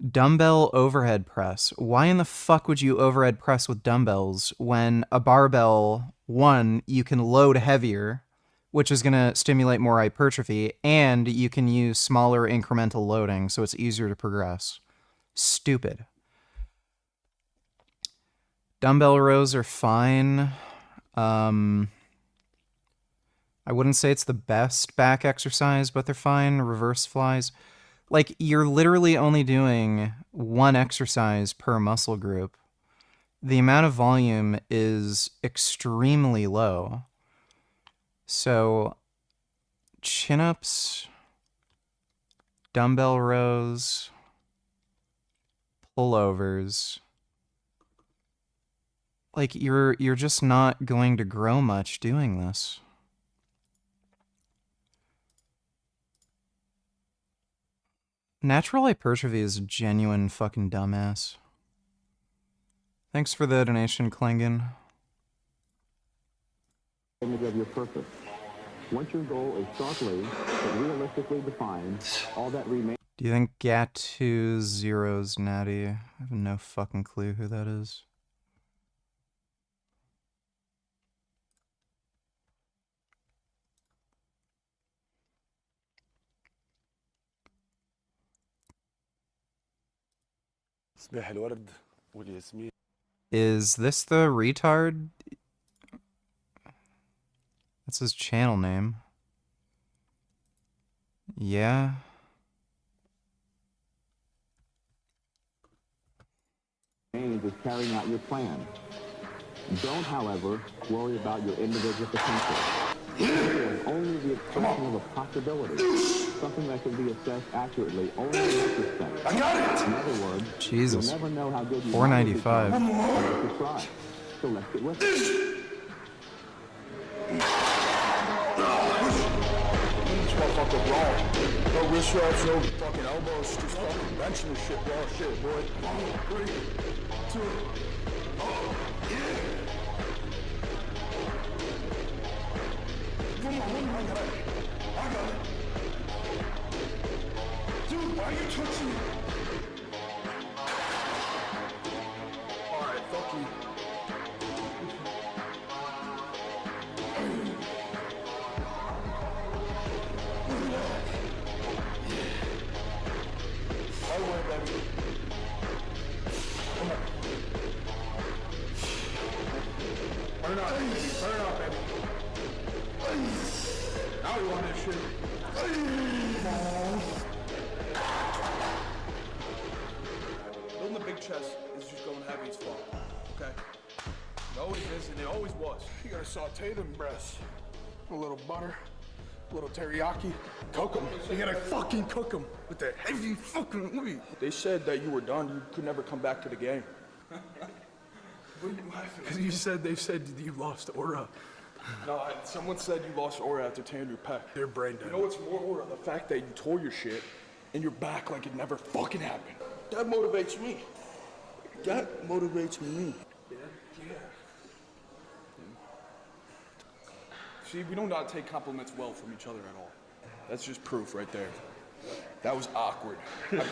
Dumbbell overhead press. Why in the fuck would you overhead press with dumbbells when a barbell, one, you can load heavier, which is going to stimulate more hypertrophy, and you can use smaller incremental loading, so it's easier to progress. Stupid. Dumbbell rows are fine. I wouldn't say it's the best back exercise, but they're fine. Reverse flies. Like, you're literally only doing one exercise per muscle group. The amount of volume is extremely low. So, chin-ups, dumbbell rows, pullovers. Like, you're just not going to grow much doing this. Natural hypertrophy is a genuine fucking dumbass. Thanks for the donation, Klingon. Image of your purpose. Once your goal is starkly but realistically defined, all that remains. Do you think Gat2 natty? I have no fucking clue who that is. Is this the retard? That's his channel name. Yeah. Is carrying out your plan. Don't, however, worry about your individual potential. It is only the expression of a possibility, something that can be assessed accurately only in retrospect. I got it! In other words, Jesus. you'll never know how good you $4.95. unless you try. So let's get with it. This motherfucker raw. No wrist wraps, no fucking elbows, just fucking benching this shit, raw shit, boy. 1, 3, 2, oh, yeah. Come on, I got it. I got it. Dude, why are you touching me? Alright, fuck you. All the way, baby. Come on. Burn up, baby. Burn up, baby. Now we want this shit. Come on. Building a big chest is just going heavy as fuck. Okay? It always is, and it always was. You gotta saute them breasts. A little butter, a little teriyaki. Cook them. You gotta fucking cook them with that heavy fucking meat. They said that you were done. You could never come back to the game. Because they said you lost aura. No, someone said you lost aura after tearing your pec. They're brain dead. You know what's more aura? The fact that you tore your shit in your back like it never fucking happened. That motivates me. That motivates me. Yeah. See, we do not take compliments well from each other at all. That's just proof right there. That was awkward.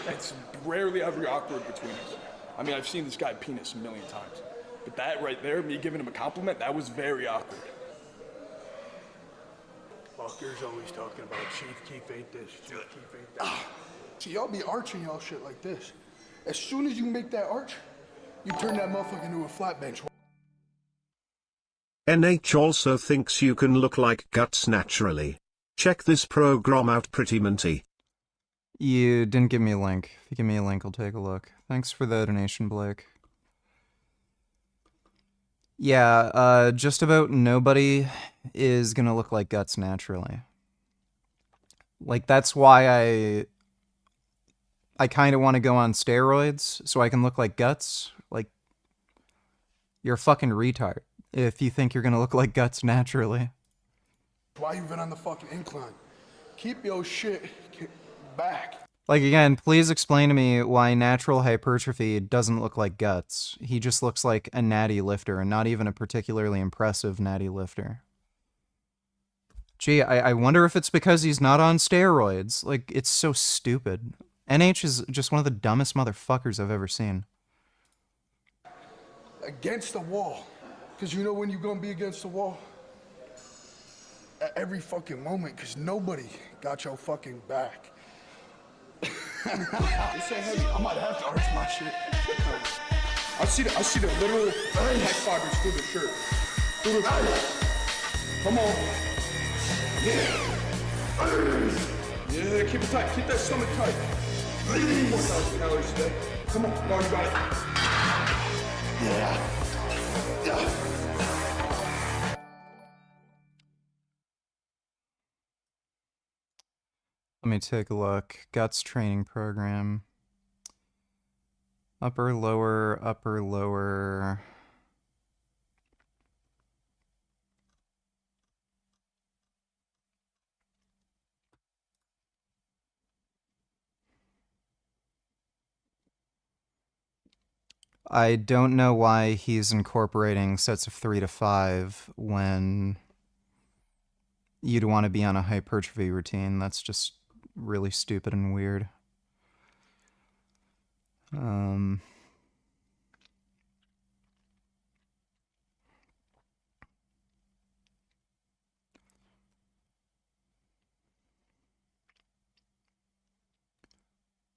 It's rarely ever awkward between us. I mean, I've seen this guy penis a million times. But that right there, me giving him a compliment, that was very awkward. Fuckers always talking about Chief Keef ain't this, Chief Keef ain't that. See, y'all be arching y'all shit like this. As soon as you make that arch, you turn that motherfucker into a flat bench. NH also thinks you can look like Guts naturally. Check this program out, pretty minty. You didn't give me a link. If you give me a link, I'll take a look. Thanks for the donation, Blake. Yeah, just about nobody is gonna look like guts naturally. Like, that's why I kind of want to go on steroids so I can look like guts. Like, you're a fucking retard if you think you're gonna look like guts naturally. Why you been on the fucking incline? Keep your shit back. Like, again, please explain to me why natural hypertrophy doesn't look like guts. He just looks like a natty lifter, and not even a particularly impressive natty lifter. Gee, I wonder if it's because he's not on steroids. Like, it's so stupid. NH is just one of the dumbest motherfuckers I've ever seen. Against the wall. Because you know when you're gonna be against the wall? At every fucking moment, because nobody got your fucking back. This ain't heavy. I might have to arch my shit. I see the literal neck fibers through the shirt. Through the shirt. Come on. Yeah, keep it tight. Keep that stomach tight. 4,000 calories today. Come on. No, you got it. Yeah. Let me take a look. Guts training program. Upper, lower, upper, lower. I don't know why he's incorporating sets of 3 to 5 when you'd want to be on a hypertrophy routine. That's just really stupid and weird.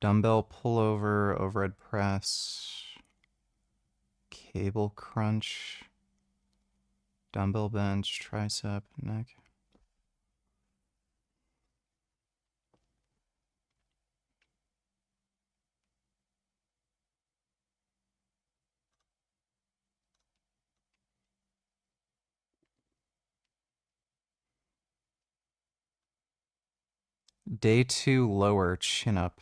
Dumbbell pullover, overhead press, cable crunch, dumbbell bench, tricep, neck. Day 2 lower, chin up.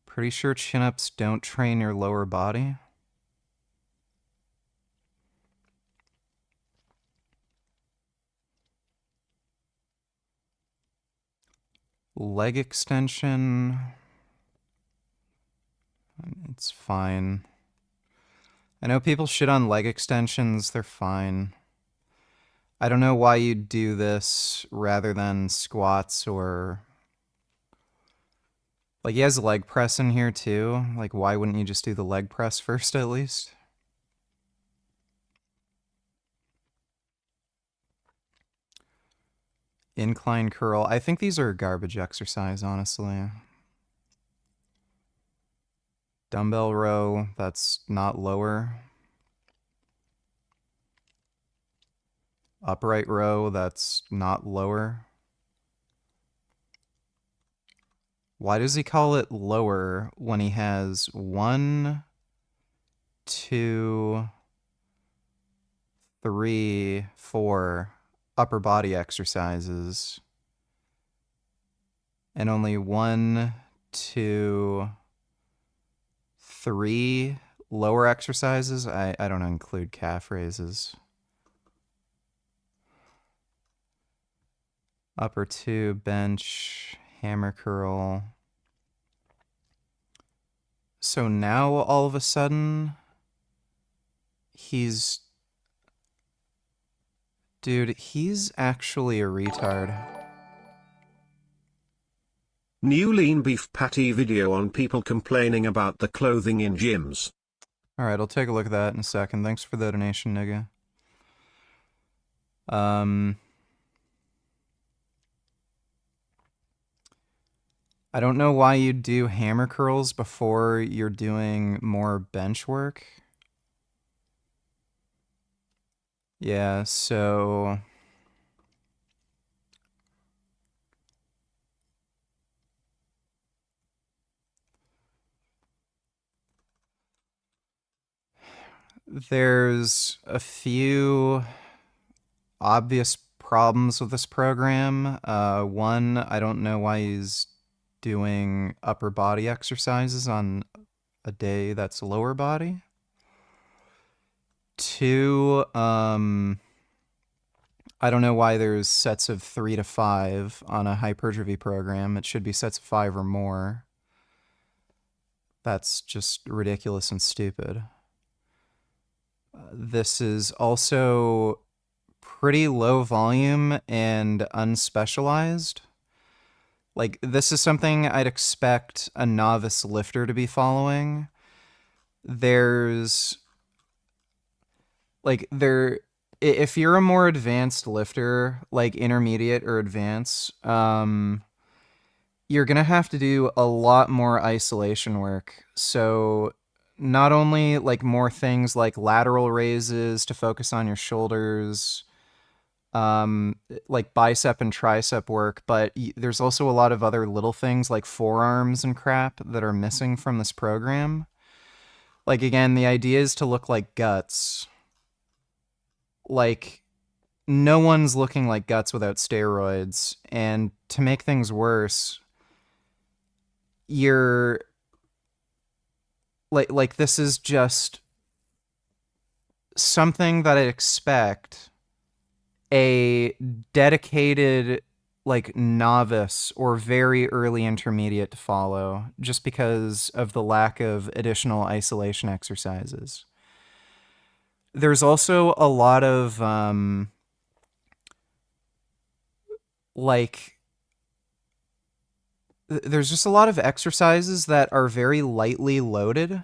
Pretty sure chin ups don't train your lower body. Leg extension. It's fine. I know people shit on leg extensions, they're fine. I don't know why you'd do this rather than squats or... Like, he has a leg press in here too. Like, why wouldn't you just do the leg press first at least? Incline curl. I think these are garbage exercise, honestly. Dumbbell row, that's not lower. Upright row, that's not lower. Why does he call it lower when he has 1, 2, 3, 4 upper body exercises and only 1, 2, 3 lower exercises? I don't include calf raises. Upper 2, bench, hammer curl. So now all of a sudden, he's... Dude, he's actually a retard. New lean beef patty video on people complaining about the clothing in gyms. Alright, I'll take a look at that in a second. Thanks for the donation, nigga. I don't know why you do hammer curls before you're doing more bench work. Yeah, so... There's a few obvious problems with this program. One, I don't know why he's doing upper body exercises on a day that's lower body. Two, I don't know why there's sets of 3 to 5 on a hypertrophy program. It should be sets of 5 or more. That's just ridiculous and stupid. This is also pretty low volume and unspecialized. Like, this is something I'd expect a novice lifter to be following. There's... like, if you're a more advanced lifter, like intermediate or advanced, you're gonna have to do a lot more isolation work. So not only like more things like lateral raises to focus on your shoulders, like bicep and tricep work, but there's also a lot of other little things like forearms and crap that are missing from this program. Like, again, the idea is to look like guts. Like, no one's looking like guts without steroids, and to make things worse, you're like this is just something that I expect a dedicated like novice or very early intermediate to follow, just because of the lack of additional isolation exercises. There's also a lot of there's just a lot of exercises that are very lightly loaded.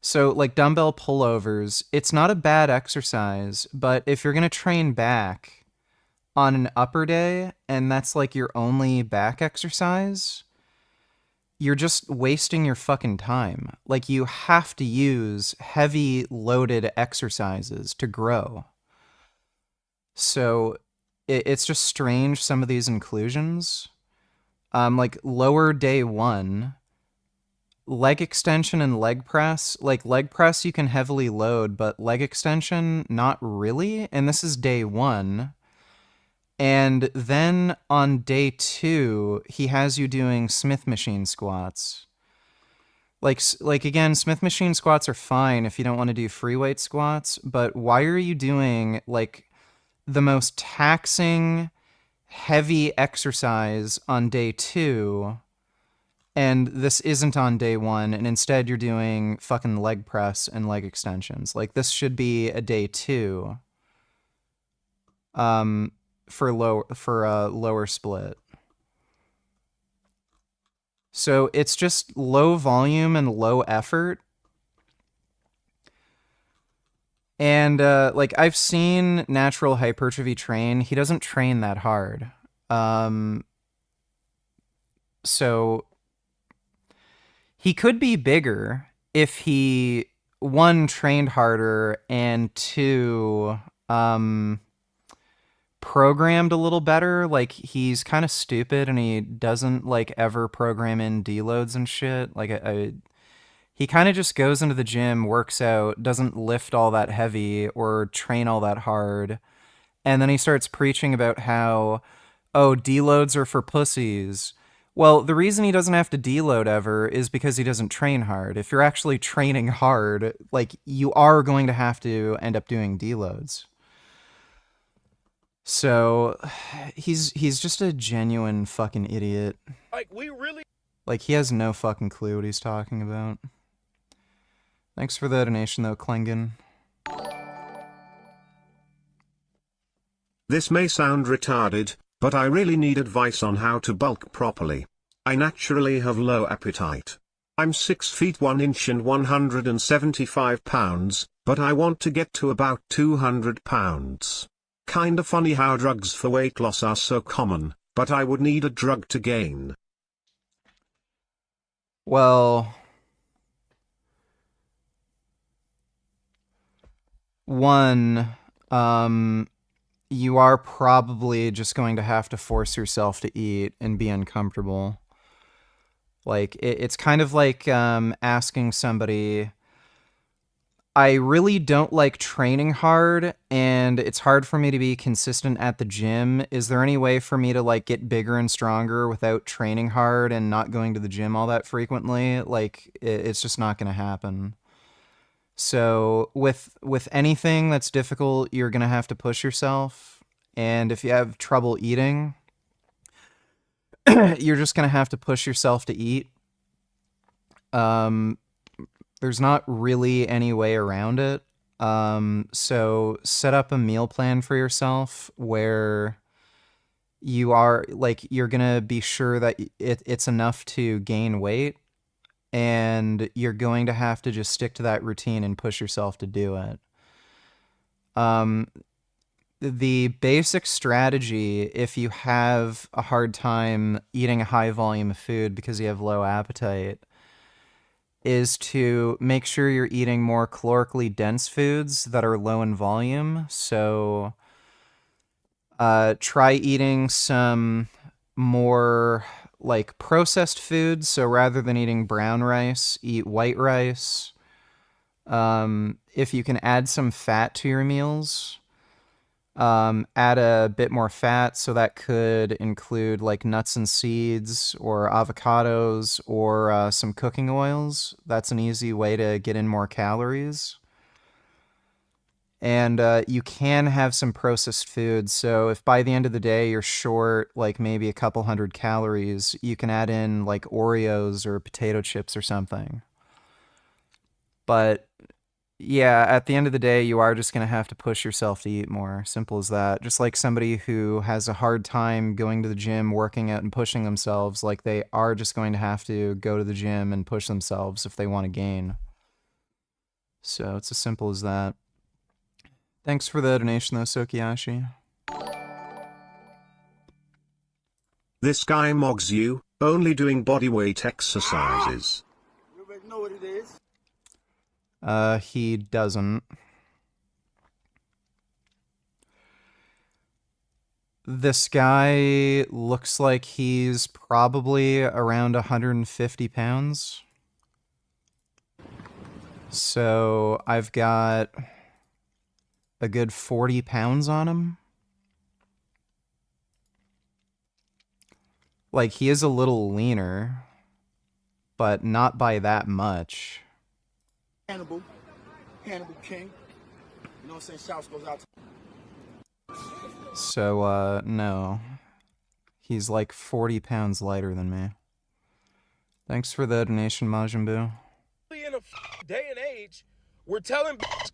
So like dumbbell pullovers, it's not a bad exercise, but if you're going to train back on an upper day and that's like your only back exercise, you're just wasting your fucking time. Like, you have to use heavy loaded exercises to grow. So it's just strange, some of these inclusions. Like lower day 1, leg extension and leg press. Like leg press you can heavily load, but leg extension, not really. And this is day 1. And then on day 2, he has you doing Smith machine squats. Like again, Smith machine squats are fine if you don't want to do free weight squats, but why are you doing like the most taxing, heavy exercise on day 2, and this isn't on day 1, and instead you're doing fucking leg press and leg extensions? Like, this should be a day 2. For a lower split. So it's just low volume and low effort. And like, I've seen natural hypertrophy train. He doesn't train that hard. So he could be bigger if he, 1, trained harder, and 2, programmed a little better. Like, he's kind of stupid and he doesn't like ever program in deloads and shit. Like, he kind of just goes into the gym, works out, doesn't lift all that heavy or train all that hard, and then he starts preaching about how, oh, deloads are for pussies. Well, the reason he doesn't have to deload ever is because he doesn't train hard. If you're actually training hard, like, you are going to have to end up doing deloads. So, he's just a genuine fucking idiot. Like, we really... Like, he has no fucking clue what he's talking about. Thanks for the donation, though, Klingon. This may sound retarded, but I really need advice on how to bulk properly. I naturally have low appetite. I'm 6 feet 1 inch and 175 pounds, but I want to get to about 200 pounds. Kinda funny how drugs for weight loss are so common, but I would need a drug to gain. Well, 1, you are probably just going to have to force yourself to eat and be uncomfortable. Like, it's kind of like asking somebody, I really don't like training hard, and it's hard for me to be consistent at the gym. Is there any way for me to like get bigger and stronger without training hard and not going to the gym all that frequently? Like it's just not going to happen. So with anything that's difficult, you're going to have to push yourself. And if you have trouble eating, you're just going to have to push yourself to eat. There's not really any way around it. So set up a meal plan for yourself where you are like, you're going to be sure that it's enough to gain weight, and you're going to have to just stick to that routine and push yourself to do it. The basic strategy, if you have a hard time eating a high volume of food because you have low appetite, is to make sure you're eating more calorically dense foods that are low in volume. So try eating some more like processed foods. So rather than eating brown rice, eat white rice. If you can add some fat to your meals, add a bit more fat. So that could include like nuts and seeds or avocados or some cooking oils. That's an easy way to get in more calories. And you can have some processed foods. So if by the end of the day you're short like maybe a couple hundred calories, you can add in like Oreos or potato chips or something. But yeah, at the end of the day, you are just going to have to push yourself to eat more. Simple as that. Just like somebody who has a hard time going to the gym, working out, and pushing themselves, like they are just going to have to go to the gym and push themselves if they want to gain. So it's as simple as that. Thanks for the donation, though, Sokiyashi. This guy mogs you, only doing bodyweight exercises. You already know what it is. He doesn't. This guy looks like he's probably around 150 pounds. So I've got a good 40 pounds on him. Like, he is a little leaner, but not by that much. Hannibal King. You know what I'm saying? Shouts goes out to. So, no. He's like 40 pounds lighter than me. Thanks for the donation, Majin Buu. In a day and age, we're telling bitches,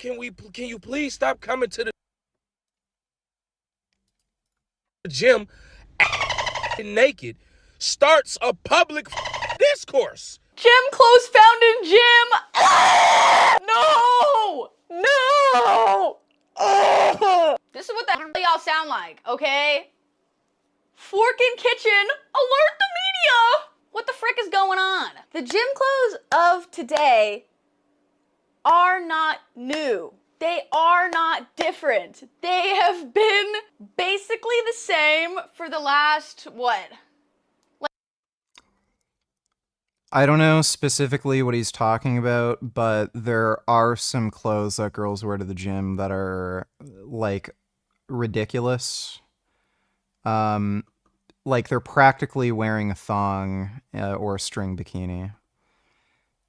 can you please stop coming to the gym naked? Starts a public discourse. Gym clothes found in gym. No! No! This is what the hell y'all sound like, okay? Fork in kitchen, alert the media! What the frick is going on? The gym clothes of today are not new. They are not different. They have been basically the same for the last, what? I don't know specifically what he's talking about, but there are some clothes that girls wear to the gym that are, like, ridiculous. Like, they're practically wearing a thong or a string bikini.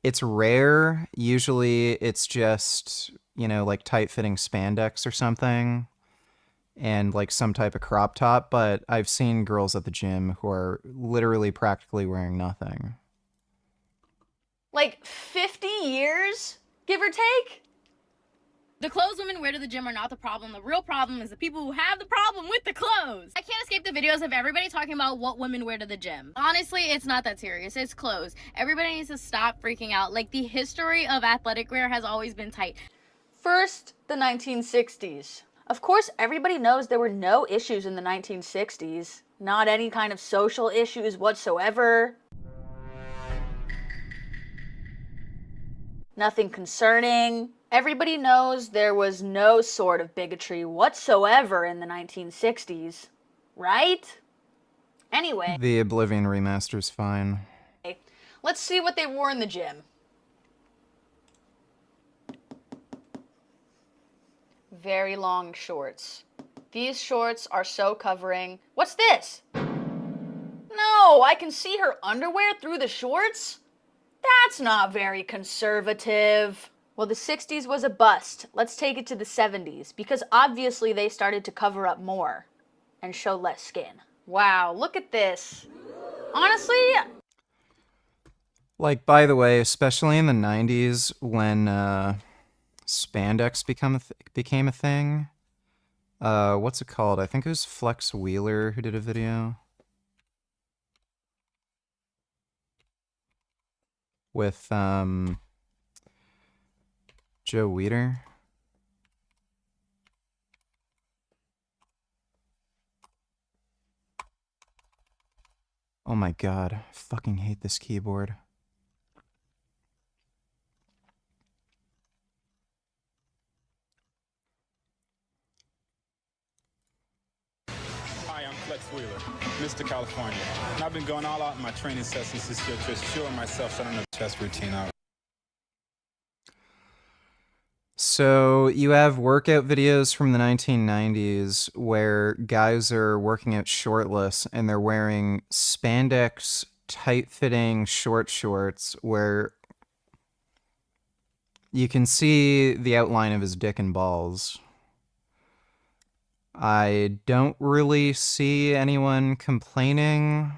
It's rare. Usually it's just, you know, like tight-fitting spandex or something and, like, some type of crop top, but I've seen girls at the gym who are literally practically wearing nothing. Like 50 years, give or take? The clothes women wear to the gym are not the problem. The real problem is the people who have the problem with the clothes. I can't escape the videos of everybody talking about what women wear to the gym. Honestly, it's not that serious. It's clothes. Everybody needs to stop freaking out. Like, the history of athletic wear has always been tight. First, the 1960s. Of course, everybody knows there were no issues in the 1960s. Not any kind of social issues whatsoever. Nothing concerning. Everybody knows there was no sort of bigotry whatsoever in the 1960s, right? Anyway. The Oblivion remaster's fine. Let's see what they wore in the gym. very long shorts. These shorts are so covering. What's this? No, I can see her underwear through the shorts? That's not very conservative. Well, the 60s was a bust. Let's take it to the 70s, because obviously they started to cover up more and show less skin. Wow, look at this. Honestly, Like, by the way, especially in the 90s when spandex became a thing. What's it called? I think it was Flex Wheeler who did a video with Joe Weider. Oh my god, I fucking hate this keyboard. Hi, I'm Flex Wheeler, Mr. California. And I've been going all out in my training sessions this year to assure myself starting a chest routine out. So you have workout videos from the 1990s where guys are working out shortless and they're wearing spandex tight-fitting short shorts where you can see the outline of his dick and balls. I don't really see anyone complaining.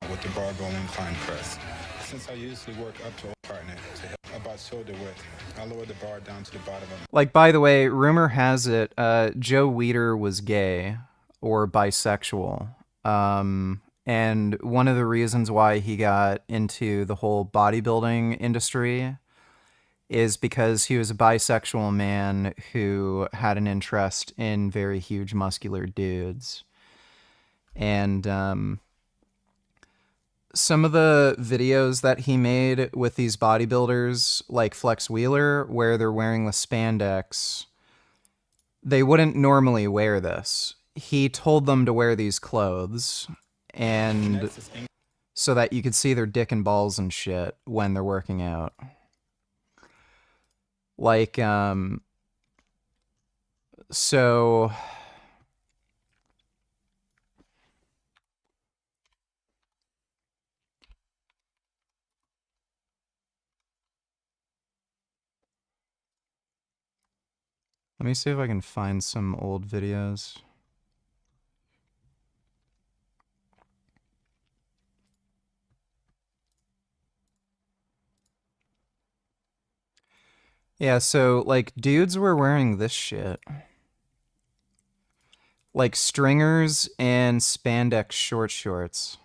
With the barbell incline press. Since I usually work up to a partner to help about shoulder width, I lower the bar down to the bottom of Like, by the way, rumor has it Joe Weider was gay or bisexual. And one of the reasons why he got into the whole bodybuilding industry is because he was a bisexual man who had an interest in very huge muscular dudes. And some of the videos that he made with these bodybuilders, like Flex Wheeler, where they're wearing the spandex, they wouldn't normally wear this. He told them to wear these clothes, and so that you could see their dick and balls and shit when they're working out. Like, so... Let me see if I can find some old videos. Yeah, so, like, dudes were wearing this shit. Like, stringers and spandex short shorts.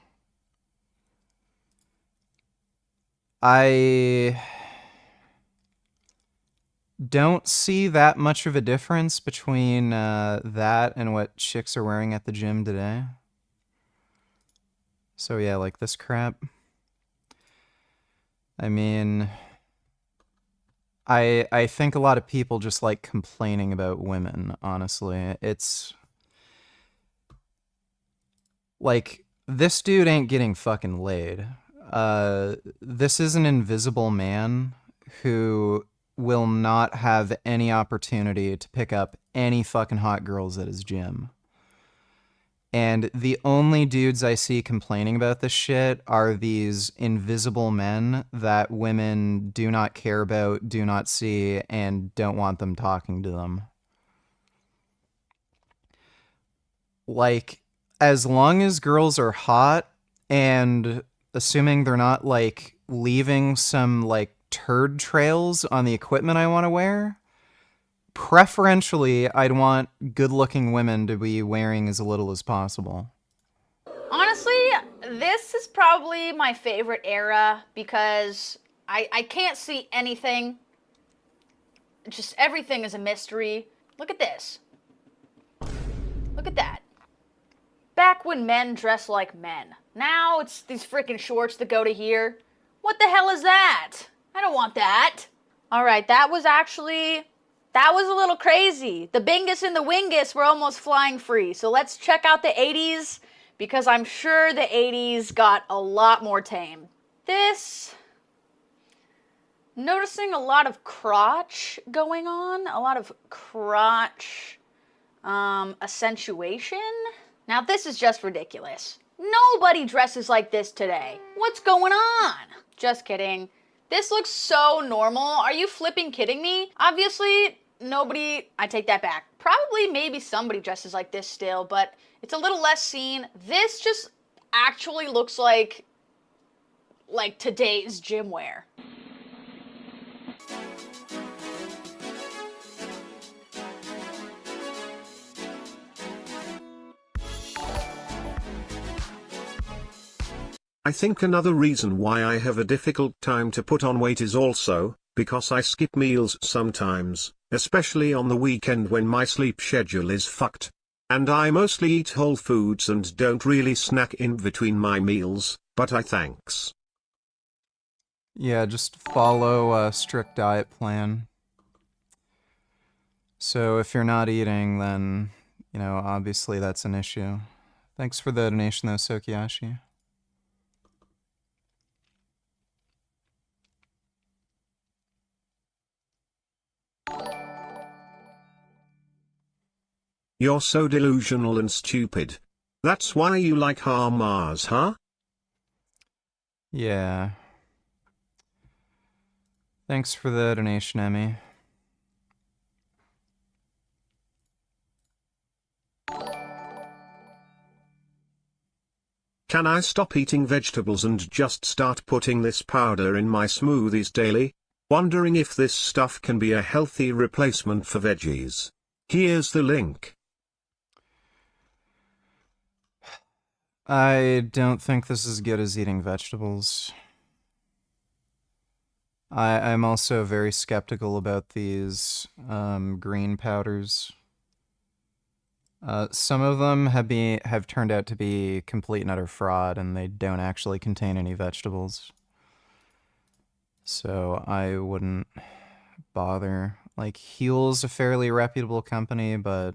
I don't see that much of a difference between that and what chicks are wearing at the gym today. So yeah, like this crap. I mean, I think a lot of people just like complaining about women, honestly. It's like, this dude ain't getting fucking laid. This is an invisible man who will not have any opportunity to pick up any fucking hot girls at his gym. And the only dudes I see complaining about this shit are these invisible men that women do not care about, do not see, and don't want them talking to them. Like, as long as girls are hot, and assuming they're not, like, leaving some, like, turd trails on the equipment I want to wear, preferentially, I'd want good-looking women to be wearing as little as possible. honestly, this is probably my favorite era because I can't see anything. Just everything is a mystery. Look at this. Look at that. Back when men dressed like men. Now it's these freaking shorts that go to here. What the hell is that? I don't want that. Alright, that was a little crazy. The Bingus and the Wingus were almost flying free. So let's check out the 80s, because I'm sure the 80s got a lot more tame. This Noticing a lot of crotch going on, a lot of crotch accentuation. Now this is just ridiculous. Nobody dresses like this today. What's going on? Just kidding. This looks so normal. Are you flipping kidding me? Obviously, nobody, I take that back. Probably maybe somebody dresses like this still, but it's a little less seen. This just actually looks like today's gym wear. I think another reason why I have a difficult time to put on weight is also because I skip meals sometimes, especially on the weekend when my sleep schedule is fucked. And I mostly eat whole foods and don't really snack in between my meals, but I thanks. Yeah, just follow a strict diet plan. So if you're not eating, then, you know, obviously that's an issue. Thanks for the donation though, Sokiyashi. You're so delusional and stupid. That's why you like Hamas, huh? Yeah. Thanks for the donation, Emmy. Can I stop eating vegetables and just start putting this powder in my smoothies daily? Wondering if this stuff can be a healthy replacement for veggies. Here's the link. I don't think this is as good as eating vegetables. I'm also very skeptical about these green powders. Some of them have turned out to be complete and utter fraud, and they don't actually contain any vegetables. So I wouldn't bother. Like, Huel's a fairly reputable company, but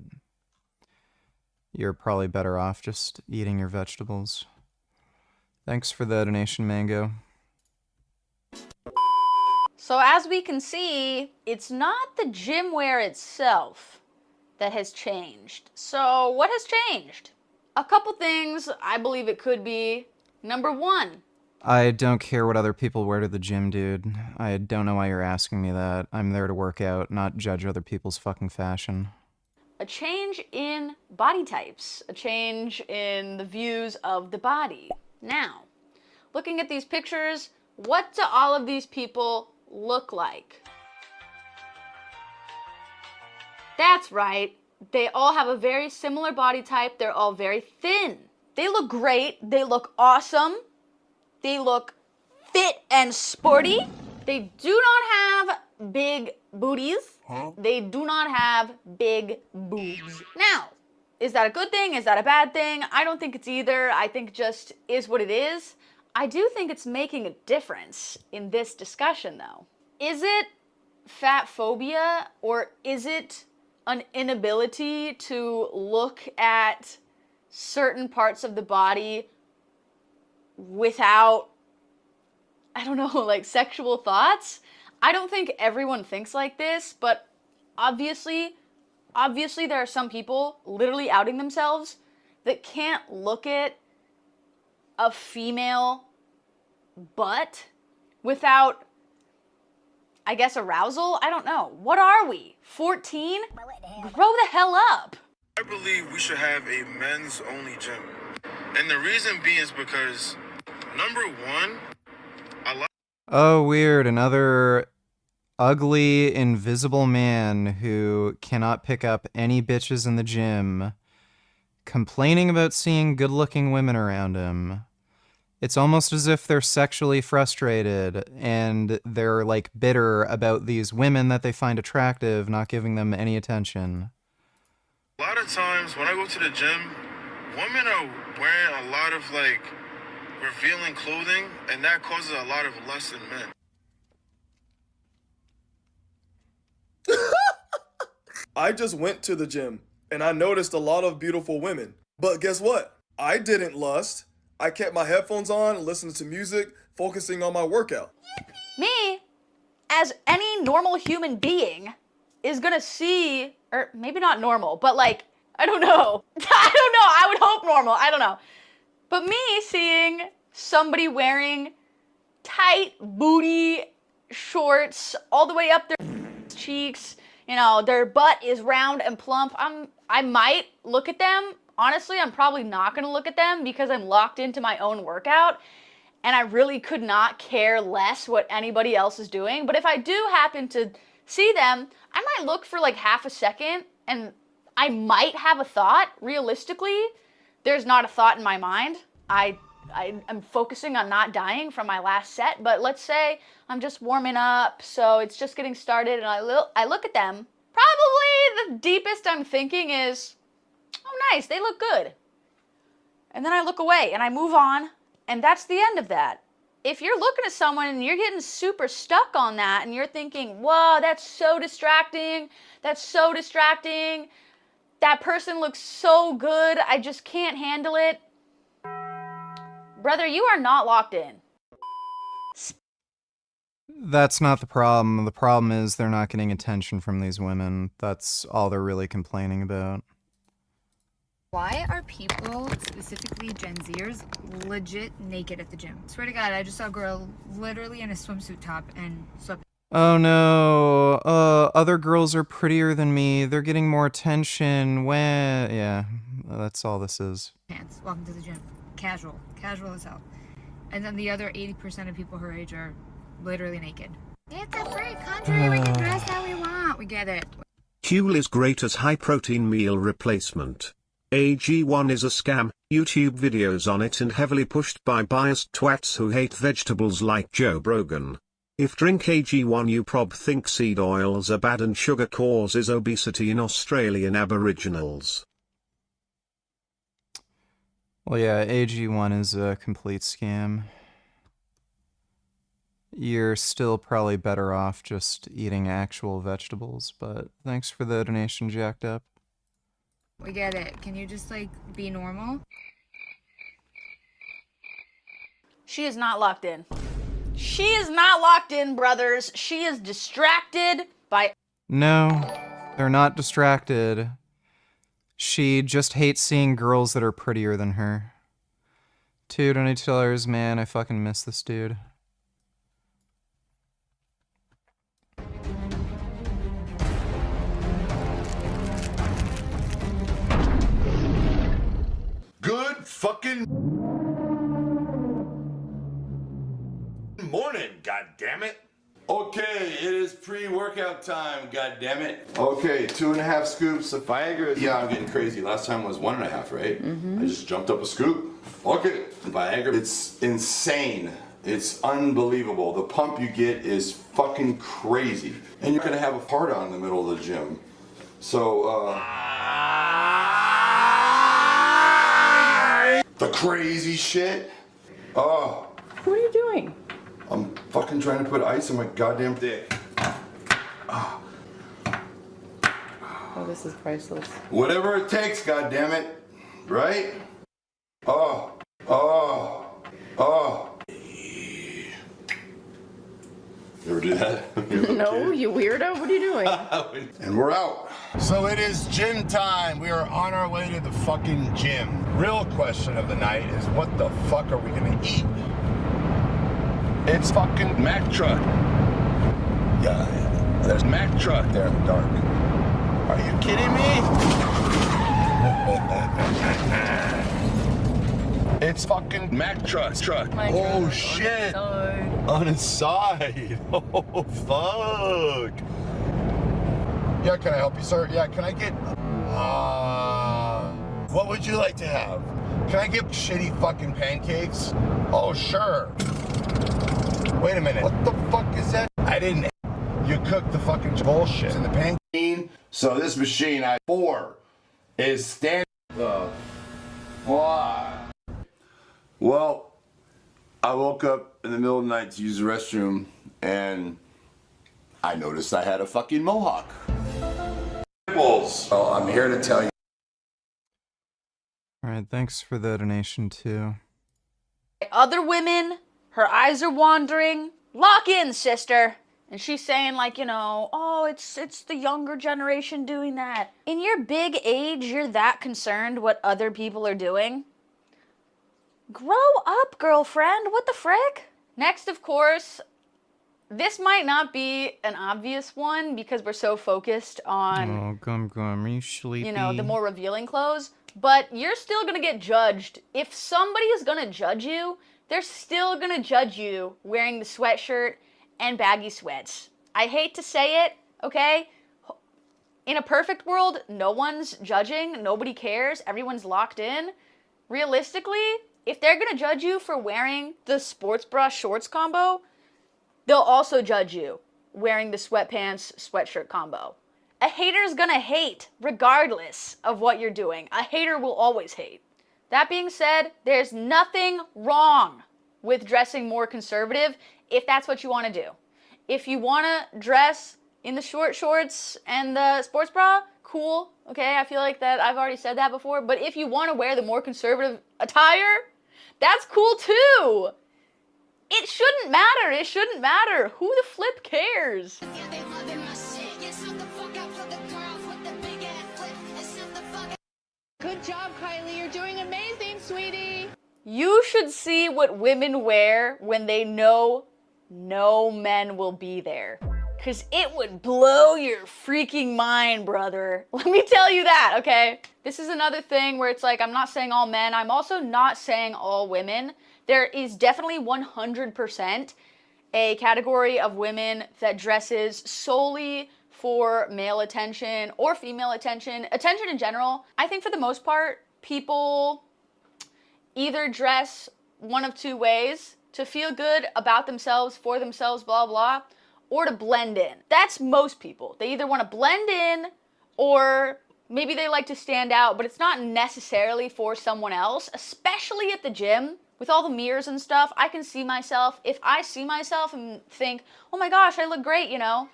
you're probably better off just eating your vegetables. Thanks for the donation, Mango. So as we can see, it's not the gym wear itself that has changed. So what has changed? A couple things I believe it could be. Number one. I don't care what other people wear to the gym, dude. I don't know why you're asking me that. I'm there to work out, not judge other people's fucking fashion. A change in body types, a change in the views of the body. Now, looking at these pictures, what do all of these people look like? That's right, they all have a very similar body type, they're all very thin. They look great, they look awesome, they look fit and sporty. They do not have big booties. They do not have big boobs. Now, is that a good thing? Is that a bad thing? I don't think it's either. I think it just is what it is. I do think it's making a difference in this discussion, though. Is it fat phobia, or is it an inability to look at certain parts of the body without, I don't know, like sexual thoughts? I don't think everyone thinks like this, but obviously there are some people literally outing themselves that can't look at a female butt without, I guess, arousal? I don't know. What are we? 14? Grow the hell up. I believe we should have a men's only gym. And the reason being is because, number one, Oh, weird. Another ugly, invisible man who cannot pick up any bitches in the gym, complaining about seeing good-looking women around him. It's almost as if they're sexually frustrated and they're, like, bitter about these women that they find attractive not giving them any attention. a lot of times when I go to the gym, women are wearing a lot of, like, revealing clothing, and that causes a lot of lust in men. I just went to the gym, and I noticed a lot of beautiful women. But guess what? I didn't lust. I kept my headphones on, listening to music, focusing on my workout. Me? as any normal human being is gonna see, or maybe not normal, but like, I don't know. I would hope normal. I don't know. But me seeing somebody wearing tight booty shorts all the way up their cheeks, you know, their butt is round and plump, I might look at them. Honestly, I'm probably not gonna look at them because I'm locked into my own workout and I really could not care less what anybody else is doing. But if I do happen to see them, I might look for like half a second and I might have a thought. Realistically, there's not a thought in my mind. I'm focusing on not dying from my last set, but let's say I'm just warming up, so it's just getting started, and I look at them. Probably the deepest I'm thinking is, oh nice, they look good. And then I look away and I move on, and that's the end of that. If you're looking at someone and you're getting super stuck on that and you're thinking, whoa, that's so distracting, that person looks so good, I just can't handle it. Brother, you are not locked in. That's not the problem. The problem is they're not getting attention from these women. That's all they're really complaining about. Why are people, specifically Gen Zers, legit naked at the gym? Swear to God, I just saw a girl literally in a swimsuit top and sweat. Oh no, other girls are prettier than me. They're getting more attention. When, yeah, that's all this is. Pants, walking to the gym. Casual as hell. And then the other 80% of people her age are literally naked. It's a free country, we can dress how we want, we get it. Huel is great as high-protein meal replacement. AG1 is a scam, YouTube videos on it and heavily pushed by biased twats who hate vegetables like Joe Brogan. If drink AG1 you prob think seed oils are bad and sugar causes obesity in Australian Aboriginals. Well, yeah, AG1 is a complete scam. You're still probably better off just eating actual vegetables, but thanks for the donation, Jacked Up. We get it. Can you just, like, be normal? She is not locked in. She is not locked in, brothers. She is distracted by... No, they're not distracted. She just hates seeing girls that are prettier than her. $2 man, I fucking miss this dude. Good fucking morning, goddammit. Okay, it is pre-workout time, goddammit. Okay, 2.5 scoops of Viagra. Yeah, I'm getting crazy. Last time was 1.5, right? I just jumped up a scoop. Fuck it. Viagra, it's insane. It's unbelievable. The pump you get is fucking crazy. And you're gonna have a part on in the middle of the gym. So, the crazy shit. Oh. What are you doing? I'm fucking trying to put ice on my goddamn dick. Oh, this is priceless. Whatever it takes, goddammit. Right? Oh. You ever do that? No, you weirdo. What are you doing? And we're out. So it is gym time. We are on our way to the fucking gym. Real question of the night is what the fuck are we gonna eat? It's fucking Mack truck. Yeah, there's Mack truck there in the dark. Are you kidding me? It's fucking Mack truck. Oh shit! On its side. Oh fuck. Yeah, can I help you, sir? Yeah, can I get... what would you like to have? Can I get shitty fucking pancakes? Oh, sure. Wait a minute. What the fuck is that? I didn't... You cooked the fucking bullshit in the pancake. So this machine, 4, is standing... Well, I woke up in the middle of the night to use the restroom, and I noticed I had a fucking mohawk. So I'm here to tell you. Alright, thanks for the donation too. Other women, her eyes are wandering. Lock in, sister. And she's saying like, you know, oh, it's the younger generation doing that. In your big age, you're that concerned what other people are doing? Grow up, girlfriend. What the frick? Next, of course, this might not be an obvious one because we're so focused on, Oh, Gum, are you sleepy? you know, the more revealing clothes. But you're still gonna get judged. If somebody is gonna judge you, they're still gonna judge you wearing the sweatshirt and baggy sweats. I hate to say it, okay? In a perfect world, no one's judging, nobody cares, everyone's locked in. Realistically, if they're gonna judge you for wearing the sports bra shorts combo, they'll also judge you wearing the sweatpants sweatshirt combo. A hater's gonna hate regardless of what you're doing. A hater will always hate. That being said, there's nothing wrong with dressing more conservative if that's what you want to do. If you want to dress in the short shorts and the sports bra, cool, okay? I feel like that I've already said that before, but if you want to wear the more conservative attire, that's cool too. It shouldn't matter. It shouldn't matter. Who the flip cares? Good job, Kylie. You're doing amazing, sweetie. You should see what women wear when they know no men will be there. Cause it would blow your freaking mind, brother. Let me tell you that, okay? This is another thing where it's like, I'm not saying all men, I'm also not saying all women. There is definitely 100% a category of women that dresses solely for male attention or female attention in general. I think for the most part, people either dress one of two ways: to feel good about themselves, for themselves, blah, blah, or to blend in. That's most people. They either want to blend in or maybe they like to stand out, but it's not necessarily for someone else, especially at the gym. With all the mirrors and stuff, I can see myself. If I see myself and think, oh my gosh, I look great, you know,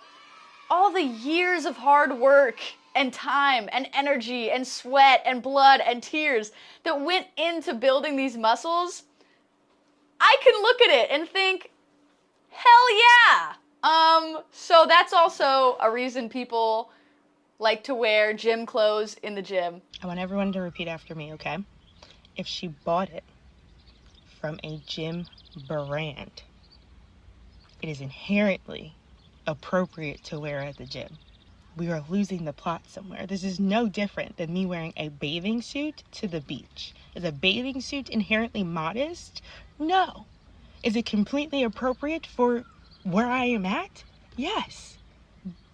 all the years of hard work and time and energy and sweat and blood and tears that went into building these muscles, I can look at it and think, hell yeah. So that's also a reason people like to wear gym clothes in the gym. I want everyone to repeat after me, okay? If she bought it from a gym brand, it is inherently appropriate to wear at the gym. We are losing the plot somewhere. This is no different than me wearing a bathing suit to the beach. Is a bathing suit inherently modest? No. Is it completely appropriate for where I am at? Yes.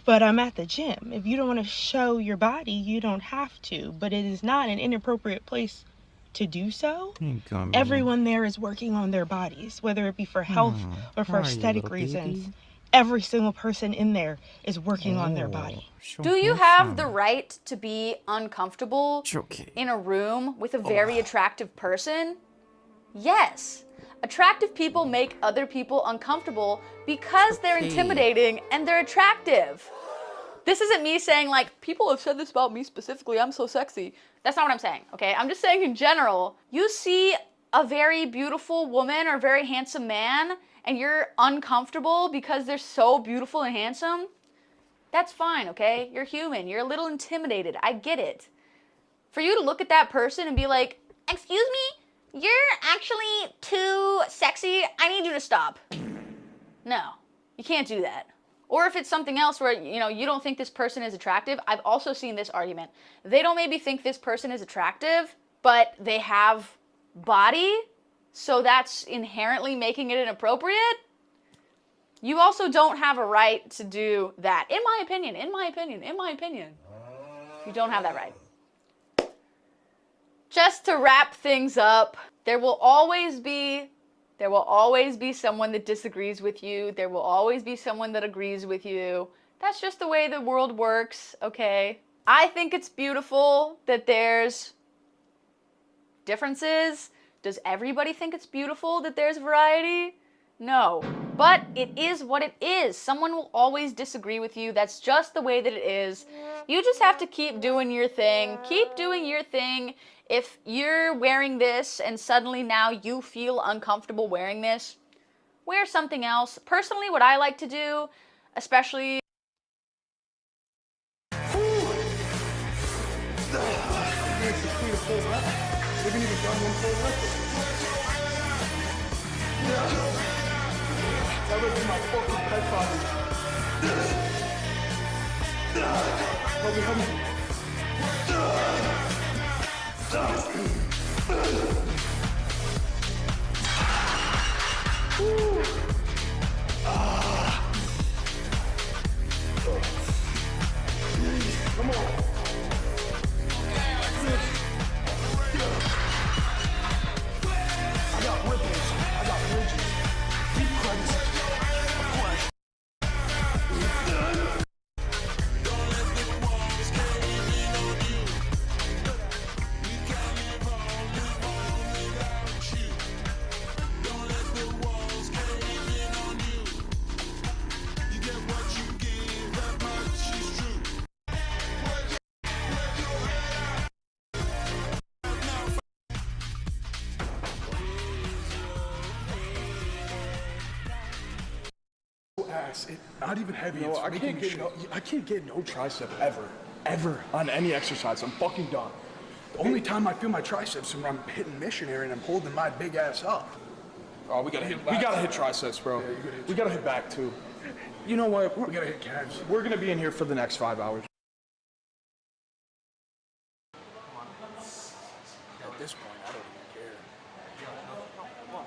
But I'm at the gym. If you don't want to show your body, you don't have to. But it is not an inappropriate place to do so. Everyone there is working on their bodies, whether it be for health or for aesthetic reasons. Every single person in there is working on their body. Do you have the right to be uncomfortable in a room with a very attractive person? Yes. Attractive people make other people uncomfortable because they're intimidating and they're attractive. This isn't me saying like, people have said this about me specifically, I'm so sexy. That's not what I'm saying, okay? I'm just saying in general, you see a very beautiful woman or very handsome man and you're uncomfortable because they're so beautiful and handsome, that's fine, okay? You're human, you're a little intimidated, I get it. For you to look at that person and be like, excuse me, you're actually too sexy, I need you to stop. No, you can't do that. Or if it's something else where, you know, you don't think this person is attractive, I've also seen this argument. They don't maybe think this person is attractive, but they have body, so that's inherently making it inappropriate. You also don't have a right to do that. In my opinion. You don't have that right. Just to wrap things up, there will always be someone that disagrees with you. There will always be someone that agrees with you. That's just the way the world works, okay? I think it's beautiful that there's differences. Does everybody think it's beautiful that there's variety? No. But it is what it is. Someone will always disagree with you. That's just the way that it is. You just have to keep doing your thing. Keep doing your thing. If you're wearing this and suddenly now you feel uncomfortable wearing this, wear something else. Personally, what I like to do, especially. Come on. I got ripples. I got ridges. Deep crevices. Flesh. Ass. Not even heavy. No, I can't get no tricep ever on any exercise. I'm fucking done. The only time I feel my triceps is when I'm hitting missionary and I'm holding my big ass up. Oh, we gotta hit triceps, bro. Yeah, we gotta hit back too. You know what? We gotta hit calves. We're gonna be in here for the next 5 hours. At this point, I don't even care.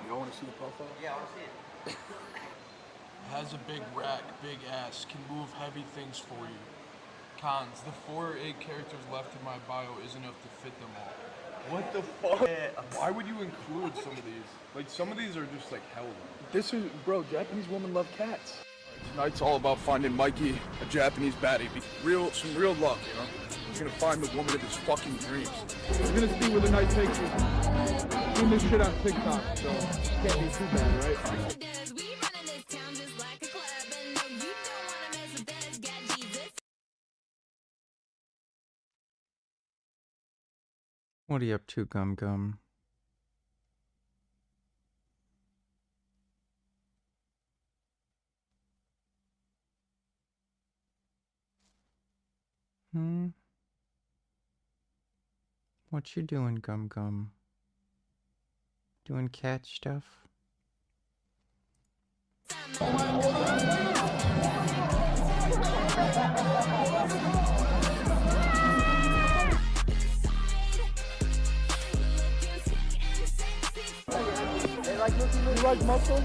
You don't want to see the profile? Yeah, I want to see it. Has a big rack, big ass, can move heavy things for you. Cons, the 4 or 8 characters left in my bio isn't enough to fit them all. What the fuck? Why would you include some of these? Like, some of these are just like hell. This is, bro, Japanese women love cats. Tonight's all about finding Mikey a Japanese baddie. Some real love, you know? He's gonna find the woman of his fucking dreams. We're gonna see where the night takes us. Doing this shit on TikTok, so can't be too bad, right? What are you up to, Gum Gum? What you doing, Gum Gum? Doing cat stuff? You like muscle?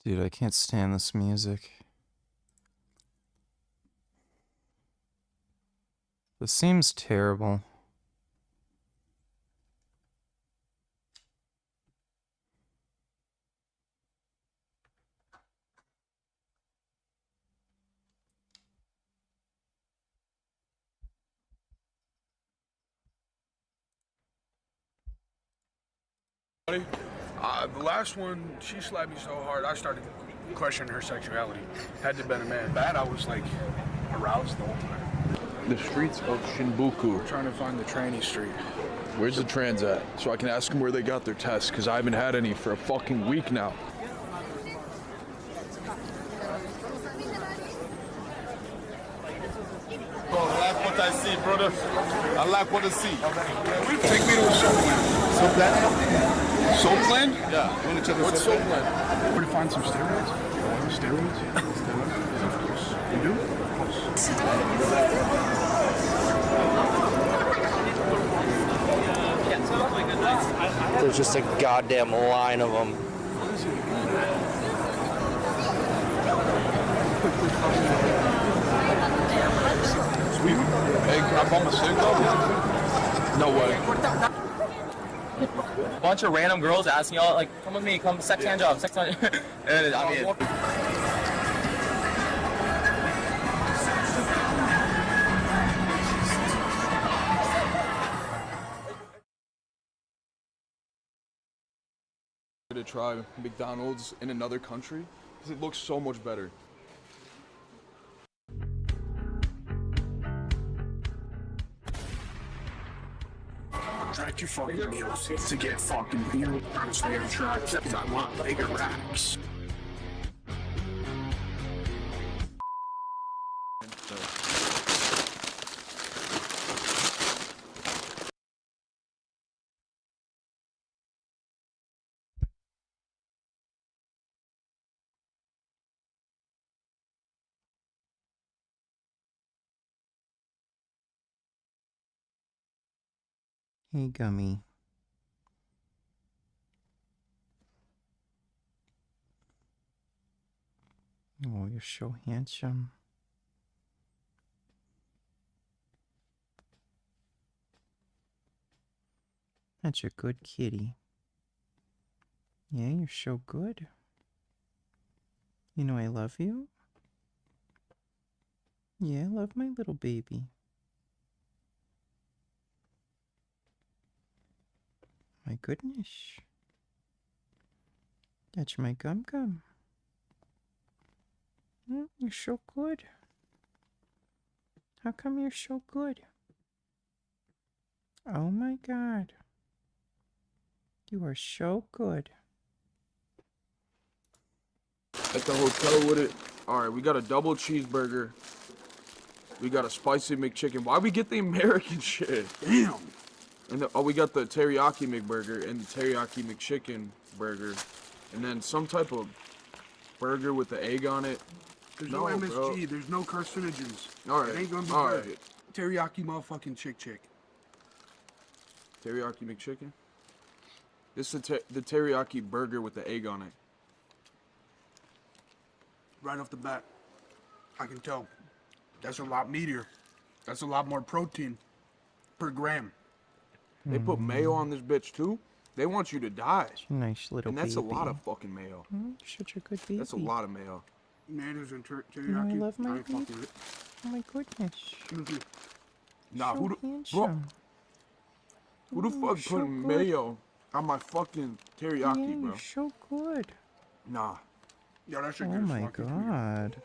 Dude, I can't stand this music. This seems terrible. The last one, she slapped me so hard, I started questioning her sexuality. Had to have been a man. Bad, I was like aroused the whole time. The streets of Shinbuku. Trying to find the tranny street. Where's the trans at? So I can ask them where they got their tests, because I haven't had any for a fucking week now. Bro, I like what I see, brother. I like what I see. Take me to a soul plan. Soul plan? Soul plan? Yeah. You want to check the What's soul plan? Where to find some steroids? Steroids? Steroids? Of course. You do? Of course. There's just a goddamn line of them. Sweet. Hey, can I bum a cig though? No way. Bunch of random girls asking y'all, like, come with me, come sex hand job, sex hand. And I mean, to try McDonald's in another country because it looks so much better. Track your fucking meals to get fucking meal price fair tracks because I want bigger racks. Hey, Gummy. Oh, you're so handsome. That's a good kitty. Yeah, you're so good. You know I love you? Yeah, I love my little baby. My goodness. That's my Gum Gum. You're so good. How come you're so good? Oh my God. You are so good. At the hotel with it. Alright, we got a double cheeseburger. We got a spicy McChicken. Why we get the American shit? Damn. And we got the teriyaki McBurger and the teriyaki McChicken burger. And then some type of burger with the egg on it. There's no MSG, bro. There's no carcinogens. Alright. It ain't gonna be Alright. good. Teriyaki motherfucking chick. Teriyaki McChicken? This is the teriyaki burger with the egg on it. Right off the bat, I can tell. That's a lot meatier. That's a lot more protein per gram. They put mayo on this bitch too. They want you to die. Nice little And that's baby. a lot of fucking mayo. Such a good baby. That's a lot of mayo. Tomatoes and teriyaki. You know I love my I ain't fucking baby. with it. Oh my goodness. Nah, So who the handsome. fuck so put good. mayo on my fucking teriyaki, Yeah, bro? you're so good. Nah. Yeah, that shit Oh good as my fuck. God.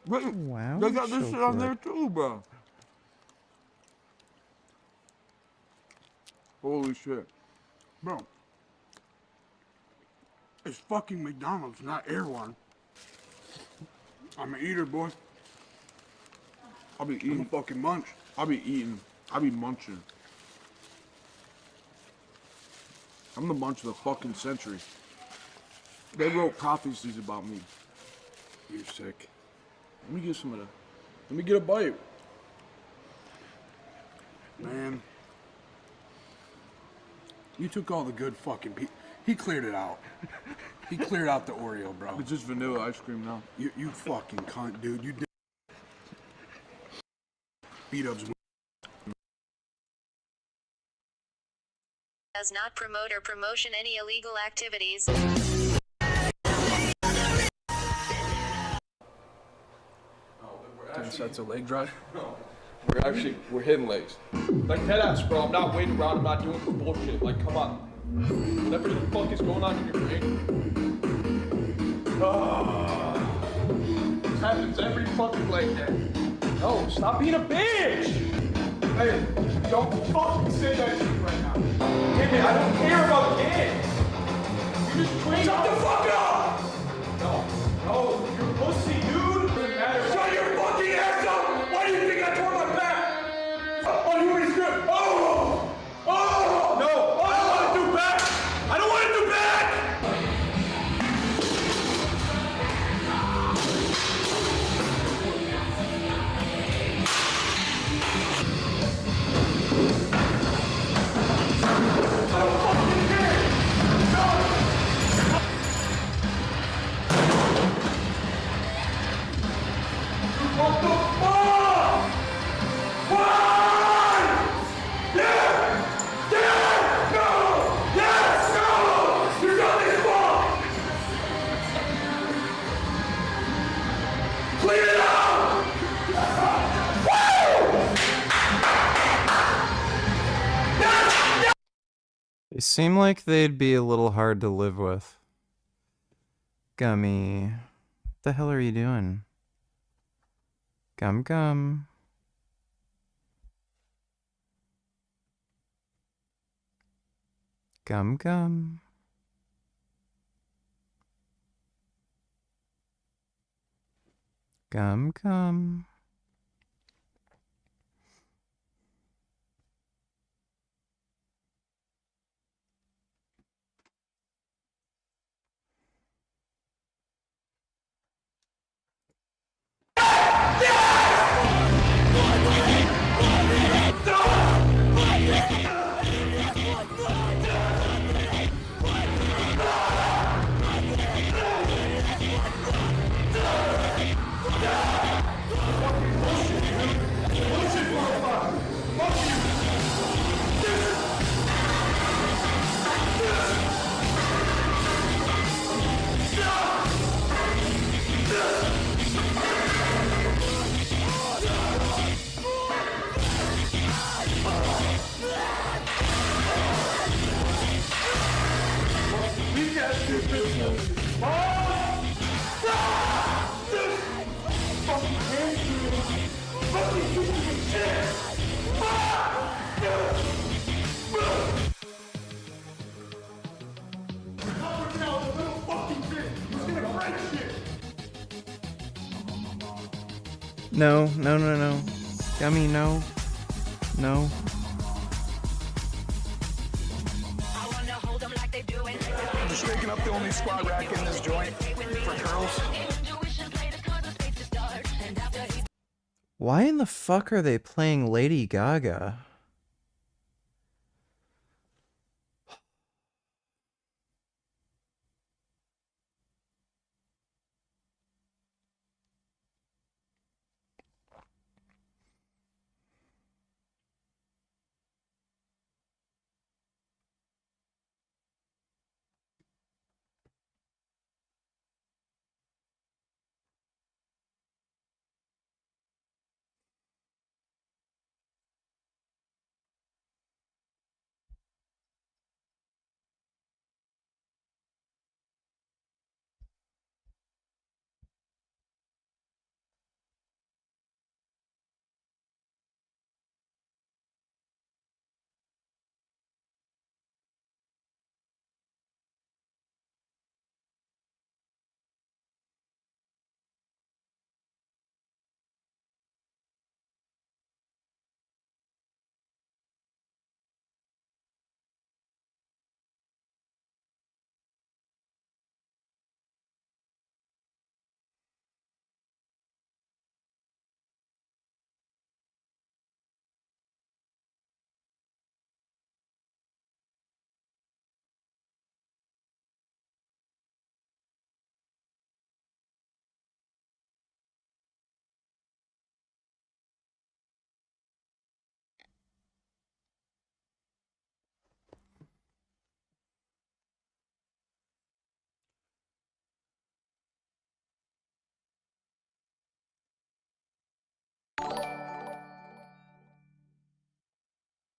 Wait, Wow, they got you're this so shit on good. there too, bro. Holy shit. Bro. It's fucking McDonald's, not Air One. I'm an eater, boy. I'll be I'm a eating. fucking munch. I'll be eating. I'll be munching. I'm the munch of the fucking century. They wrote prophecies about me. You're sick. Let me get some of that. Let me get a bite. Man. You took all the good fucking he cleared it out. He cleared out the Oreo, bro. It's just vanilla ice cream now. You fucking cunt, dude. You did beat ups. Does not promote or promotion any illegal activities. 10 sets of leg drive? No. We're hitting legs. Like dead ass, bro. I'm not waiting around. I'm not doing this bullshit. Like, come on. Whatever the fuck is going on in your brain. This happens every fucking leg day. No, stop being a bitch! Hey, don't fucking say that to me right now. Timmy, I don't care about kids! You just train. Shut the fuck up! No, you're pussy, dude! Doesn't matter. Shut your fucking ass up! Why do you think I tore my back? Oh, you already script! Oh! No! I don't want to do back! I don't want to do back! seem like they'd be a little hard to live with. Gummy. What the hell are you doing? Gum gum. Gum gum. Gum gum. No, no, no, no. Gummy, no. No. Just shaking up the only squat rack in this joint for curls. Why in the fuck are they playing Lady Gaga?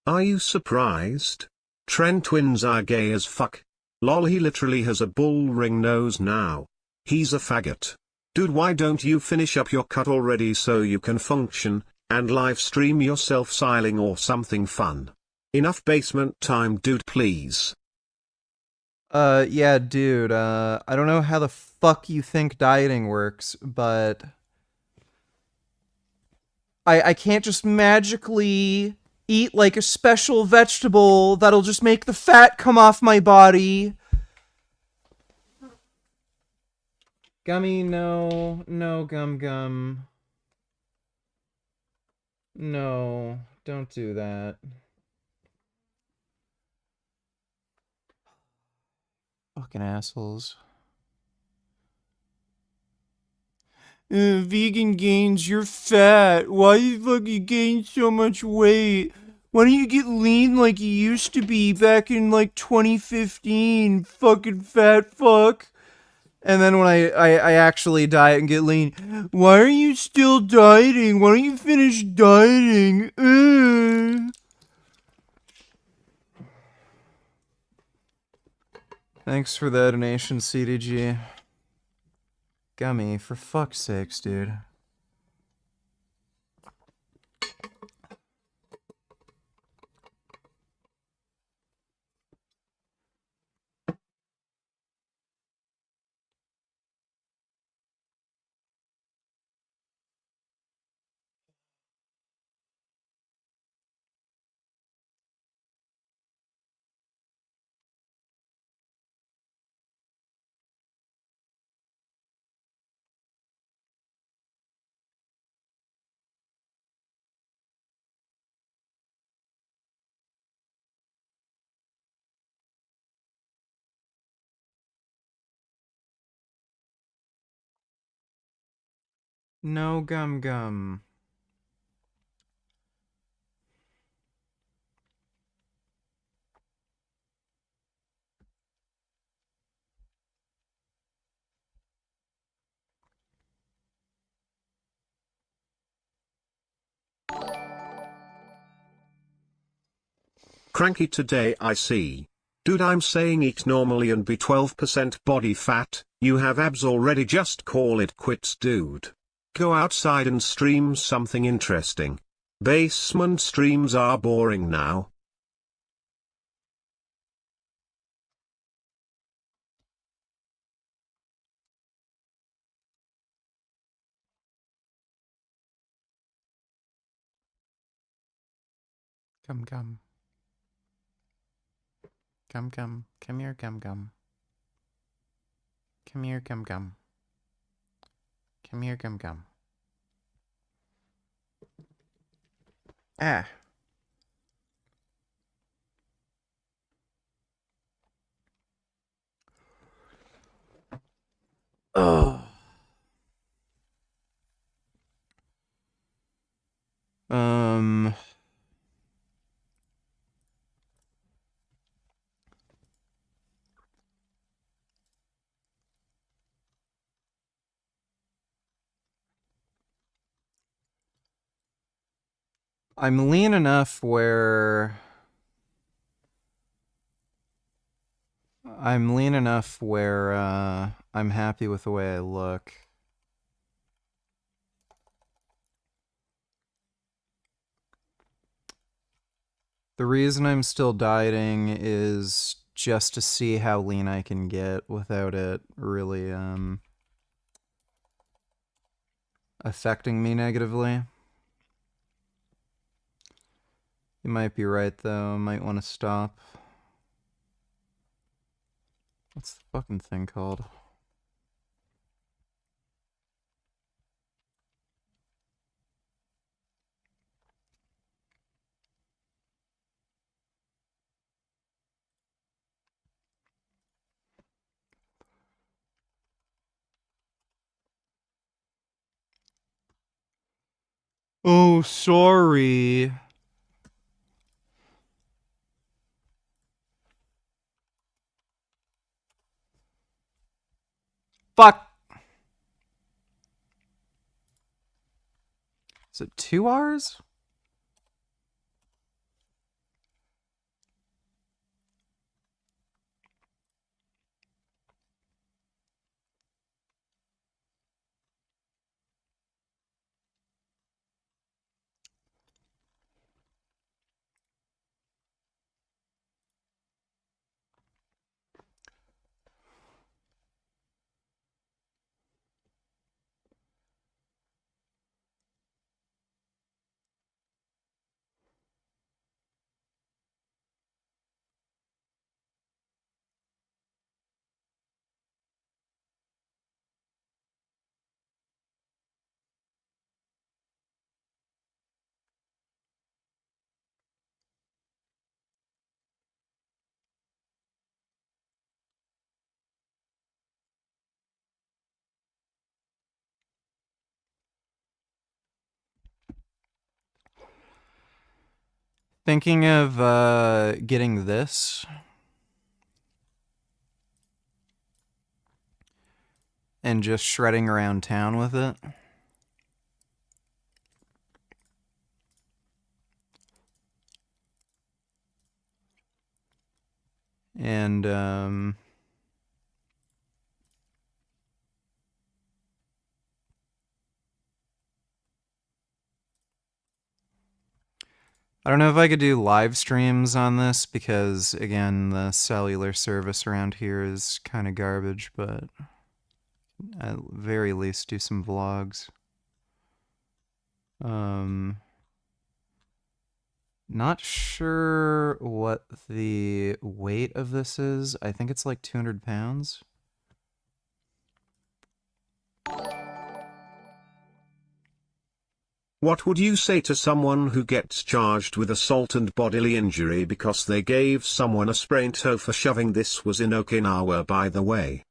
Are you surprised? Tren twins are gay as fuck. Lol, he literally has a bull ring nose now. He's a faggot. Dude, why don't you finish up your cut already so you can function, and live stream yourself siling or something fun? Enough basement time, dude, please. Yeah, dude, I don't know how the fuck you think dieting works, but I can't just magically eat like a special vegetable that'll just make the fat come off my body. Gummy, no. No, Gum Gum. No, don't do that. Fucking assholes. Vegan gains, you're fat. Why you fucking gain so much weight? Why don't you get lean like you used to be back in like 2015? Fucking fat fuck. And then when I actually diet and get lean, why are you still dieting? Why don't you finish dieting? Thanks for the donation, CDG. Gummy, for fuck's sakes, dude. No gum gum. Cranky today I see. Dude, I'm saying eat normally and be 12% body fat, you have abs already, just call it quits dude. Go outside and stream something interesting. Basement streams are boring now. Gum gum. Gum gum. Come here, gum gum. Come here, gum gum. Come here, gum gum. Ah. Oh. I'm lean enough where I'm happy with the way I look. The reason I'm still dieting is just to see how lean I can get without it really affecting me negatively. You might be right though, might want to stop. What's the fucking thing called? Oh, sorry. Fuck. Is it 2 hours? Thinking of getting this and just shredding around town with it. And I don't know if I could do live streams on this because, again, the cellular service around here is kind of garbage, but at very least do some vlogs. Not sure what the weight of this is. I think it's like 200 pounds. What would you say to someone who gets charged with assault and bodily injury because they gave someone a sprained toe for shoving? This was in Okinawa, by the way.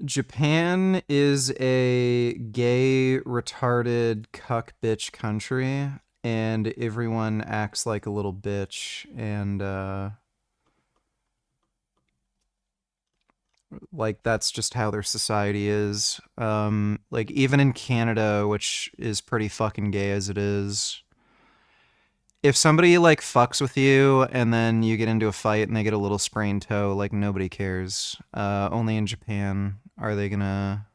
Japan is a gay, retarded, cuck bitch country, and everyone acts like a little bitch, and, like, that's just how their society is. Like, even in Canada, which is pretty fucking gay as it is, if somebody, like, fucks with you, and then you get into a fight and they get a little sprained toe, like, nobody cares. Only in Japan are they gonna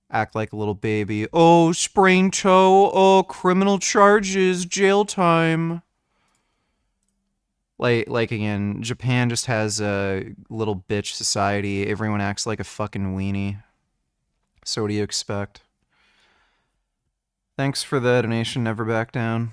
act like a little baby. Oh, sprained toe. Oh, criminal charges. Jail time. Like again, Japan just has a little bitch society. Everyone acts like a fucking weenie. So what do you expect? Thanks for the donation. Never back down.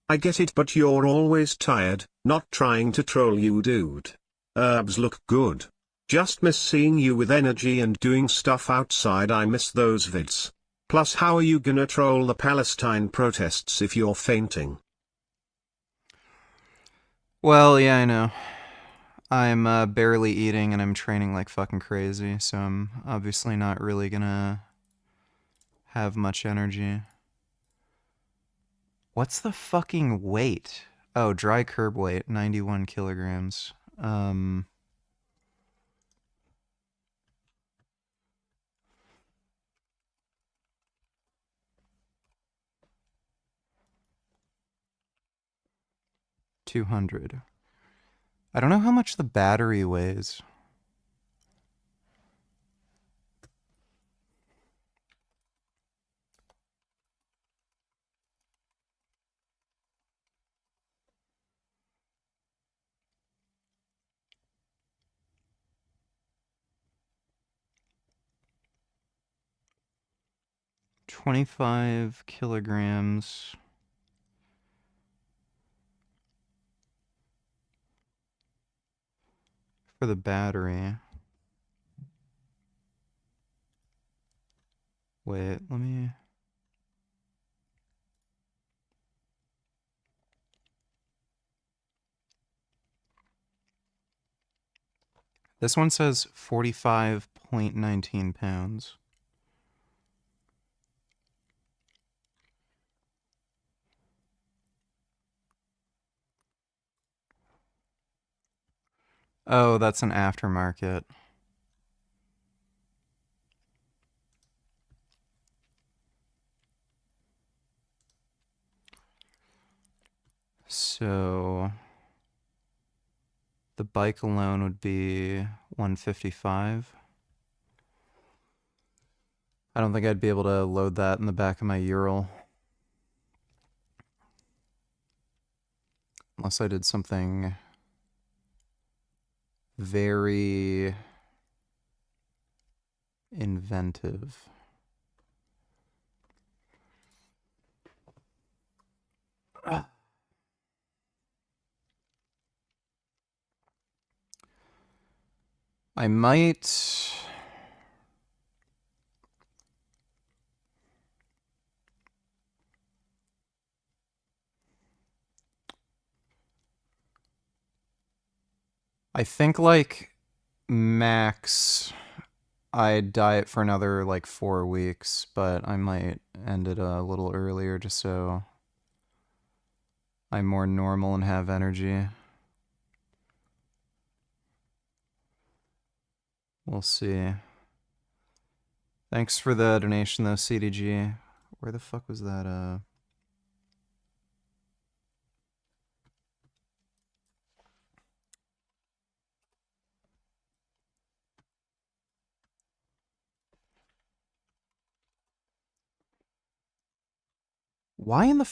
I get it, but you're always tired. Not trying to troll you, dude. Herbs look good. Just miss seeing you with energy and doing stuff outside. I miss those vids. Plus, how are you gonna troll the Palestine protests if you're fainting? Well, yeah, I know. I'm barely eating and I'm training like fucking crazy, so I'm obviously not really gonna have much energy. What's the fucking weight? Oh, dry curb weight, 91 kilograms. 200. I don't know how much the battery weighs. $25 kilograms. For the battery. Wait, let me... This one says 45.19 pounds. Oh, that's an aftermarket. So the bike alone would be 155. I don't think I'd be able to load that in the back of my Ural. Unless I did something very inventive. I might... I think, like, max, I'd diet for another, like, 4 weeks, but I might end it a little earlier just so I'm more normal and have energy. We'll see. Thanks for the donation, though, CDG. Where the fuck was that, Why in the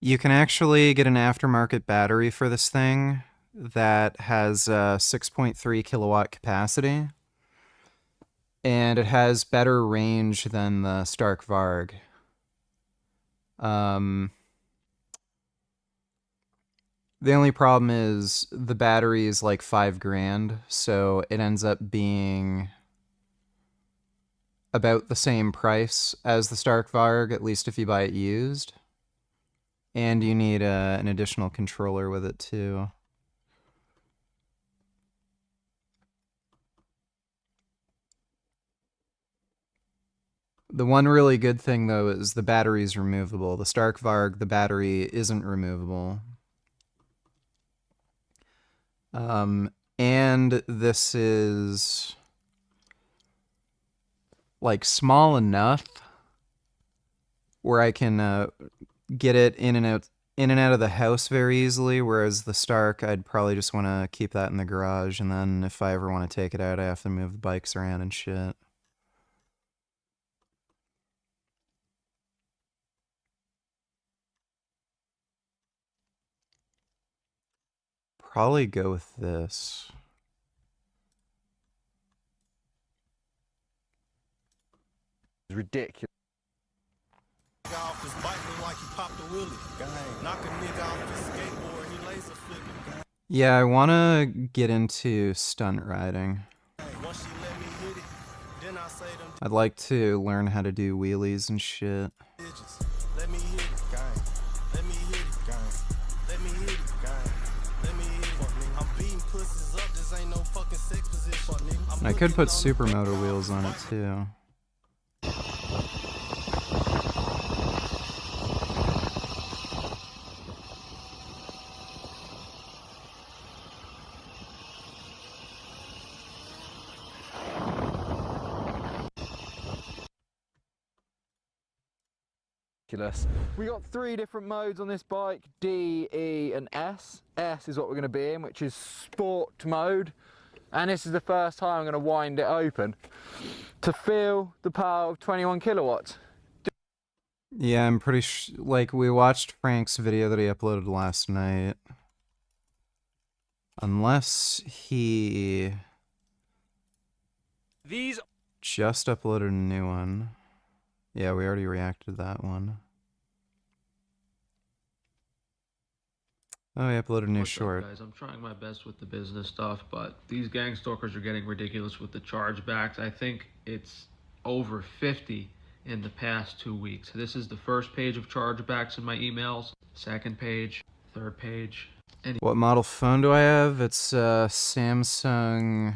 You can actually get an aftermarket battery for this thing that has a 6.3 kilowatt capacity, and it has better range than the Stark Varg. The only problem is the battery is like $5,000, so it ends up being about the same price as the Stark Varg, at least if you buy it used. And you need an additional controller with it too. The one really good thing though is the battery is removable. The Stark Varg, the battery isn't removable. And this is like small enough where I can get it in and out of the house very easily, whereas the Stark, I'd probably just want to keep that in the garage, and then if I ever want to take it out, I have to move the bikes around and shit. Probably go with this. It's ridiculous. Off his bike look like he popped a wheelie. Knock a nigga off his skateboard, he laser flipping. Yeah, I want to get into stunt riding. Once she let me hit it, then I say them I'd like to learn how to do wheelies and shit. digits. Let me hit it, gang. Let me hit it, gang. Let me hit it, gang. Let me hit it. I'm beating pussies up, this ain't no fucking sex position. I could put supermoto wheels on it too. We got 3 different modes on this bike, D, E and S. S is what we're going to be in, which is sport mode, and this is the first time I'm going to wind it open to feel the power of 21 kilowatts. Yeah, I'm pretty like we watched Frank's video that he uploaded last night. Unless he just uploaded a new one. Yeah, we already reacted to that one. Oh, he uploaded a new short. Guys, I'm trying my best with the business stuff, but these gang stalkers are getting ridiculous with the chargebacks. I think it's over 50 in the past 2 weeks. This is the first page of chargebacks in my emails, second page, third page. What model phone do I have? It's Samsung.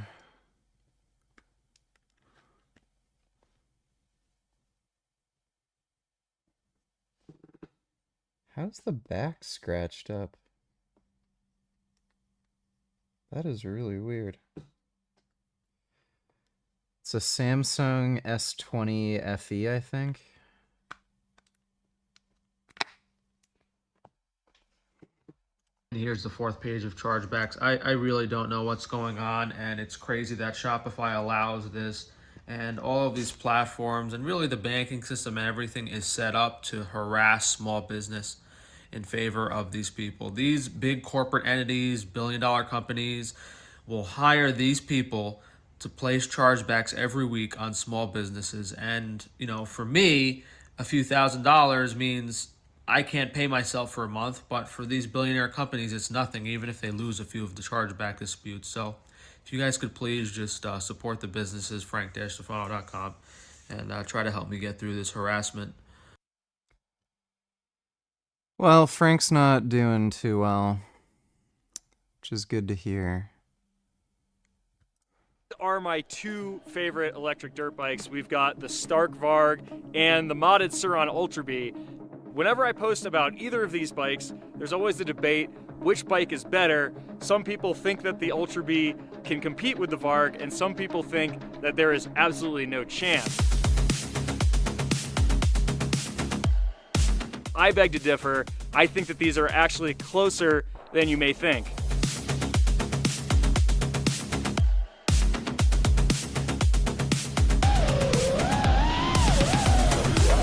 How's the back scratched up? That is really weird. It's a Samsung S20 FE, I think. Here's the fourth page of chargebacks. I really don't know what's going on, and it's crazy that Shopify allows this, and all of these platforms and really the banking system and everything is set up to harass small business in favor of these people. These big corporate entities, billion-dollar companies will hire these people to place chargebacks every week on small businesses. And, you know, for me, a few $1,000s means I can't pay myself for a month, but for these billionaire companies, it's nothing, even if they lose a few of the chargeback disputes. So if you guys could please just support the businesses, frank-stefano.com, and try to help me get through this harassment. Well, Frank's not doing too well, which is good to hear. Are my two favorite electric dirt bikes. We've got the Stark Varg and the modded Sur-Ron Ultra B. Whenever I post about either of these bikes, there's always the debate, which bike is better? Some people think that the Ultra B can compete with the Varg, and some people think that there is absolutely no chance. I beg to differ. I think that these are actually closer than you may think.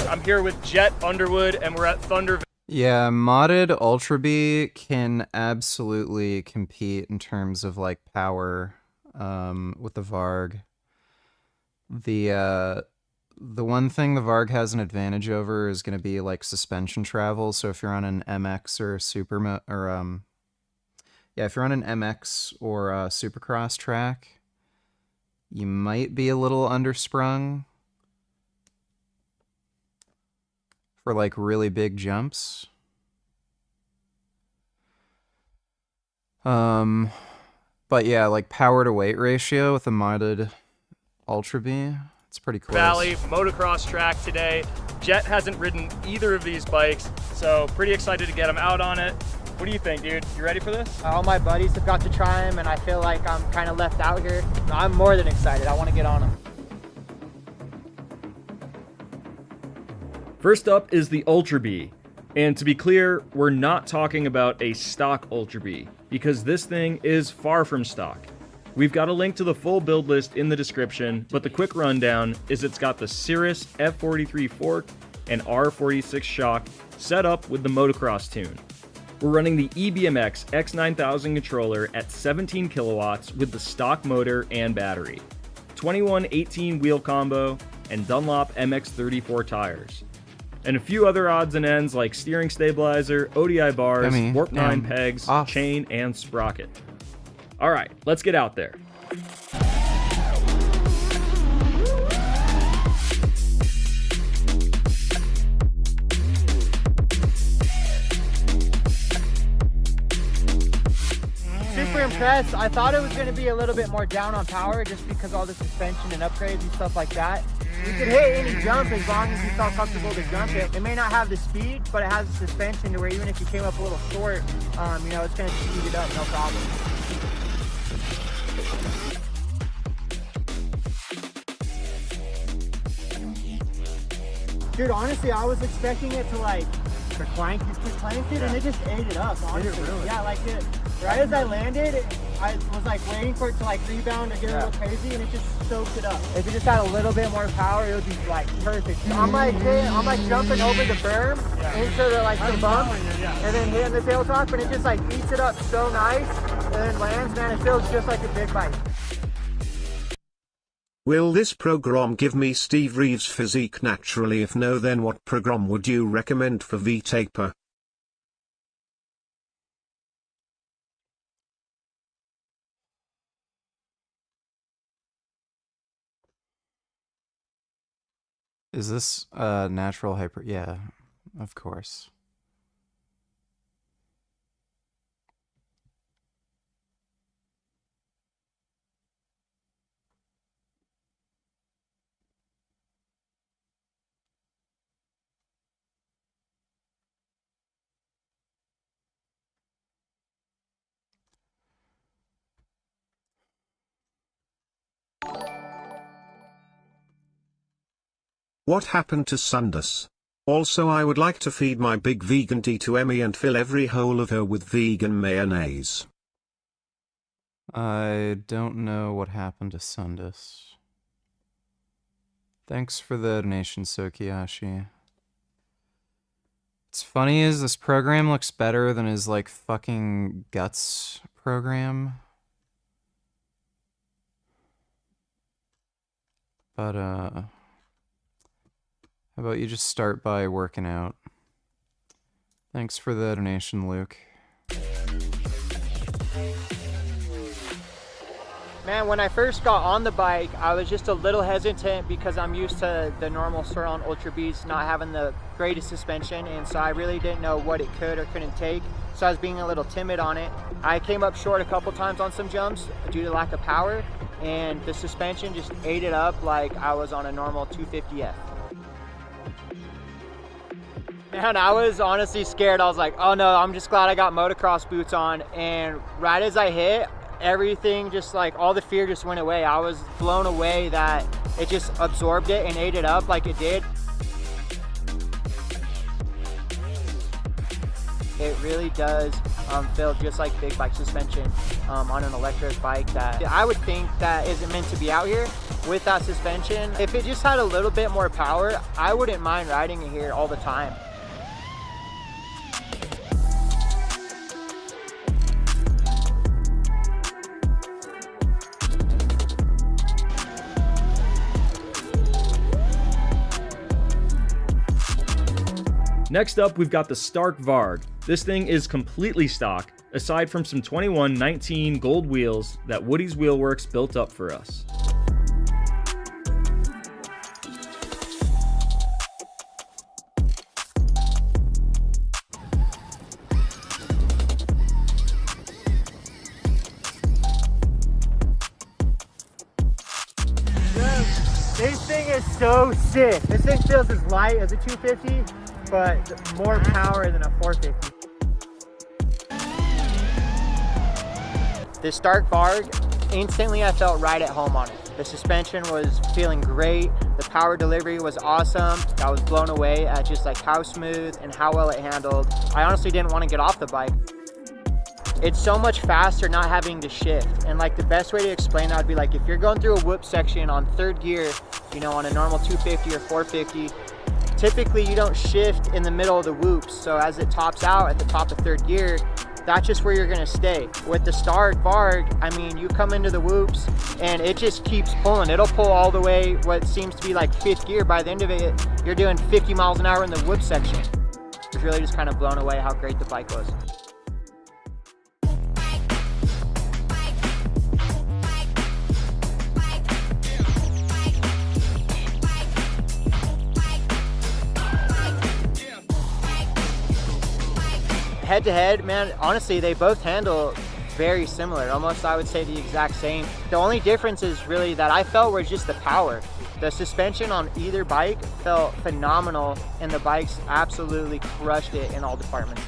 I'm here with Jet Underwood, and we're at Thunder. Yeah, modded Ultra B can absolutely compete in terms of like power with the Varg. The one thing the Varg has an advantage over is going to be like suspension travel. So if you're on an MX or if you're on an MX or a Supercross track, you might be a little undersprung for like really big jumps. But yeah, like power to weight ratio with a modded Ultra B, it's pretty close. Valley motocross track today. Jet hasn't ridden either of these bikes, so pretty excited to get him out on it. What do you think, dude? You ready for this? All my buddies have got to try them, and I feel like I'm kind of left out here. I'm more than excited. I want to get on them. First up is the Ultra B. And to be clear, we're not talking about a stock Ultra B, because this thing is far from stock. We've got a link to the full build list in the description, but the quick rundown is it's got the Cirrus F43 fork and R46 shock set up with the motocross tune. We're running the EBMX X9000 controller at 17 kilowatts with the stock motor and battery, 21-18 wheel combo, and Dunlop MX34 tires. And a few other odds and ends like steering stabilizer, ODI bars, Warp 9 pegs, chain, and sprocket. Alright, let's get out there. Super impressed. I thought it was going to be a little bit more down on power just because all the suspension and upgrades and stuff like that. You could hit any jump as long as you felt comfortable to jump it. It may not have the speed, but it has the suspension to where even if you came up a little short, you know, it's going to speed it up, no problem. Dude, honestly, I was expecting it to like clank it, and it just ate it up, honestly. Did it really? Yeah, like right as I landed, I was like waiting for it to like rebound or get a little crazy, and it just soaked it up. If it just had a little bit more power, it would be like perfect. I'm like jumping over the berm into the like the bump, and then hitting the tail top, and it just like eats it up so nice, and then lands, man, it feels just like a big bike. Will this program give me Steve Reeves' physique naturally? If no, then what program would you recommend for V-Taper? Is this natural hyper? Yeah, of course. What happened to Sundus? Also, I would like to feed my big vegan tea to Emmy and fill every hole of her with vegan mayonnaise. I don't know what happened to Sundus. Thanks for the donation, Sokiyashi. What's funny is this program looks better than his like fucking guts program. But how about you just start by working out? Thanks for the donation, Luke. Man, when I first got on the bike, I was just a little hesitant because I'm used to the normal Sterling Ultra Beats not having the greatest suspension, and so I really didn't know what it could or couldn't take. So I was being a little timid on it. I came up short a couple times on some jumps due to lack of power, and the suspension just ate it up like I was on a normal 250F. Man, I was honestly scared. I was like, oh no, I'm just glad I got motocross boots on. And right as I hit, everything just like, all the fear just went away. I was blown away that it just absorbed it and ate it up like it did. It really does feel just like big bike suspension on an electric bike that I would think that isn't meant to be out here with that suspension. If it just had a little bit more power, I wouldn't mind riding it here all the time. Next up, we've got the Stark Varg. This thing is completely stock, aside from some 21/19 gold wheels that Woody's Wheelworks built up for us. This thing is so sick. This thing feels as light as a 250, but more power than a 450. The Stark Varg, instantly I felt right at home on it. The suspension was feeling great. The power delivery was awesome. I was blown away at just like how smooth and how well it handled. I honestly didn't want to get off the bike. It's so much faster not having to shift. And like the best way to explain that would be like if you're going through a whoop section on third gear, you know, on a normal 250 or 450, typically you don't shift in the middle of the whoops. So as it tops out at the top of third gear, that's just where you're gonna stay. With the Stark Varg, I mean, you come into the whoops and it just keeps pulling. It'll pull all the way what seems to be like fifth gear. By the end of it, you're doing 50 miles an hour in the whoop section. I was really just kind of blown away how great the bike was. Head to head, man, honestly, they both handle very similar, almost I would say the exact same. The only difference is really that I felt was just the power. The suspension on either bike felt phenomenal, and the bikes absolutely crushed it in all departments.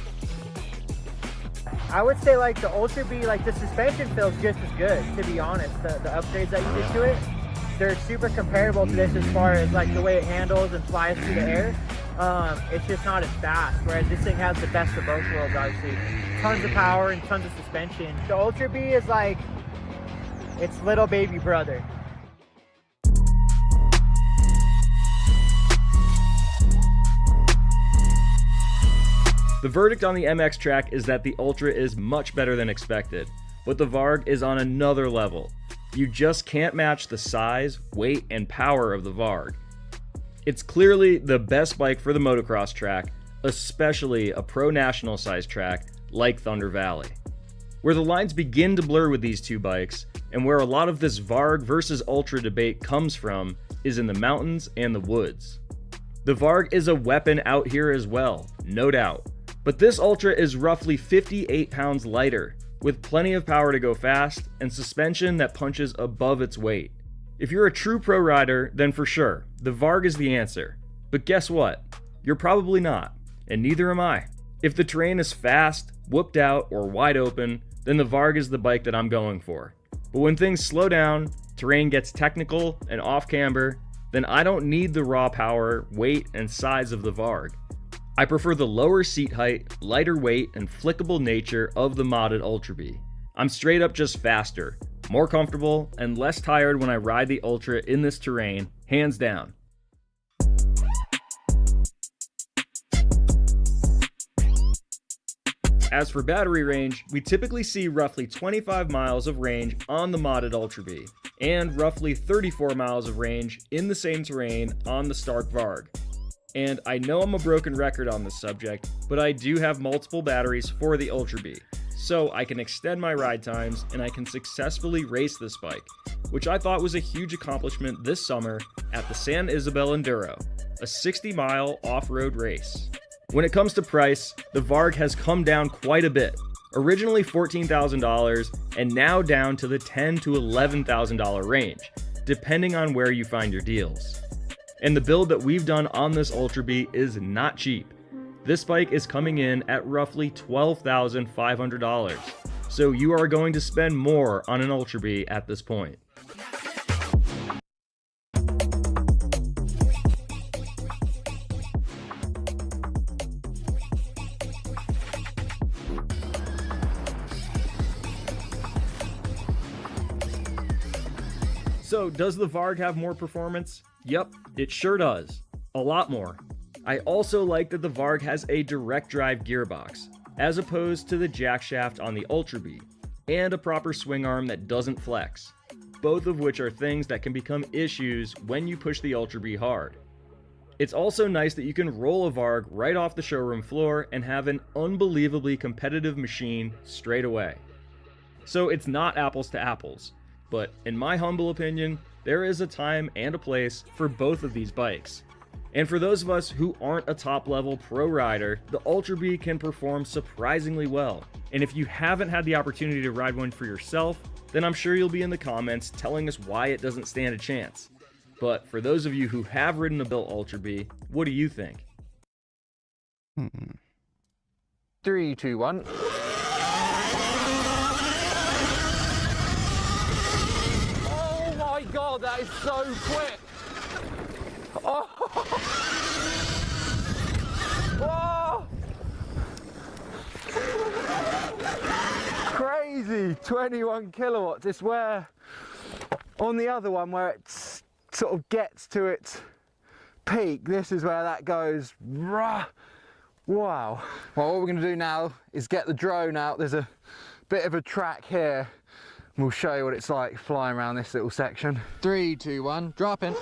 I would say like the Ultra B, like the suspension feels just as good, to be honest. The upgrades that you did to it, they're super comparable to this as far as like the way it handles and flies through the air. It's just not as fast, whereas this thing has the best of both worlds, obviously. Tons of power and tons of suspension. The Ultra B is like its little baby brother. The verdict on the MX track is that the Ultra is much better than expected, but the Varg is on another level. You just can't match the size, weight, and power of the Varg. It's clearly the best bike for the motocross track, especially a pro national size track like Thunder Valley. Where the lines begin to blur with these two bikes, and where a lot of this Varg versus Ultra debate comes from, is in the mountains and the woods. The Varg is a weapon out here as well, no doubt, but this Ultra is roughly 58 pounds lighter, with plenty of power to go fast and suspension that punches above its weight. If you're a true pro rider, then for sure, the Varg is the answer. But guess what? You're probably not, and neither am I. If the terrain is fast, whooped out, or wide open, then the Varg is the bike that I'm going for. But when things slow down, terrain gets technical and off camber, then I don't need the raw power, weight, and size of the Varg. I prefer the lower seat height, lighter weight, and flickable nature of the modded Ultra B. I'm straight up just faster, more comfortable, and less tired when I ride the Ultra in this terrain, hands down. As for battery range, we typically see roughly 25 miles of range on the modded Ultra B, and roughly 34 miles of range in the same terrain on the Stark Varg. And I know I'm a broken record on this subject, but I do have multiple batteries for the Ultra Bee, so I can extend my ride times and I can successfully race this bike, which I thought was a huge accomplishment this summer at the San Isabel Enduro, a 60-mile off-road race. When it comes to price, the Varg has come down quite a bit, originally $14,000 and now down to the $10,000 to $11,000 range, depending on where you find your deals. And the build that we've done on this Ultra Bee is not cheap. This bike is coming in at roughly $12,500, so you are going to spend more on an Ultra Bee at this point. So, does the Varg have more performance? Yep, it sure does. A lot more. I also like that the Varg has a direct drive gearbox, as opposed to the jack shaft on the Ultra Bee, and a proper swing arm that doesn't flex, both of which are things that can become issues when you push the Ultra Bee hard. It's also nice that you can roll a Varg right off the showroom floor and have an unbelievably competitive machine straight away. So it's not apples to apples, but in my humble opinion, there is a time and a place for both of these bikes. And for those of us who aren't a top-level pro rider, the Ultra Bee can perform surprisingly well. And if you haven't had the opportunity to ride one for yourself, then I'm sure you'll be in the comments telling us why it doesn't stand a chance. But for those of you who have ridden a built Ultra Bee, what do you think? 3, 2, 1. Oh my god, that is so quick! Oh! Whoa! Crazy! 21 kilowatts. It's where, on the other one, where it sort of gets to its peak, this is where that goes. Wow! Well, what we're going to do now is get the drone out. There's a bit of a track here. We'll show you what it's like flying around this little section. 3, 2, 1, drop in.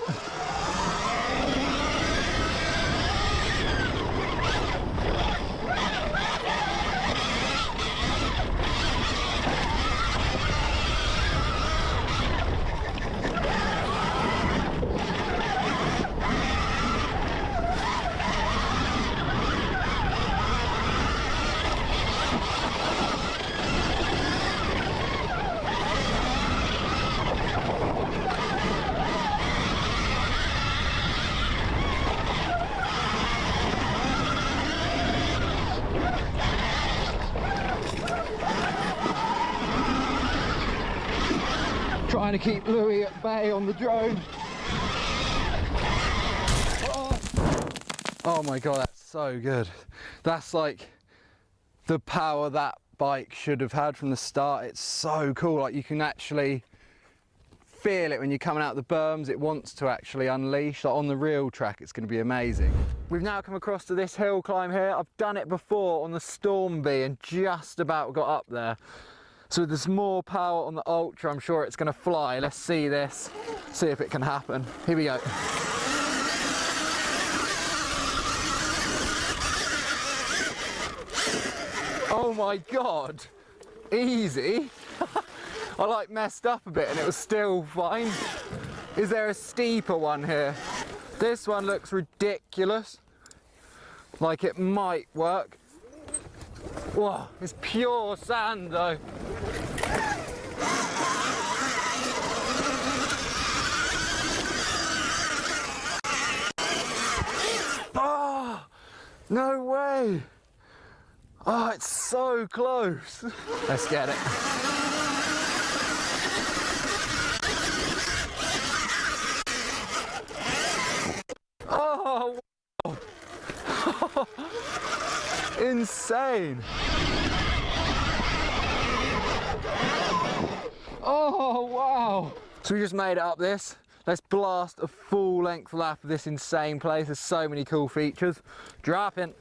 Trying to keep Louis at bay on the drone. Oh my god, that's so good. That's like the power that bike should have had from the start. It's so cool, like you can actually feel it when you're coming out the berms. It wants to actually unleash. Like on the real track, it's going to be amazing. We've now come across to this hill climb here. I've done it before on the Storm Bee and just about got up there. So there's more power on the Ultra, I'm sure it's going to fly. Let's see this, see if it can happen. Here we go. Oh my god, easy. I like messed up a bit and it was still fine. Is there a steeper one here? This one looks ridiculous, like it might work. Whoa, it's pure sand though. Oh, no way. Oh, it's so close. Let's get it. Oh, wow. Insane. Oh, wow. So we just made it up this. Let's blast a full length lap of this insane place. There's so many cool features. Drop in.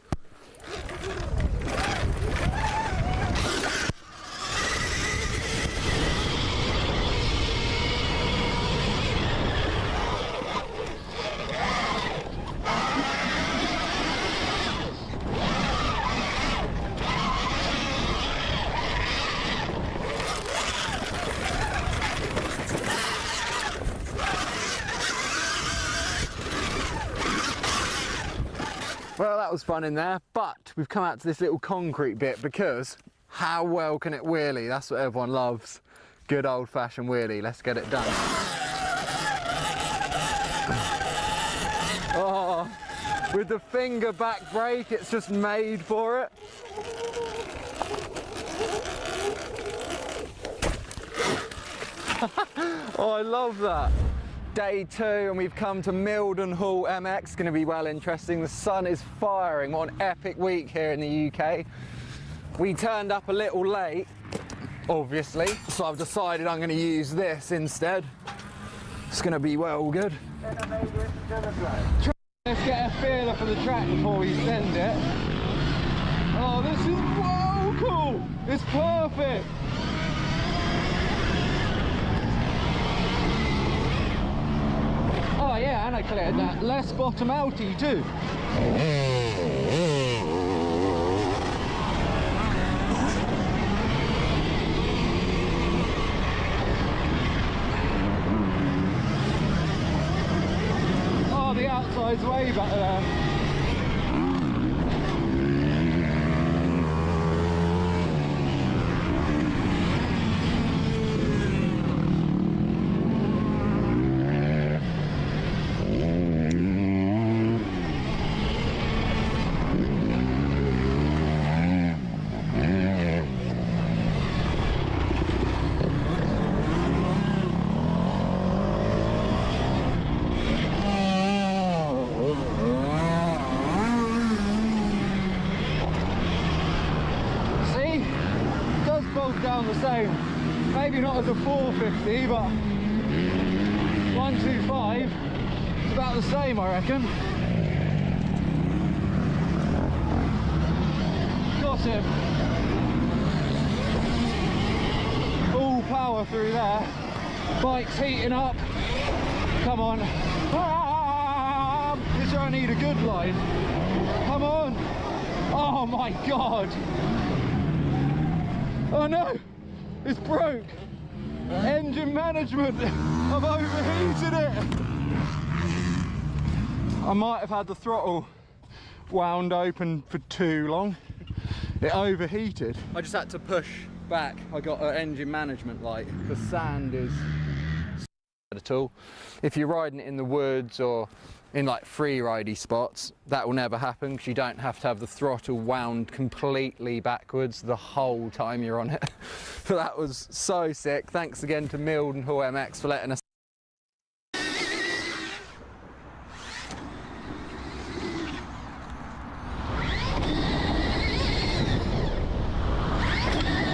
Well, that was fun in there, but we've come out to this little concrete bit because how well can it wheelie? That's what everyone loves. Good old-fashioned wheelie. Let's get it done. Oh, with the finger back brake, it's just made for it. Oh, I love that. Day 2 and we've come to Mildenhall MX. It's going to be well interesting. The sun is firing. What an epic week here in the UK. We turned up a little late, obviously, so I've decided I'm going to use this instead. It's going to be well good. Let's get a feeler for the track before we send it. Oh, this is wow cool. It's perfect. Oh yeah, and I cleared that. Less bottom outy too. Oh, the outside's way better there. Down the same, maybe not as a 450, but 125, it's about the same, I reckon. Got him. Full power through there. Bike's heating up. Come on. Ah, this is where I need a good line. Come on. Oh my god. Oh no, it's broke. Engine management, I've overheated it. I might have had the throttle wound open for too long. It overheated. I just had to push back. I got an engine management light. The sand is at all. If you're riding it in the woods or in like free ridey spots, that will never happen because you don't have to have the throttle wound completely backwards the whole time you're on it. But that was so sick. Thanks again to Mildenhall MX for letting us.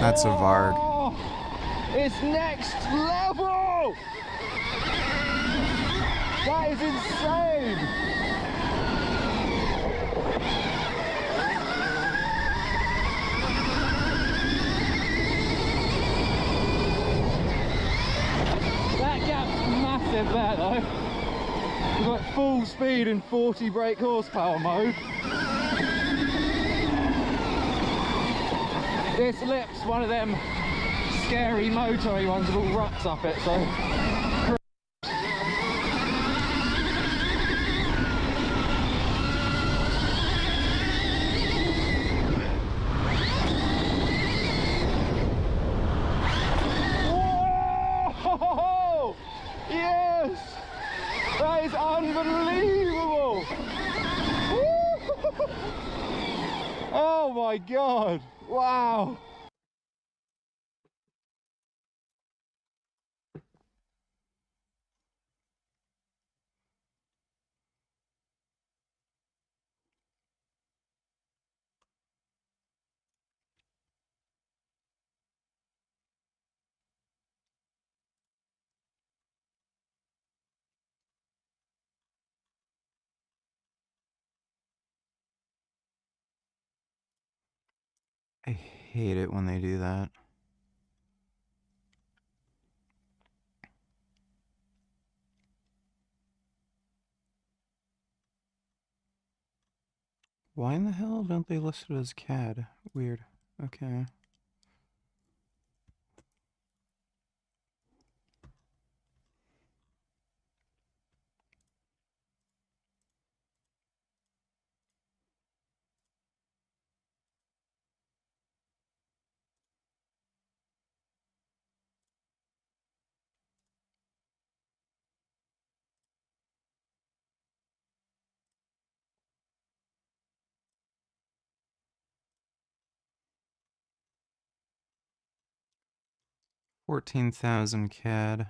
That's a Varg. Oh, it's next level! That is insane! That gap's massive there though. We've got full speed in 40 brake horsepower mode. This lip's one of them scary motory ones with all ruts up it, so. Whoa! Yes! That is unbelievable! Oh my god! Wow! I hate it when they do that. Why in the hell don't they list it as CAD? Weird. Okay. 14,000 CAD.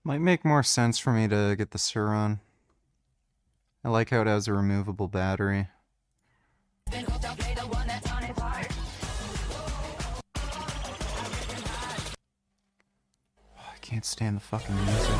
Might make more sense for me to get the Suron. I like how it has a removable battery. I can't stand the fucking music.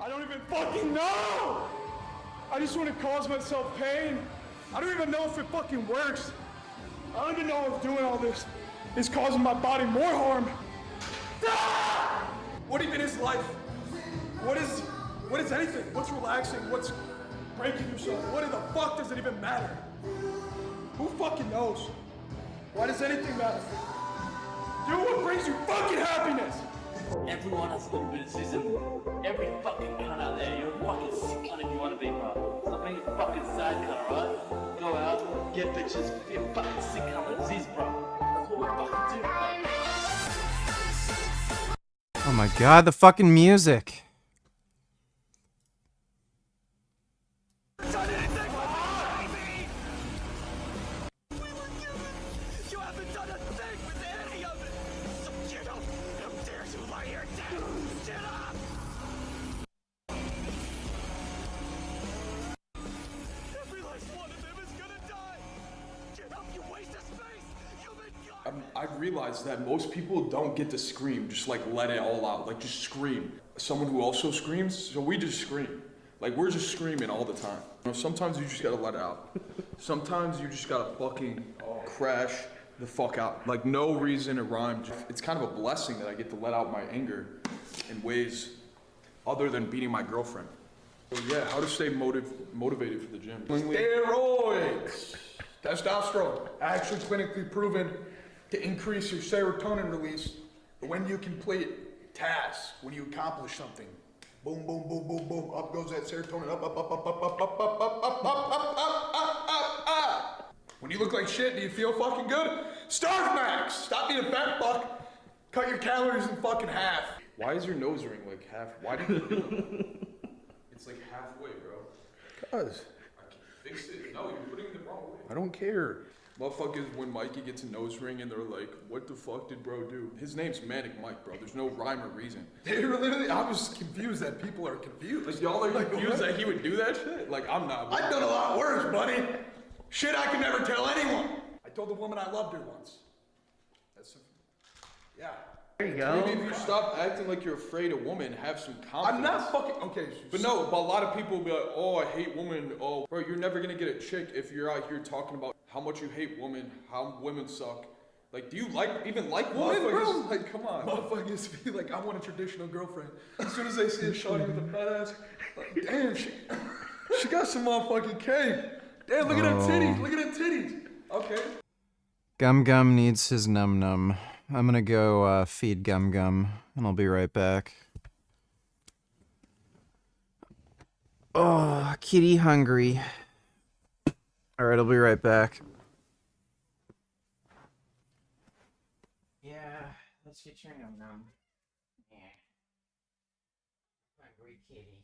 I don't even fucking know! I just want to cause myself pain. I don't even know if it fucking works. I don't even know if doing all this is causing my body more harm. Ah! What even is life? What is anything? What's relaxing? What's breaking yourself? What in the fuck does it even matter? Who fucking knows? Why does anything matter? Do what brings you fucking happiness! Everyone has a little bit of season. Every fucking cunt out there, you're a fucking sick cunt if you want to be, bro. Stop being a fucking sad cunt, alright? Go out, get bitches, be a fucking sick cunt like Ziz, bro. That's what we fucking do, bro. Oh my god, the fucking music. I've realized that most people don't get to scream, just like let it all out, like just scream. Someone who also screams, so we just scream. Like we're just screaming all the time. You know, sometimes you just gotta let it out. Sometimes you just gotta fucking crash the fuck out. Like no reason to rhyme. It's kind of a blessing that I get to let out my anger in ways other than beating my girlfriend. So yeah, how to stay motivated for the gym. Steroids! Testosterone, actually clinically proven to increase your serotonin release when you complete tasks, when you accomplish something. Boom, boom, boom, boom, boom, up goes that serotonin, up, up, up, up, up, up, up, up, up, up, up, up, up, up. When you look like shit, do you feel fucking good? Starve max! Stop being a fat fuck. Cut your calories in fucking half. Why is your nose ring like half? Why do you do it? It's like halfway, bro. Cuz. I can fix it. No, you're putting it the wrong way. I don't care. Motherfuckers, when Mikey gets a nose ring and they're like, what the fuck did bro do? His name's Manic Mike, bro. There's no rhyme or reason. They were literally, I was confused that people are confused. Like, y'all are confused that he would do that shit? Like, I'm not. I've done a lot worse, buddy. Shit I could never tell anyone. I told the woman I loved her once. Yeah. There you go. Maybe if you stop acting like you're afraid of women, have some confidence. I'm not fucking, okay. But no, but a lot of people will be like, oh, I hate women. Oh, bro, you're never gonna get a chick if you're out here talking about how much you hate women, how women suck. Like, do you even like women, bro? Like, come on. Motherfuckers be like, I want a traditional girlfriend. As soon as they see a shawty with a fat ass, like, damn, she got some motherfucking cake. Damn, look at her titties, look at her titties. Okay. Gum Gum needs his num num. I'm gonna go feed Gum Gum, and I'll be right back. Oh, kitty hungry. Alright, I'll be right back. Yeah, let's get your num num. Yeah. Hungry kitty.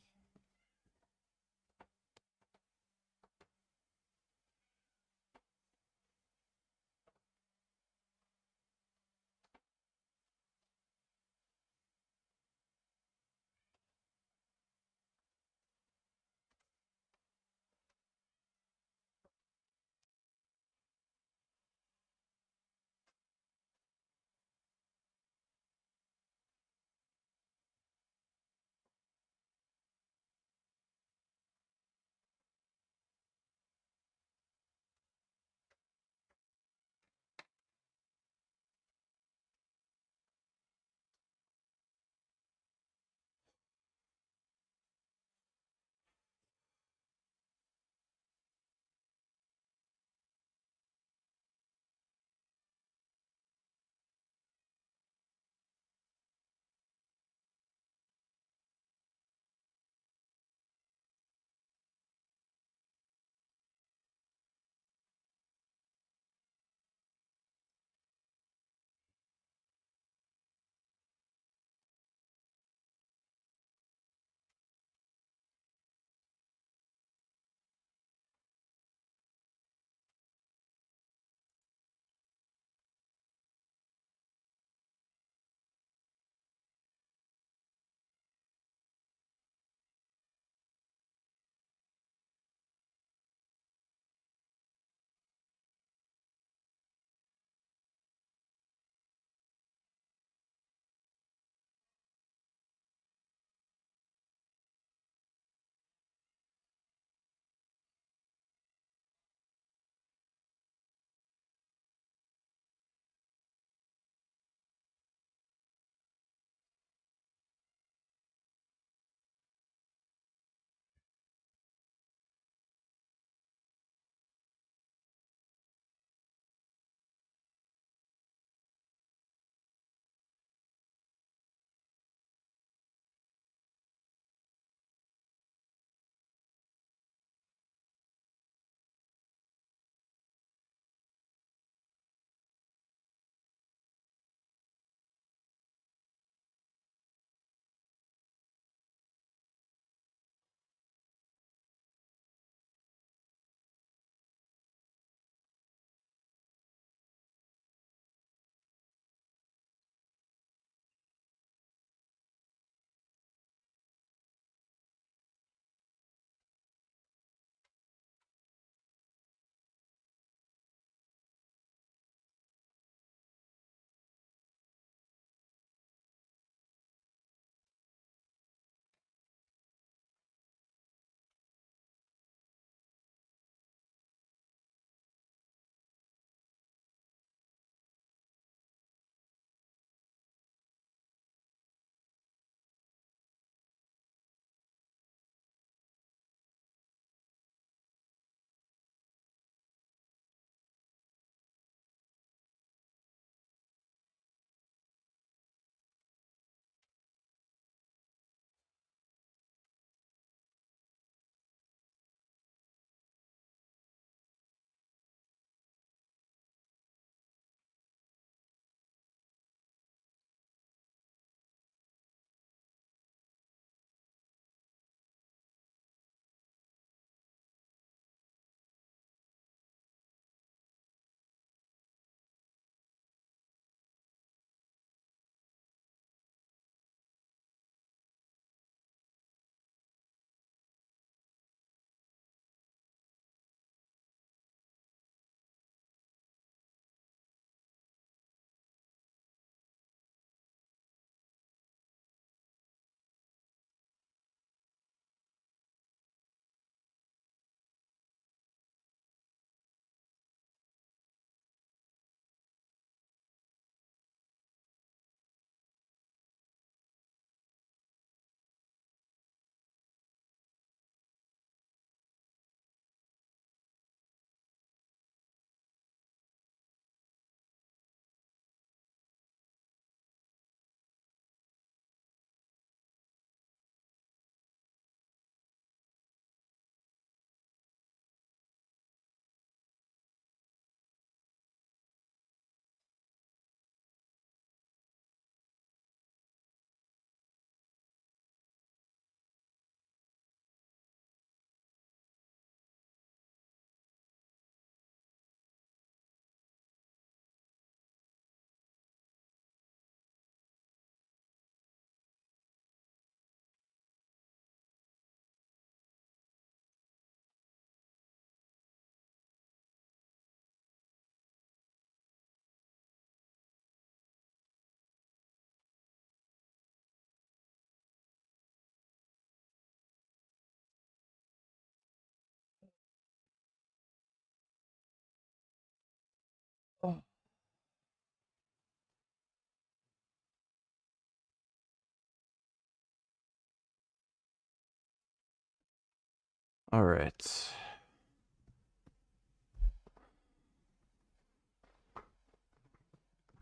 All right.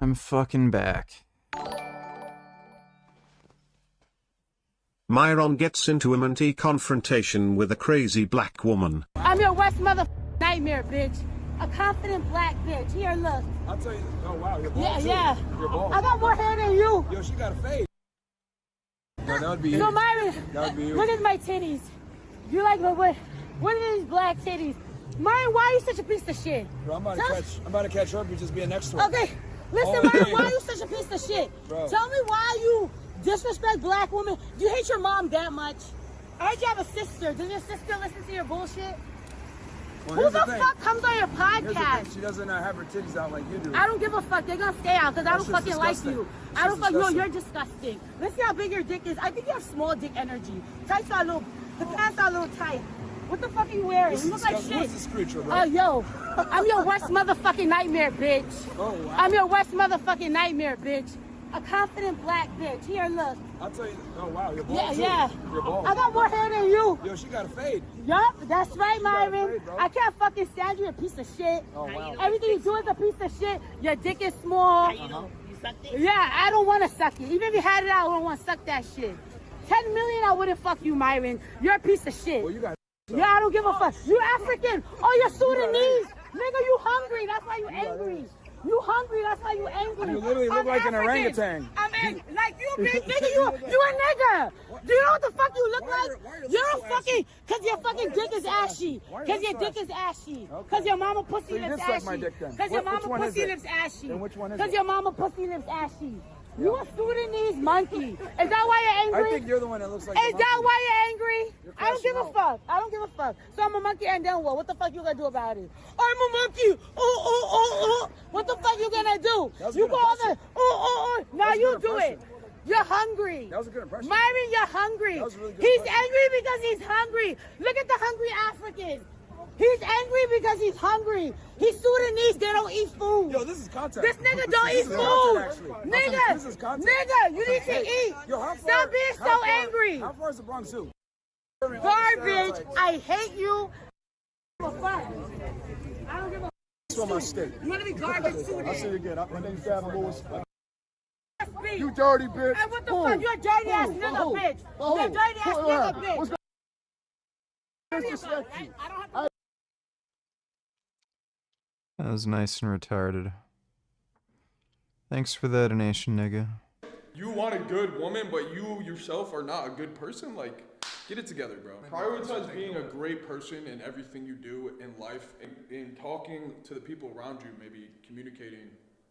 I'm fucking back. Myron gets into a minty confrontation with a crazy black woman. I'm your worst nightmare, bitch. A confident black bitch. Here, look. I'll tell you. Oh, wow. You're bald, Yeah, too. yeah. You're bald. I got more hair than you. Yo, she got a fade. No, that would be you. No, Myron. That would be you. Look at my titties. You like what are these black titties? Myron, why are you such a piece of shit? Bro, I'm about to catch herpes just being next to her. Okay, listen, Oh, Myron, yeah. why are you such a piece of shit? Bro. Tell me why you disrespect black women. Do you hate your mom that much? I heard you have a sister. Does your sister listen to your bullshit? Well, Who here's the thing. fuck comes on your Here's the thing. podcast? She doesn't have her titties out like you do. I don't give a fuck. They're gonna stay out because I That's don't just fucking like disgusting. you. That's I don't fuck. No, disgusting. you're disgusting. Let's see how big your dick is. I think you have small dick energy. Tights are a little. The pants are a little tight. What the fuck are you wearing? This You is look like disgusting. shit. What's this creature, bro? Oh, yo, I'm your worst motherfucking nightmare, bitch. Oh, wow. I'm your worst motherfucking nightmare, bitch. A confident black bitch. Here, look. I'll tell you. Oh, wow. You're bald, Yeah, too. yeah. You're bald. I got more hair than you. Yo, she got a fade. Yup, that's right, She got a Myron. fade, bro. I can't fucking stand you, a piece of shit. Oh, wow. Everything you do is a piece of shit. Your dick is small. Yeah, I don't want to suck it. Even if you had it out, I don't want to suck that shit. 10 million, I wouldn't fuck you, Myron. You're a piece of shit. Well, you got Yeah, I don't give a fuck. You African. Oh, you're Sudanese. Nigga, you hungry. That's why you angry. You hungry. That's why you angry. You literally look I'm like an African. orangutan. I'm like you, bitch. Nigga, you a nigga. Do you know what the fuck you look like? You're a fucking, cause your fucking dick is ashy. Cause your dick is ashy. Cause your mama pussy So you lips did suck my ashy. dick then. Cause your Which mama one is pussy it? lips ashy. And which one is Cause it? your mama pussy lips ashy. You a Sudanese monkey. Is that why you're angry? I think you're the one that looks like Is the that monkey. why you're angry? You're I don't give a crashing fuck. I don't give a fuck. So I'm a monkey and then what? What the fuck you gonna do about it? I'm a monkey. Oh. What the fuck you gonna do? That was a You good go on the impression. Now That was a you good do it. impression. You're hungry. That was a good impression. Myron, you're hungry. That was a really good He's impression. angry because he's hungry. Look at the hungry African. He's angry because he's hungry. He's Sudanese. They don't eat food. Yo, this is content. This nigga don't eat This is food. content, actually. Nigga, This is content. nigga, you need to Hey, eat. Yo, how far, Stop being so how far- angry. How far is the Bronx Zoo? Garbage. I hate you. I don't give a fuck. I don't give a That's on my stick. You want to be garbage too, I'll see you again. My name's Gavin Lewis. then? You dirty bitch. Hey, what the fuck? You're a dirty ass nigga, bitch. You're a dirty ass nigga, bitch. I don't have to. That was nice and retarded. Thanks for the donation, nigga. You want a good woman, but you yourself are not a good person? Like, get it together, bro. Prioritize being a great person in everything you do in life, in talking to the people around you, maybe communicating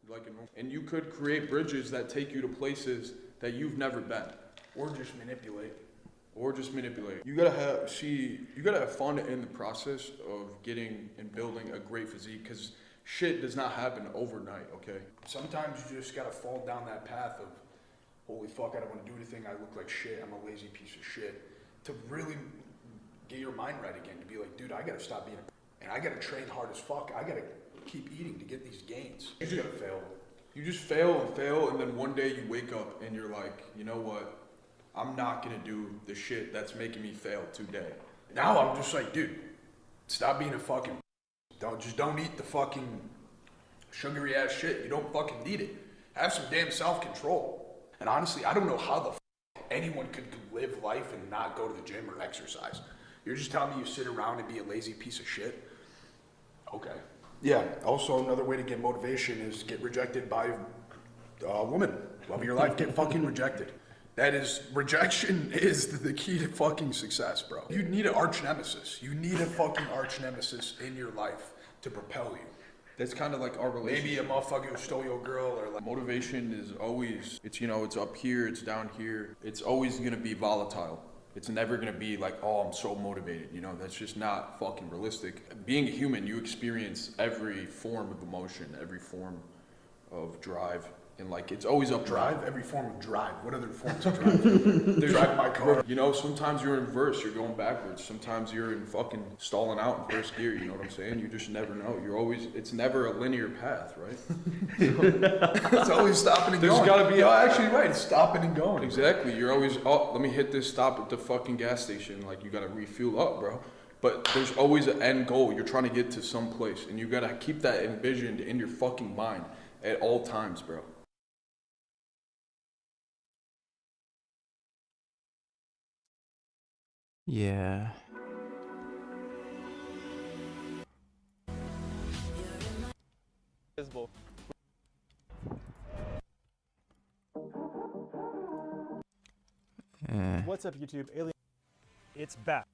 like a normal. And you could create bridges that take you to places that you've never been. Or just manipulate. You gotta have fun in the process of getting and building a great physique, because shit does not happen overnight, okay? Sometimes you just gotta fall down that path of, holy fuck, I don't wanna do anything, I look like shit, I'm a lazy piece of shit. To really get your mind right again, to be like, dude, I gotta stop being and I gotta train hard as fuck, I gotta keep eating to get these gains. You just gotta fail. You just fail, and then one day you wake up and you're like, you know what? I'm not gonna do the shit that's making me fail today. Now I'm just like, dude, stop being a fucking, don't eat the fucking sugary ass shit. You don't fucking need it. Have some damn self-control. And honestly, I don't know how the anyone could live life and not go to the gym or exercise. You're just telling me you sit around and be a lazy piece of shit? Okay. Yeah, also another way to get motivation is get rejected by a woman. Love your life, get fucking rejected. Rejection is the key to fucking success, bro. You need an arch nemesis. You need a fucking arch nemesis in your life to propel you. That's kind of like our relationship. Maybe a motherfucker who stole your girl or like. Motivation is always, it's up here, it's down here. It's always gonna be volatile. It's never gonna be like, oh, I'm so motivated. That's just not fucking realistic. Being a human, you experience every form of emotion, every form of drive. And like, it's always up. Drive? Every form of drive. What other forms of drive? Drive my car. Sometimes you're in reverse, you're going backwards. Sometimes you're in fucking stalling out in first gear, you know what I'm saying? You just never know. It's never a linear path, right? It's always stopping and going. There's gotta be actually right, it's stopping and going. Exactly. You're always, oh, let me hit this stop at the fucking gas station. Like, you gotta refuel up, bro. But there's always an end goal. You're trying to get to some place, and you gotta keep that envisioned in your fucking mind at all times, bro. Yeah. Visible. What's up, YouTube? Alien. It's back.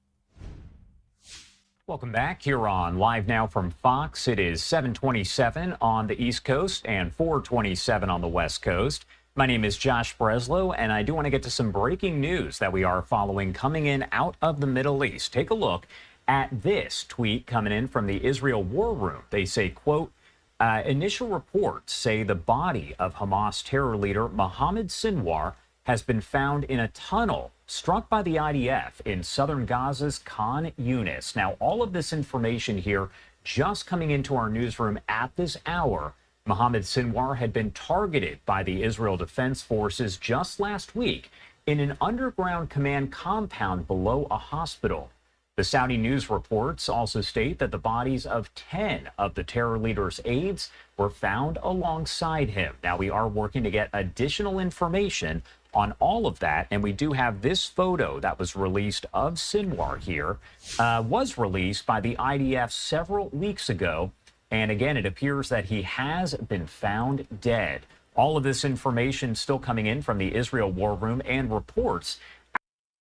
Welcome back here on Live Now from Fox. It is 7:27 on the East Coast and 4:27 on the West Coast. My name is Josh Breslow, and I do want to get to some breaking news that we are following coming in out of the Middle East. Take a look at this tweet coming in from the Israel War Room. They say, quote, initial reports say the body of Hamas terror leader Mohammed Sinwar has been found in a tunnel struck by the IDF in southern Gaza's Khan Yunis. Now, all of this information here just coming into our newsroom at this hour. Mohammed Sinwar had been targeted by the Israel Defense Forces just last week in an underground command compound below a hospital. The Saudi news reports also state that the bodies of 10 of the terror leader's aides were found alongside him. Now, we are working to get additional information on all of that, and we do have this photo that was released of Sinwar here, was released by the IDF several weeks ago, and again, it appears that he has been found dead. All of this information still coming in from the Israel War Room and reports.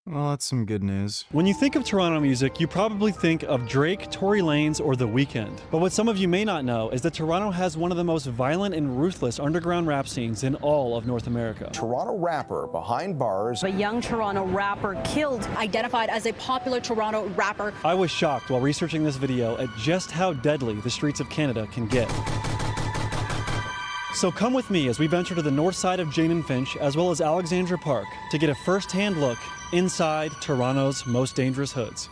Well, that's some good news. When you think of Toronto music, you probably think of Drake, Tory Lanez, or The Weeknd. But what some of you may not know is that Toronto has one of the most violent and ruthless underground rap scenes in all of North America. Toronto rapper behind bars. A young Toronto rapper killed, identified as a popular Toronto rapper. I was shocked while researching this video at just how deadly the streets of Canada can get. So come with me as we venture to the north side of Jane and Finch, as well as Alexandra Park, to get a first-hand look inside Toronto's most dangerous hoods.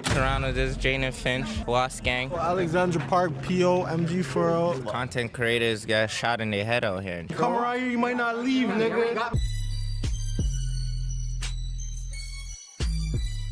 Toronto, this is Jane and Finch, Lost Gang. Alexandra Park, PO, MG Furrow. Content creators got shot in their head out here. Come around here, you might not leave, nigga.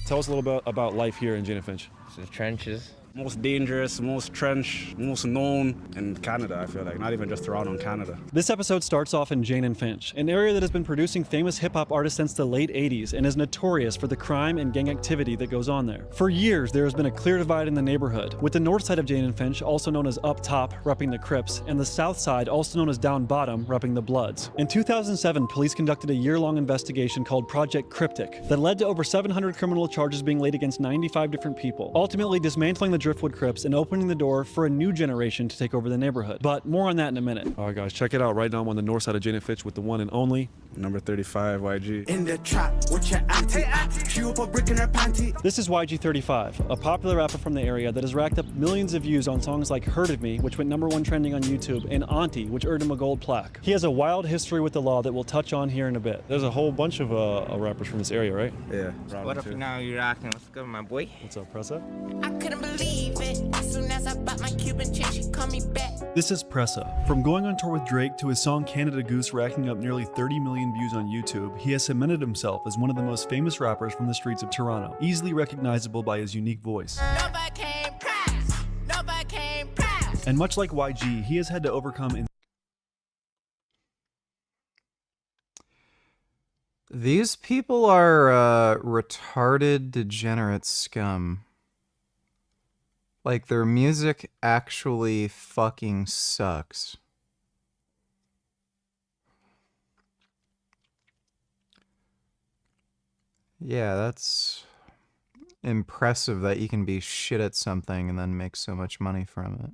Tell us a little bit about life here in Jane and Finch. It's the trenches. Most dangerous, most trench, most known in Canada, I feel like. Not even just Toronto, in Canada. This episode starts off in Jane and Finch, an area that has been producing famous hip-hop artists since the late 80s and is notorious for the crime and gang activity that goes on there. For years, there has been a clear divide in the neighborhood, with the north side of Jane and Finch, also known as Up Top, repping the Crips, and the south side, also known as Down Bottom, repping the Bloods. In 2007, police conducted a year-long investigation called Project Cryptic that led to over 700 criminal charges being laid against 95 different people, ultimately dismantling the Driftwood Crips and opening the door for a new generation to take over the neighborhood. But more on that in a minute. All right, guys, check it out. Right now I'm on the north side of Jane and Finch with the one and only number 35 YG. In the trap with your auntie. She up a brick in her panty. This is YG35, a popular rapper from the area that has racked up millions of views on songs like Heard of Me, which went #1 trending on YouTube, and Auntie, which earned him a gold plaque. He has a wild history with the law that we'll touch on here in a bit. There's a whole bunch of rappers from this area, right? Yeah. What if now you're rocking? What's good, my boy? What's up, Pressa? I couldn't believe it. As soon as I bought my Cuban chain, she called me back. This is Pressa. From going on tour with Drake to his song Canada Goose racking up nearly 30 million views on YouTube, he has cemented himself as one of the most famous rappers from the streets of Toronto, easily recognizable by his unique voice. Nobody came press. Nobody came press. And much like YG, he has had to overcome These people are retarded, degenerate scum. Like, their music actually fucking sucks. Yeah, that's impressive that you can be shit at something and then make so much money from it.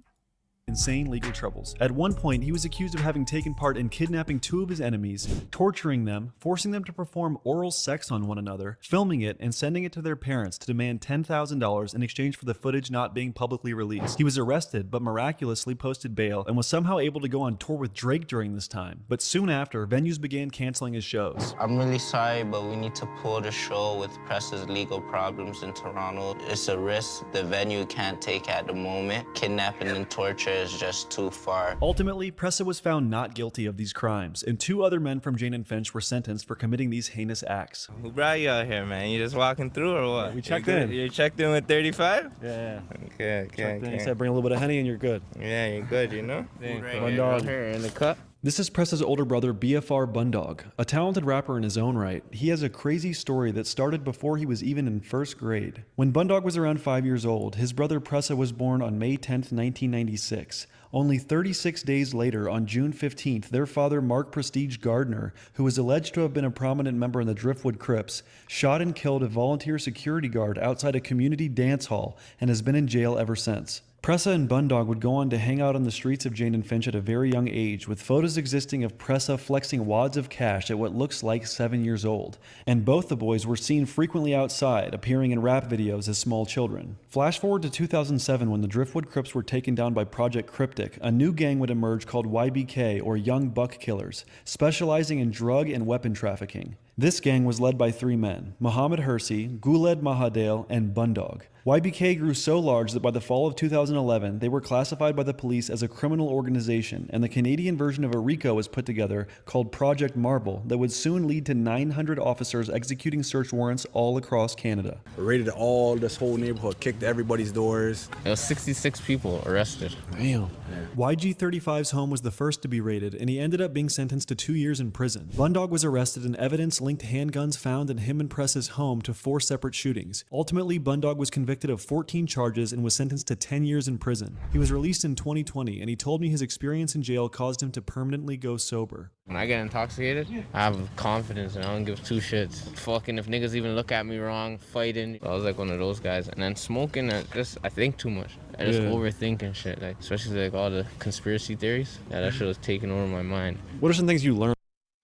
insane legal troubles. At one point, he was accused of having taken part in kidnapping 2 of his enemies, torturing them, forcing them to perform oral sex on one another, filming it, and sending it to their parents to demand $10,000 in exchange for the footage not being publicly released. He was arrested, but miraculously posted bail and was somehow able to go on tour with Drake during this time. But soon after, venues began canceling his shows. I'm really sorry, but we need to pull the show with Press's legal problems in Toronto. It's a risk the venue can't take at the moment. Kidnapping and torture is just too far. Ultimately, Pressa was found not guilty of these crimes, and 2 other men from Jane and Finch were sentenced for committing these heinous acts. Who brought you out here, man? You just walking through or what? We checked in. You checked in with 35? Yeah. Okay. He said bring a little bit of honey and you're good. Yeah, you're good, you know? Bundog. Here in the cup. This is Pressa's older brother, BFR Bundog, a talented rapper in his own right. He has a crazy story that started before he was even in 1st grade. When Bundog was around 5 years old, his brother Pressa was born on May 10th, 1996. Only 36 days later, on June 15th, their father, Mark Prestige Gardner, who is alleged to have been a prominent member in the Driftwood Crips, shot and killed a volunteer security guard outside a community dance hall and has been in jail ever since. Pressa and Bundog would go on to hang out on the streets of Jane and Finch at a very young age, with photos existing of Pressa flexing wads of cash at what looks like 7 years old. And both the boys were seen frequently outside, appearing in rap videos as small children. Flash forward to 2007 when the Driftwood Crips were taken down by Project Cryptic, a new gang would emerge called YBK, or Young Buck Killers, specializing in drug and weapon trafficking. This gang was led by 3 men, Muhammad Hersey, Guled Mahadale, and Bundog. YBK grew so large that by the fall of 2011, they were classified by the police as a criminal organization, and the Canadian version of a RICO was put together called Project Marble that would soon lead to 900 officers executing search warrants all across Canada. Raided all this whole neighborhood, kicked everybody's doors. There was 66 people arrested. Damn. YG35's home was the first to be raided, and he ended up being sentenced to 2 years in prison. Bundog was arrested, and evidence linked handguns found in him and Pressa's home to 4 separate shootings. Ultimately, Bundog was convicted of 14 charges and was sentenced to 10 years in prison. He was released in 2020, and he told me his experience in jail caused him to permanently go sober. When I get intoxicated, I have confidence and I don't give 2 shits. Fucking if niggas even look at me wrong, fighting. I was like one of those guys. And then smoking, I think too much. I just overthink and shit, like especially like all the conspiracy theories. Yeah, that shit was taking over my mind. What are some things you learned?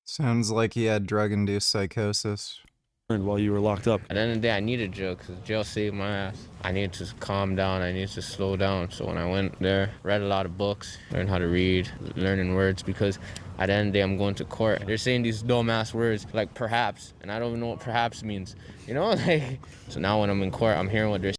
Sounds like he had drug-induced psychosis. While you were locked up. At the end of the day, I needed jail because jail saved my ass. I needed to calm down. I needed to slow down. So when I went there, read a lot of books, learned how to read, learning words, because at the end of the day, I'm going to court. They're saying these dumb-ass words like perhaps, and I don't even know what perhaps means. You know, like, so now when I'm in court, I'm hearing what they're saying.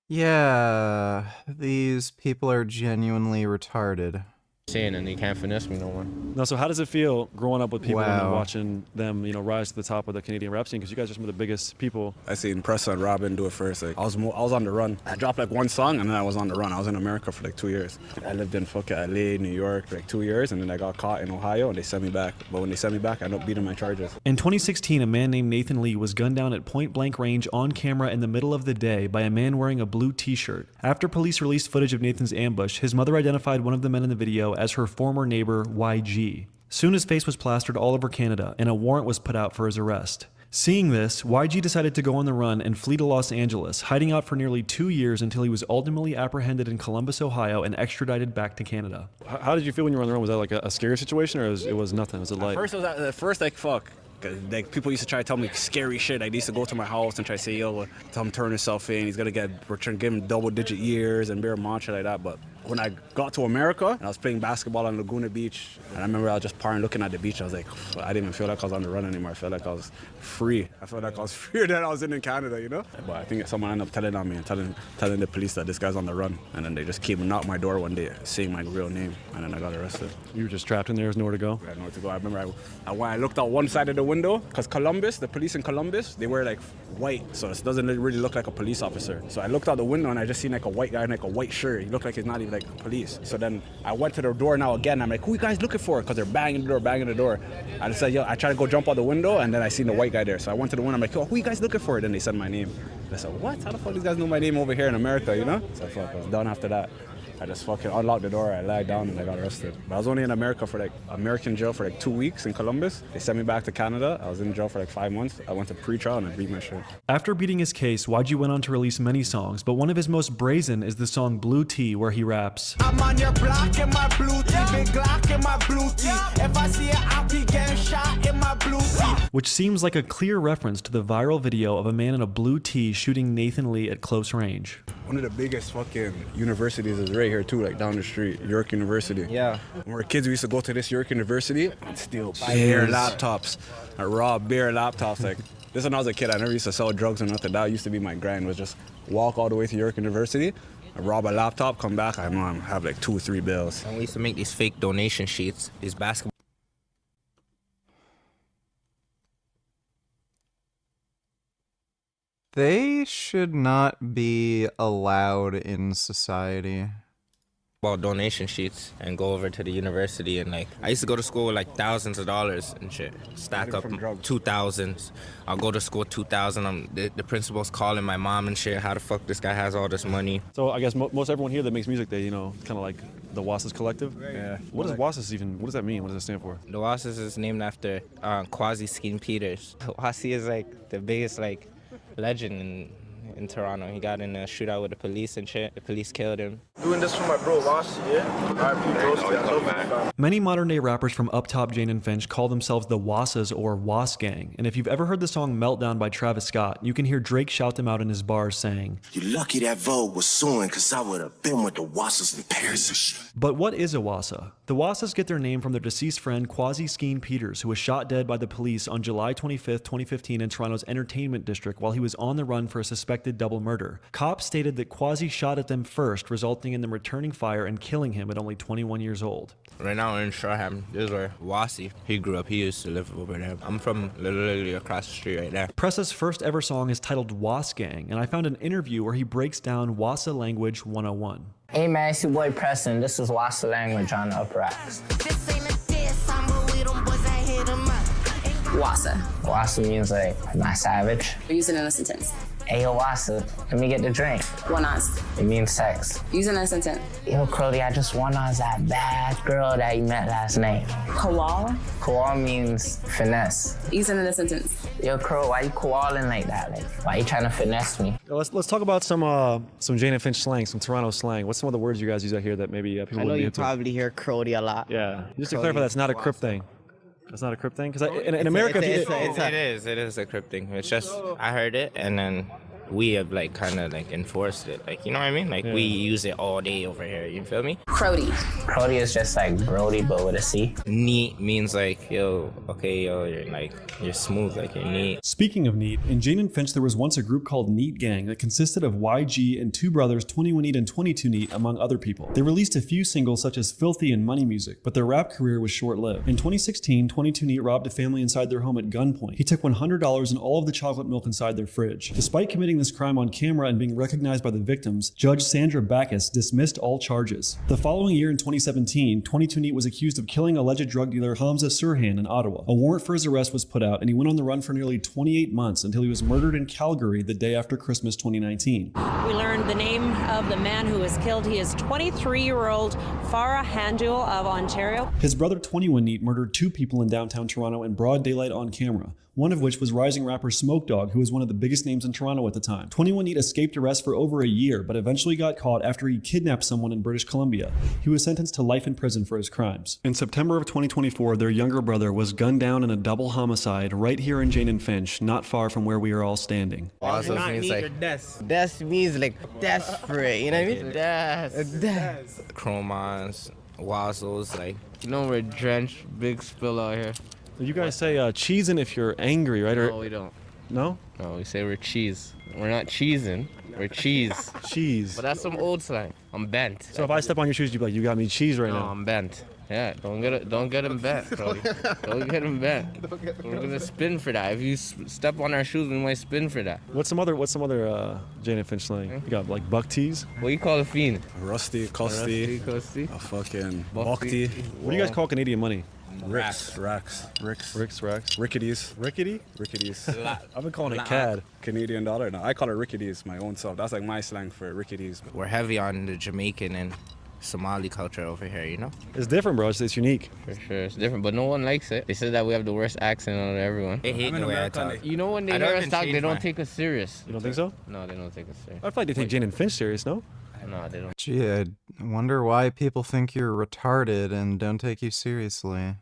Yeah, these people are genuinely retarded. And they can't finesse me no more. No, so how does it feel growing up with people and then Wow. watching them, rise to the top of the Canadian rap scene? Because you guys are some of the biggest people. I seen Pressa and Robin do it first. Like I was on the run. I dropped like 1 song and then I was on the run. I was in America for like 2 years. I lived in fucking LA, New York for like 2 years, and then I got caught in Ohio and they sent me back. But when they sent me back, I ended up beating my charges. In 2016, a man named Nathan Lee was gunned down at point-blank range on camera in the middle of the day by a man wearing a blue t-shirt. After police released footage of Nathan's ambush, his mother identified one of the men in the video as her former neighbor, YG. Soon his face was plastered all over Canada, and a warrant was put out for his arrest. Seeing this, YG decided to go on the run and flee to Los Angeles, hiding out for nearly 2 years until he was ultimately apprehended in Columbus, Ohio, and extradited back to Canada. How did you feel when you were on the run? Was that like a scary situation, or it was nothing? Was it light? At first, like, fuck. Like, people used to try to tell me scary shit. Like, they used to go to my house and try to say, yo, tell him turn himself in. He's gonna we're trying to give him double-digit years and bear mantra like that. But when I got to America and I was playing basketball on Laguna Beach, and I remember I was just partying, looking at the beach. I was like, I didn't even feel like I was on the run anymore. I felt like I was free. I felt like I was freer than I was in Canada, you know? But I think someone ended up telling on me and telling the police that this guy's on the run. And then they just came and knocked my door one day, saying my real name, and then I got arrested. You were just trapped in there, there's nowhere to go? I had nowhere to go. I remember when I looked out one side of the window, because Columbus, the police in Columbus, they wear like white, so it doesn't really look like a police officer. So I looked out the window and I just seen like a white guy in like a white shirt. He looked like he's not even like police. So then I went to the door now again. I'm like, who you guys looking for? Because they're banging the door. I said, yo, I tried to go jump out the window, and then I seen the white guy there. So I went to the window. I'm like, yo, who you guys looking for? Then they said my name. I said, what? How the fuck these guys know my name over here in America, you know? So fuck, I was done after that. I just fucking unlocked the door, I lied down, and I got arrested. But I was only in America for American jail for 2 weeks in Columbus. They sent me back to Canada. I was in jail for 5 months. I went to pre-trial and I beat my shit. After beating his case, YG went on to release many songs, but one of his most brazen is the song Blue Tea, where he raps. I'm on your block in my blue tea, big Glock in my blue tea. If I see it, I'll be getting shot in my blue tea. Which seems like a clear reference to the viral video of a man in a blue tee shooting Nathan Lee at close range. One of the biggest fucking universities is right here too, like down the street, York University. Yeah. When we were kids, we used to go to this York University and steal bare laptops, rob bare laptops. Like this when I was a kid, I never used to sell drugs or nothing. That used to be my grind, was just walk all the way to York University I rob a laptop, come back, I know I have like 2 or 3 bills. And we used to make these fake donation sheets, these basketball. They should not be allowed in society. Donation sheets and go over to the university and like I used to go to school with like thousands of dollars and shit, stack up 2,000s. I'll go to school 2,000. The principal's calling my mom and shit. How the fuck this guy has all this money? So I guess most everyone here that makes music, they kind of like the Wassas Collective. Yeah. What does Wassas even? What does that mean? What does it stand for? The Wassas is named after Quasi Skeen Peters. Wasi is like the biggest like legend in Toronto. He got in a shootout with the police and shit. The police killed him. Doing this for my bro Lost, yeah? Many modern-day rappers from up top Jane and Finch call themselves the Wassas or Was Gang, and if you've ever heard the song Meltdown by Travis Scott, you can hear Drake shout them out in his bars saying, "You lucky that Vogue was suing, cause I would have been with the Wassas in Paris and shit." But what is a Wassa? The Wassas get their name from their deceased friend Quasi Skeen Peters, who was shot dead by the police on July 25, 2015 in Toronto's entertainment district while he was on the run for a suspected double murder. Cops stated that Quasi shot at them first, resulting in them returning fire and killing him at only 21 years old. Right now we're in Shoreham. This is where Wasi, he grew up. He used to live over there. I'm from literally across the street right there. Pressa's first ever song is titled Was Gang, and I found an interview where he breaks down Wassa language 101. Hey man, it's your boy Preston. This is Wassa language on the Upper Axe. Wassa. Wassa means like, not savage. Use it in a sentence. Hey yo Wassa, let me get the drink. One us. It means sex. Use it in a sentence. Yo Crody, I just want us that bad girl that you met last night. Koala. Koala means finesse. Use it in a sentence. Yo Crow, why you koaling like that? Like, why you trying to finesse me? Let's talk about some Jane and Finch slang, some Toronto slang. What's some of the words you guys use out here that maybe people wouldn't be into? probably hear Crody a lot. Yeah. Just to clarify, that's not a Crip thing. That's not a Crip thing? Because in America... It is a Crip thing. It's just, I heard it and then we have like kind of like enforced it. Like, you know what I mean? Like we use it all day over here. You feel me? Crody. Crody is just like Brody, but with a C. Neat means like, yo, okay, yo, you're smooth, like you're neat. Speaking of neat, in Jane and Finch there was once a group called Neat Gang that consisted of YG and two brothers, 21 Neat and 22 Neat, among other people. They released a few singles such as Filthy and Money Music, but their rap career was short-lived. In 2016, 22 Neat robbed a family inside their home at gunpoint. He took $100 and all of the chocolate milk inside their fridge. Despite committing this crime on camera and being recognized by the victims, Judge Sandra Backus dismissed all charges. The following year in 2017, 22 Neat was accused of killing alleged drug dealer Hamza Sirhan in Ottawa. A warrant for his arrest was put out and he went on the run for nearly 28 months until he was murdered in Calgary the day after Christmas 2019. We learned the name of the man who was killed. He is 23-year-old Farah Handul of Ontario. His brother 21 Neat murdered 2 people in downtown Toronto in broad daylight on camera, one of which was rising rapper Smoke Dogg, who was one of the biggest names in Toronto at the time. 21 Neat escaped arrest for over a year, but eventually got caught after he kidnapped someone in British Columbia. He was sentenced to life in prison for his crimes. In September of 2024, their younger brother was gunned down in a double homicide right here in Jane and Finch, not far from where we are all standing. Also means like death means like desperate, you know what I mean? Death. Chromons, wazzles, like, you know we're drenched, big spill out here. You guys say cheesin' if you're angry, right? No, we don't. No? No, we say we're cheese. We're not cheesing. We're cheese. Cheese. But that's some old slang. I'm bent. So if I step on your shoes, you'd be like, you got me cheese right No, now. I'm bent. Yeah, don't get him bent, Brody. Don't get him bent. We're gonna spin for that. If you step on our shoes, we might spin for that. What's some other Jane and Finch slang? You got like buck tees? What do you call a fiend? Rusty, Custy, a fucking Bhakti. What do you guys call Canadian money? Racks. Ricketies. Ricketies? I've been calling it CAD. Canadian dollar. No, I call it ricketies, my own self. That's like my slang for ricketies. We're heavy on the Jamaican and Somali culture over here, you know? It's different, bro. It's unique. For sure, it's different, but no one likes it. They said that we have the worst accent out of everyone. They hate the way I talk. You know, when they hear us talk, they don't take us serious. You don't think so? No, they don't take us serious. I feel like they take Jane and Finch serious, no? No, they don't. Gee, I wonder why people think you're retarded and don't take you seriously.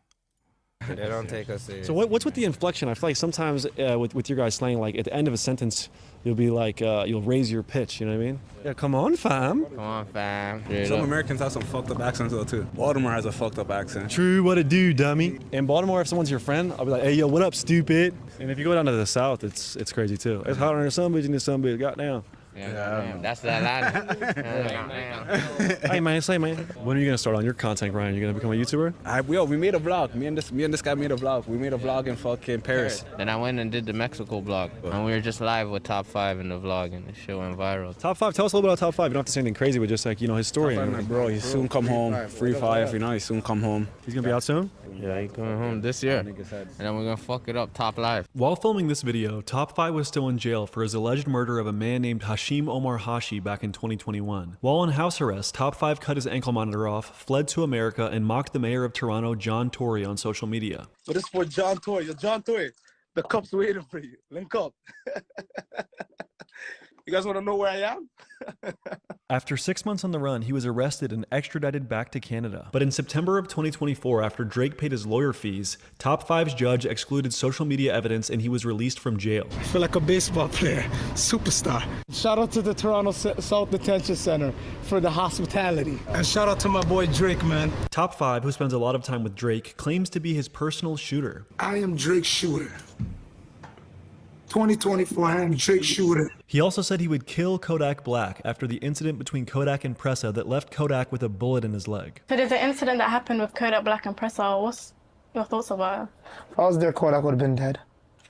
They don't take us serious. So what's with the inflection? I feel like sometimes with your guys slang, like at the end of a sentence, you'll be like, you'll raise your pitch, you know what I mean? Yeah, come on, fam. Come on, fam. Some Americans have some fucked up accents though too. Baltimore has a fucked up accent. True, what it do, dummy? In Baltimore, if someone's your friend, I'll be like, hey, yo, what up, stupid? And if you go down to the South, it's crazy too. It's hot on the sun, bitch, in the sun, bitch, goddamn. Yeah, damn, that's the line. Hey man, say man, when are you gonna start on your content, Ryan? You gonna become a YouTuber? We made a vlog. Me and this guy made a vlog. We made a vlog in fucking Paris. Then I went and did the Mexico vlog, and we were just live with top 5 in the vlog, and the show went viral. Top 5. Tell us a little bit about top 5. You don't have to say anything crazy, but just like his story. My bro, he soon come home. Free 5, he soon come home. He's gonna be out soon. Yeah, he's coming home this year, and then we're gonna fuck it up top live. While filming this video, Top 5 was still in jail for his alleged murder of a man named Hashim Omar Hashi back in 2021. While on house arrest, Top 5 cut his ankle monitor off, fled to America, and mocked the mayor of Toronto, John Tory, on social media. But this is for John Toy. Yo, John Toy, the cup's waiting for you. Link up. You guys want to know where I am? After 6 months on the run, he was arrested and extradited back to Canada. But in September of 2024, after Drake paid his lawyer fees, Top 5's judge excluded social media evidence and he was released from jail. I feel like a baseball player, superstar. Shout out to the Toronto South Detention Center for the hospitality. And shout out to my boy Drake, man. Top 5, who spends a lot of time with Drake, claims to be his personal shooter. I am Drake's shooter. 2024, I am Drake's shooter. He also said he would kill Kodak Black after the incident between Kodak and Pressa that left Kodak with a bullet in his leg. So there's an incident that happened with Kodak Black and Pressa. What's your thoughts about it? If I was there, Kodak would have been dead.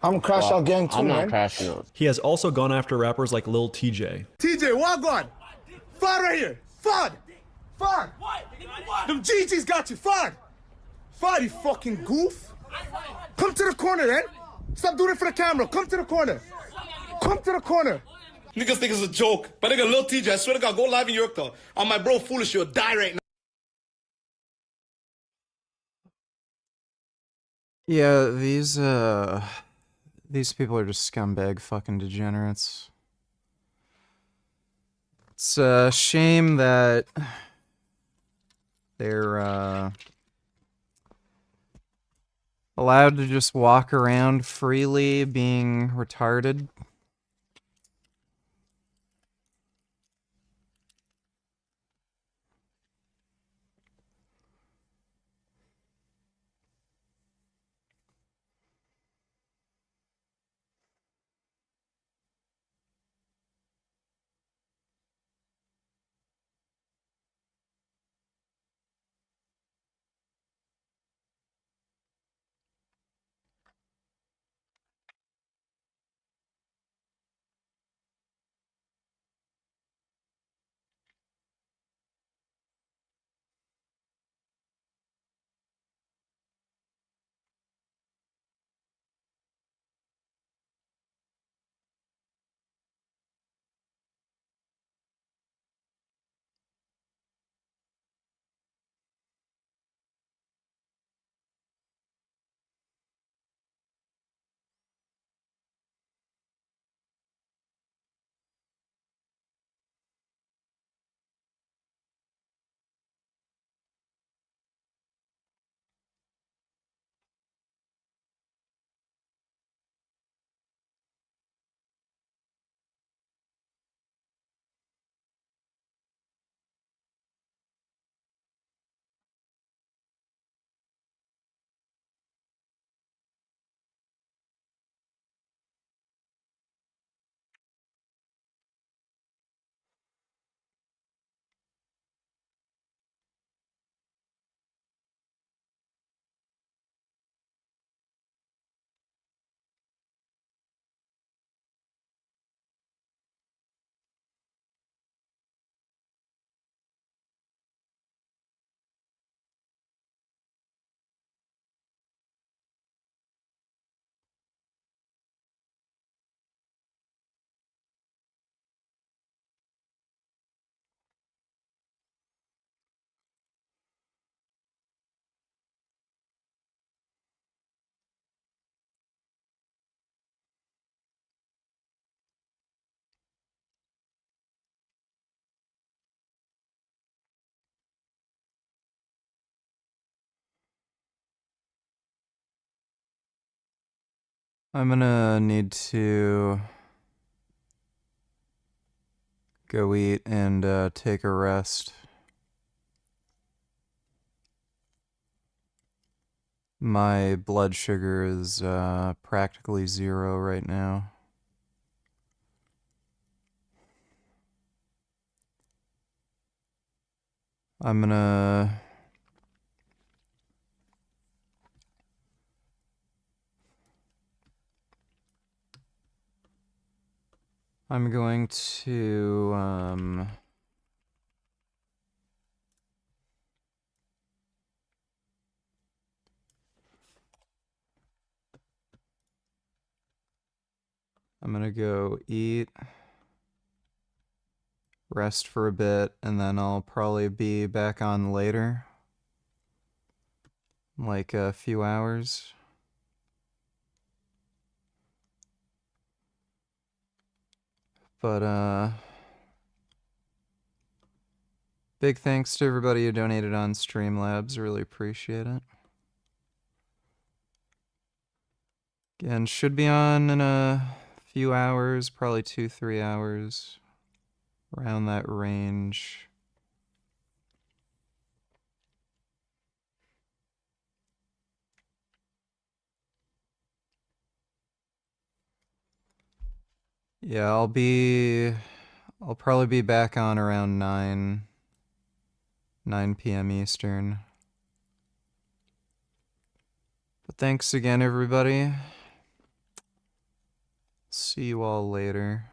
I'm crash out gang too, I'm not man. crashing out. He has also gone after rappers like Lil TJ. TJ, Wagwan! Fod right here! Fod! Fod! Them GG's got you! Fod! Fod, you fucking goof! Come to the corner, then! Stop doing it for the camera! Come to the corner! Come to the corner! Niggas think it's a joke, but nigga, Lil TJ, I swear to God, go live in York though. On my bro, foolish, you'll die right now. Yeah, these people are just scumbag fucking degenerates. It's a shame that they're allowed to just walk around freely being retarded. I'm gonna need to go eat and take a rest. My blood sugar is practically 0 right now. I'm going to go eat, rest for a bit, and then I'll probably be back on later. Like a few hours. But big thanks to everybody who donated on Streamlabs. Really appreciate it. Again, should be on in a few hours, probably 2-3 hours, around that range. Yeah, I'll probably be back on around 9 p.m. Eastern. But thanks again, everybody. See you all later.